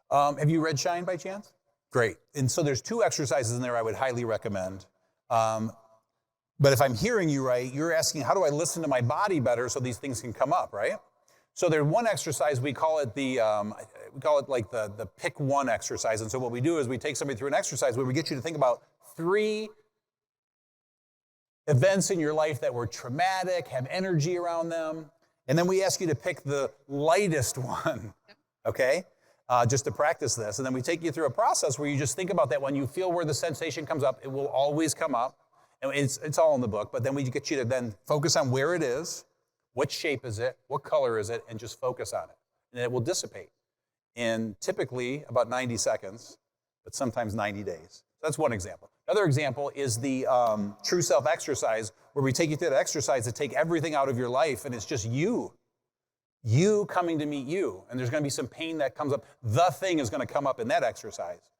Have you read Shine by chance? Great. And so there's 2 exercises in there I would highly recommend. But if I'm hearing you right, you're asking, how do I listen to my body better so these things can come up, right? So there's one exercise, we call it like the pick one exercise. And so what we do is we take somebody through an exercise where we get you to think about 3 events in your life that were traumatic, have energy around them. And then we ask you to pick the lightest one, okay? Just to practice this. And then we take you through a process where you just think about that. When you feel where the sensation comes up, it will always come up. And it's all in the book. But then we get you to then focus on where it is, what shape is it, what color is it, and just focus on it. And it will dissipate in typically about 90 seconds, but sometimes 90 days. So that's one example. Another example is the true self exercise, where we take you through the exercise to take everything out of your life, and it's just you coming to meet you. And there's going to be some pain that comes up. The thing is going to come up in that exercise.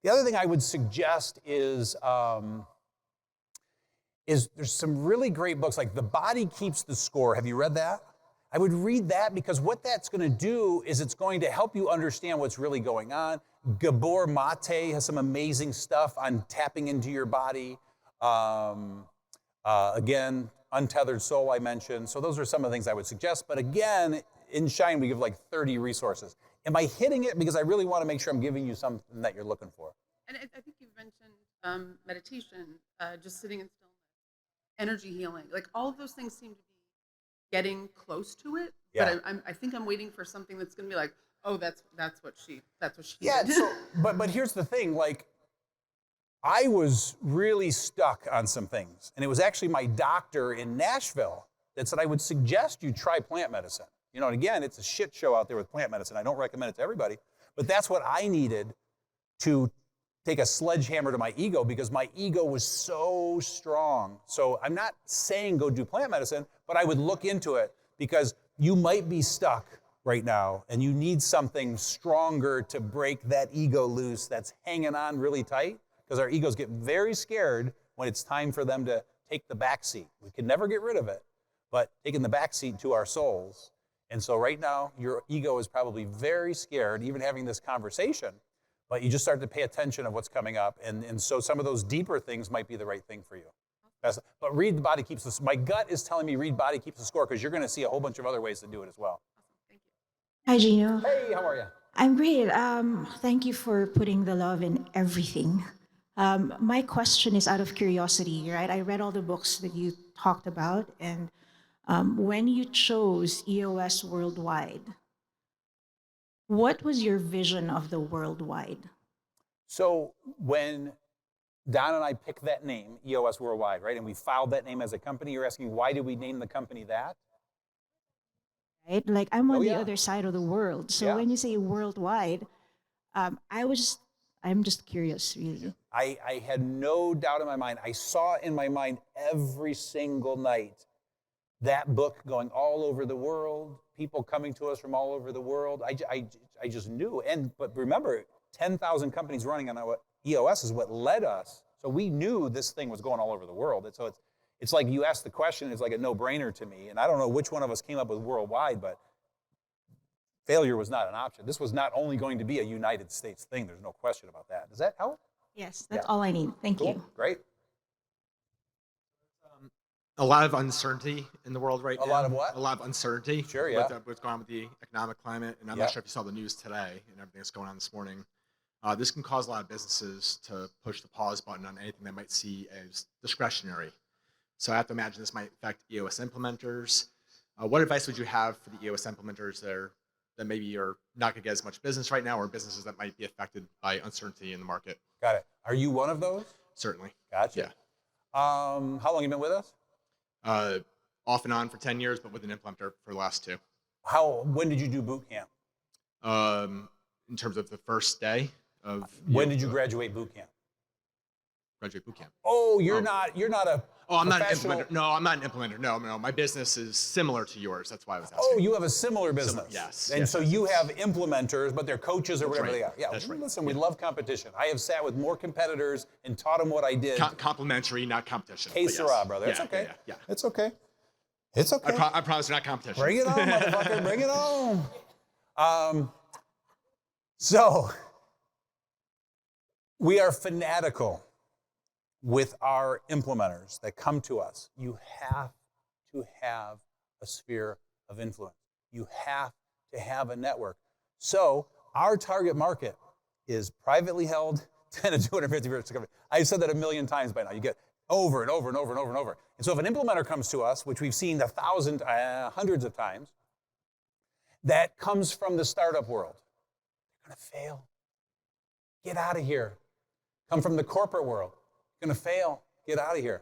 The other thing I would suggest is there's some really great books, like The Body Keeps the Score. Have you read that? I would read that, because what that's going to do is it's going to help you understand what's really going on. Gabor Mate has some amazing stuff on tapping into your body. Again, Untethered Soul I mentioned. So those are some of the things I would suggest. But again, in Shine, we give like 30 resources. Am I hitting it? Because I really want to make sure I'm giving you something that you're looking for. And I think you've mentioned meditation, just sitting in stillness, energy healing. Like all of those things seem to be getting close to it. Yeah. But I think I'm waiting for something that's going to be like, oh, that's what she Yeah. did. So, but here's the thing. Like, I was really stuck on some things, and it was actually my doctor in Nashville that said I would suggest you try plant medicine. You know, and again, it's a shit show out there with plant medicine. I don't recommend it to everybody, but that's what I needed to take a sledgehammer to my ego, because my ego was so strong. So I'm not saying go do plant medicine, but I would look into it, because you might be stuck right now and you need something stronger to break that ego loose that's hanging on really tight, because our egos get very scared when it's time for them to take the back seat. We can never get rid of it, but taking the back seat to our souls. And so right now, your ego is probably very scared, even having this conversation, but you just start to pay attention of what's coming up. And so some of those deeper things might be the right thing for you. But read The Body Keeps the Score. My gut is telling me read Body Keeps the Score, because you're going to see a whole bunch of other ways to do it as well. Hi, Gino. Hey, how are you? I'm great. Thank you for putting the love in everything. My question is out of curiosity, right? I read all the books that you talked about, and when you chose EOS Worldwide, what was your vision of the worldwide? So when Don and I picked that name, EOS Worldwide, right, and we filed that name as a company, you're asking, why did we name the company that? Right? Like, I'm on the other side of the world. So Yeah. when you say worldwide, I'm just curious, really. I had no doubt in my mind. I saw in my mind every single night that book going all over the world, people coming to us from all over the world. I just knew. But remember, 10,000 companies running on what EOS is what led us. So we knew this thing was going all over the world. And so it's like you asked the question, it's like a no-brainer to me. And I don't know which one of us came up with worldwide, but failure was not an option. This was not only going to be a United States thing. There's no question about that. Does that help? Yes, that's all I need. Thank you. Great. A lot of uncertainty in the world right now. A lot of what? A lot of uncertainty. Sure, yeah. With what's going on with the economic climate. And I'm Yeah. not sure if you saw the news today and everything that's going on this morning. This can cause a lot of businesses to push the pause button on anything they might see as discretionary. So I have to imagine this might affect EOS implementers. What advice would you have for the EOS implementers that maybe are not going to get as much business right now, or businesses that might be affected by uncertainty in the market? Got it. Are you one of those? Certainly. Gotcha. Yeah. How long have you been with us? Off and on for 10 years, but with an implementer for the last 2. When did you do boot camp? In terms of the first day of... When did you graduate boot camp? graduate boot camp. Oh, you're not a Oh, I'm not an professional- implementer. No, I'm not an implementer. No, my business is similar to yours. That's why I was asking. Oh, you have a similar business. Yes. And yes, so yes, you yes. have implementers, but they're coaches or That's whatever right. they are. Yeah, That's right. listen, we love competition. I have sat with more competitors and taught them what I did. Complimentary, not competition. Hey, but Sarah, brother. It's Yeah, okay. Yeah. It's okay. It's okay. I promise you're not competition. Bring it on, motherfucker. Bring it on. So we are fanatical with our implementers that come to us. You have to have a sphere of influence. You have to have a network. So our target market is privately held, 10 to 250 years. I've said that a million times by now. You get over and over and over and over and over. And so if an implementer comes to us, which we've seen hundreds of times, that comes from the startup world. They're going to fail. Get out of here. Come from the corporate world. You're going to fail. Get out of here.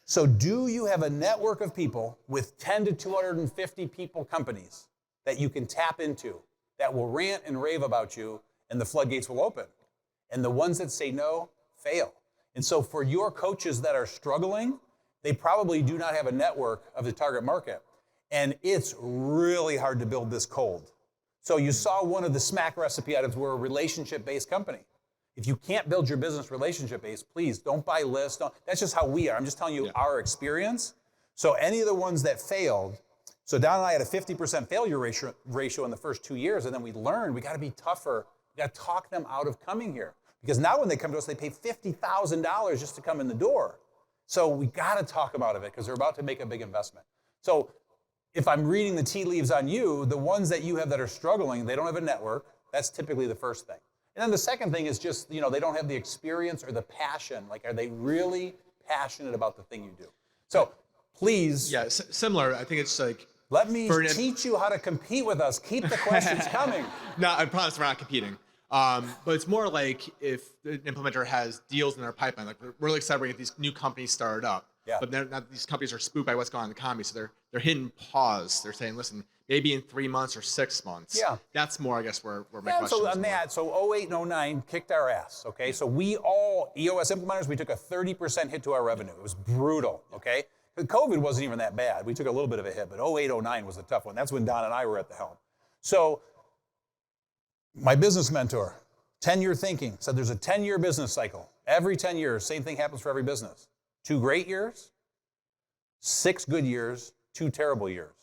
So do you have a network of people with 10 to 250 people companies that you can tap into that will rant and rave about you and the floodgates will open? And the ones that say no, fail. And so for your coaches that are struggling, they probably do not have a network of the target market. And it's really hard to build this cold. So you saw one of the SMAC recipe items, we're a relationship-based company. If you can't build your business relationship-based, please don't buy lists. That's just how we are. I'm just telling you our experience. So any of the ones that failed, so Don and I had a 50% failure ratio in the first 2 years, and then we learned we got to be tougher. We got to talk them out of coming here. Because now when they come to us, they pay $50,000 just to come in the door. So we got to talk them out of it because they're about to make a big investment. So if I'm reading the tea leaves on you, the ones that you have that are struggling, they don't have a network. That's typically the first thing. And then the second thing is just, they don't have the experience or the passion. Like, are they really passionate about the thing you do? So please. Yeah, similar. I think it's like. Let me teach you how to compete with us. Keep the questions coming. No, I promise we're not competing. But it's more like if the implementer has deals in their pipeline, like we're really excited when these new companies started up. Yeah. But these companies are spooked by what's going on in the economy, so they're hitting pause. They're saying, listen, maybe in 3 months or 6 months. Yeah. That's more, I guess, where my question so is. on that, so 08 and 09 kicked our ass, okay? So we all, EOS implementers, we took a 30% hit to our revenue. It was brutal, okay? But COVID wasn't even that bad. We took a little bit of a hit, but 08, 09 was a tough one. That's when Don and I were at the helm. So my business mentor, 10-year thinking, said there's a 10-year business cycle. Every 10 years, same thing happens for every business. 2 great years, 6 good years, 2 terrible years.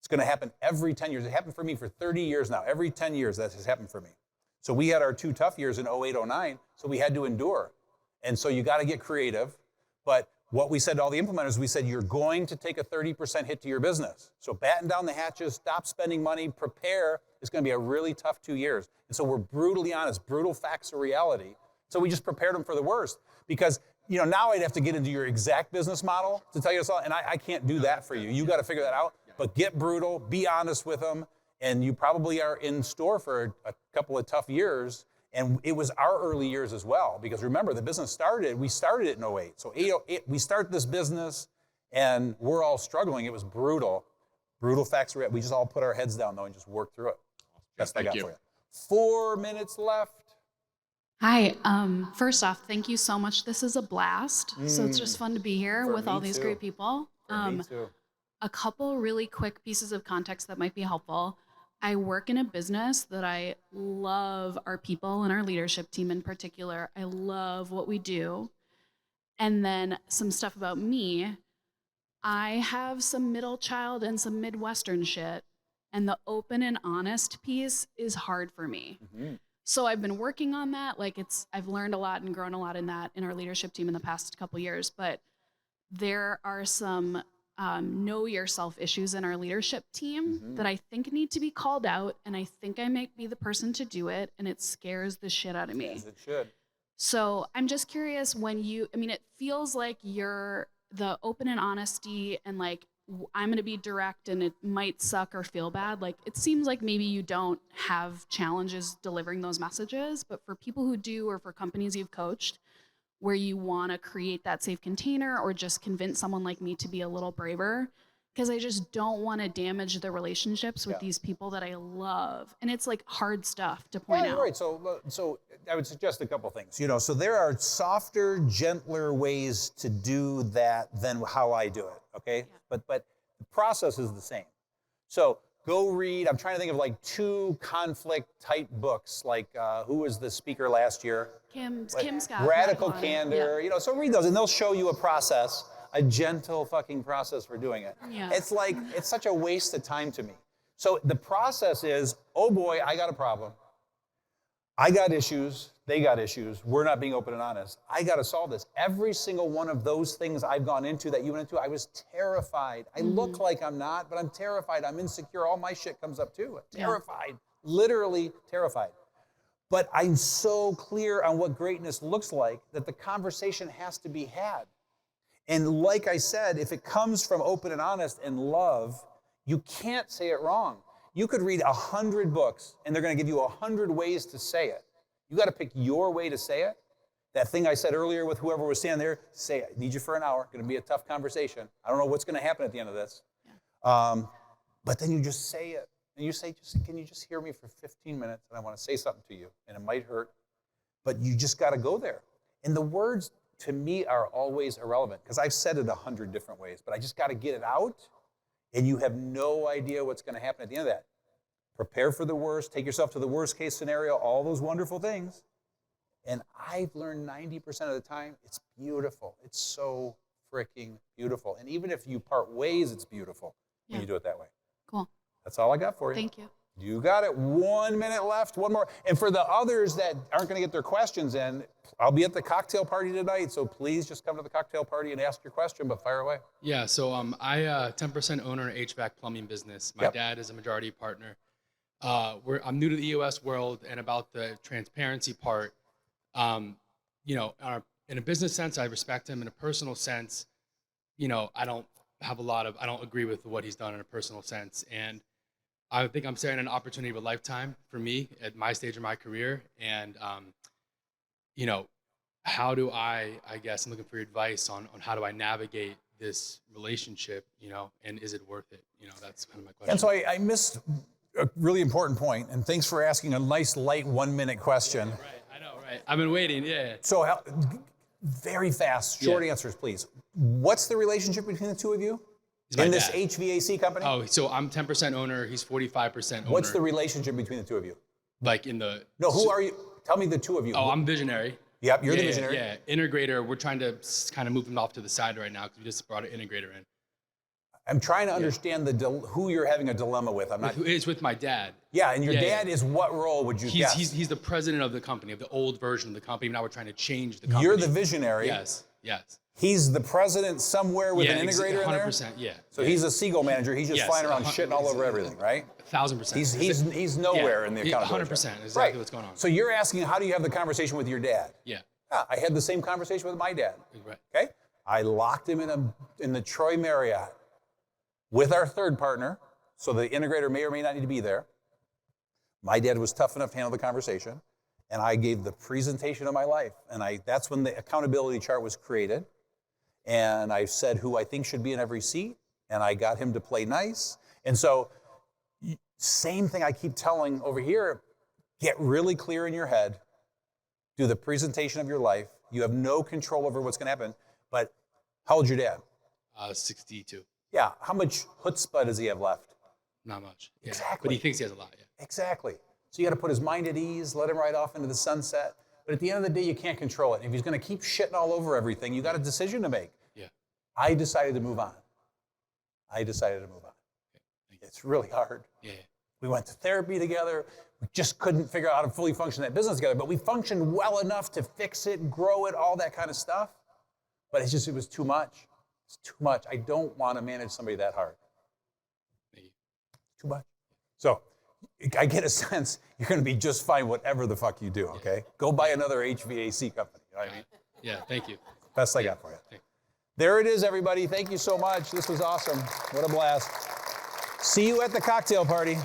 It's going to happen every 10 years. It happened for me for 30 years now. Every 10 years, that has happened for me. So we had our 2 tough years in 08, 09, so we had to endure. And so you got to get creative. But what we said to all the implementers, we said, you're going to take a 30% hit to your business. So batten down the hatches, stop spending money, prepare. It's going to be a really tough 2 years. And so we're brutally honest, brutal facts of reality. So we just prepared them for the worst. Because now I'd have to get into your exact business model to tell you this all, and I can't do that for you. You got to figure that out. But get brutal, be honest with them, and you probably are in store for a couple of tough years. And it was our early years as well, because remember, the business we started it in 08. So we start this business, and we're all struggling. It was brutal. Brutal facts. We just all put our heads down, though, and just worked through it. Best I got for you. 4 minutes left. Hi. First off, thank you so much. This is a blast. So it's just fun to be here with all these great people. Me too. A couple really quick pieces of context that might be helpful. I work in a business that I love our people and our leadership team in particular. I love what we do. And then some stuff about me. I have some middle child and some Midwestern shit. And the open and honest piece is hard for me. Mm-hmm. So I've been working on that. I've learned a lot and grown a lot in that in our leadership team in the past couple years. But there are some know yourself issues in our leadership team that I think need to be called out, and I think I might be the person to do it, and it scares the shit out of me. Yes, it should. So I'm just curious it feels like you're the open and honesty and I'm going to be direct and it might suck or feel bad. It seems like maybe you don't have challenges delivering those messages, but for people who do, or for companies you've coached, where you want to create that safe container or just convince someone like me to be a little braver, because I just don't want to damage the relationships with these people that I love. And it's like hard stuff to point Yeah, out. you're right. So I would suggest a couple things. So there are softer, gentler ways to do that than how I do it. Okay, but the process is the same. So go read. I'm trying to think of like 2 conflict-type books. Like who was the speaker last year? Kim Scott. Radical Candor. So read those, and they'll show you a process, a gentle fucking process for doing it. Yeah. It's like it's such a waste of time to me. So the process is, oh boy, I got a problem. I got issues. They got issues. We're not being open and honest. I got to solve this. Every single one of those things I've gone into that you went into, I was terrified. I look like I'm not, but I'm terrified. I'm insecure. All my shit comes up too. I'm terrified. Literally terrified. But I'm so clear on what greatness looks like that the conversation has to be had. And like I said, if it comes from open and honest and love, you can't say it wrong. You could read 100 books, and they're going to give you 100 ways to say it. You got to pick your way to say it. That thing I said earlier with whoever was standing there, say it. I need you for an hour. Going to be a tough conversation. I don't know what's going to happen at the end of this. But then you just say it. And you say, can you just hear me for 15 minutes? And I want to say something to you. And it might hurt. But you just got to go there. And the words, to me, are always irrelevant. Because I've said it 100 different ways. But I just got to get it out. And you have no idea what's going to happen at the end of that. Prepare for the worst. Take yourself to the worst case scenario. All those wonderful things. And I've learned 90% of the time, it's beautiful. It's so freaking beautiful. And even if you part ways, it's beautiful when you do it that way. Cool. That's all I got for you. Thank you. You got it. 1 minute left. One more. And for the others that aren't going to get their questions in, I'll be at the cocktail party tonight. So please just come to the cocktail party and ask your question, but fire away. Yeah, so I 10% owner in HVAC plumbing business. My dad is a majority partner. I'm new to the EOS world, and about the transparency part, in a business sense, I respect him. In a personal sense, I don't agree with what he's done in a personal sense. And I think I'm staring at an opportunity of a lifetime for me at my stage of my career. And, how do I'm looking for your advice on how do I navigate this relationship, and is it worth it? That's kind of my question. And so I missed a really important point, and thanks for asking a nice, light 1 minute question. Yeah, right, I know, right? I've been waiting, yeah. So very fast, short answers, please. What's the relationship between the two of you? In this HVAC company? Oh, so I'm 10% owner, he's 45% owner. What's the relationship between the two of you? Like in the... No, who are you? Tell me the two of you. Oh, I'm visionary. Yep, you're the visionary. Yeah, integrator, we're trying to kind of move him off to the side right now because we just brought an integrator in. I'm trying to understand who you're having a dilemma with. I'm not. It's with my dad. Yeah, and your dad is what role would you guess? He's the president of the company, of the old version of the company. Now we're trying to change the company. You're the visionary. Yes. He's the president somewhere with an integrator 100%, in there? 100%, yeah. So he's a seagull manager. He's just flying around shitting all over everything, right? 1,000%. He's nowhere in the accountability. 100%, exactly what's going on. So you're asking, how do you have the conversation with your dad? Yeah. I had the same conversation with my dad. Right. Okay? I locked him in the Troy Marriott with our third partner, so the integrator may or may not need to be there. My dad was tough enough to handle the conversation, and I gave the presentation of my life. And that's when the accountability chart was created. And I said who I think should be in every seat, and I got him to play nice. And so, same thing I keep telling over here, get really clear in your head, do the presentation of your life. You have no control over what's gonna happen, but how old's your dad? 62. Yeah, how much chutzpah does he have left? Not much. Yeah. Exactly. But he thinks he has a lot, yeah. Exactly. So you got to put his mind at ease, let him ride off into the sunset. But at the end of the day, you can't control it. If he's going to keep shitting all over everything, you got a decision to make. Yeah. I decided to move on. It's really hard. Yeah. We went to therapy together. We just couldn't figure out how to fully function that business together. But we functioned well enough to fix it, grow it, all that kind of stuff. But it was too much. It's too much. I don't want to manage somebody that hard. Too much. So I get a sense you're going to be just fine whatever the fuck you do, okay? Go buy another HVAC company. You know what I mean? Yeah, thank you. Best I got for you. There it is, everybody. Thank you so much. This was awesome. What a blast. See you at the cocktail party.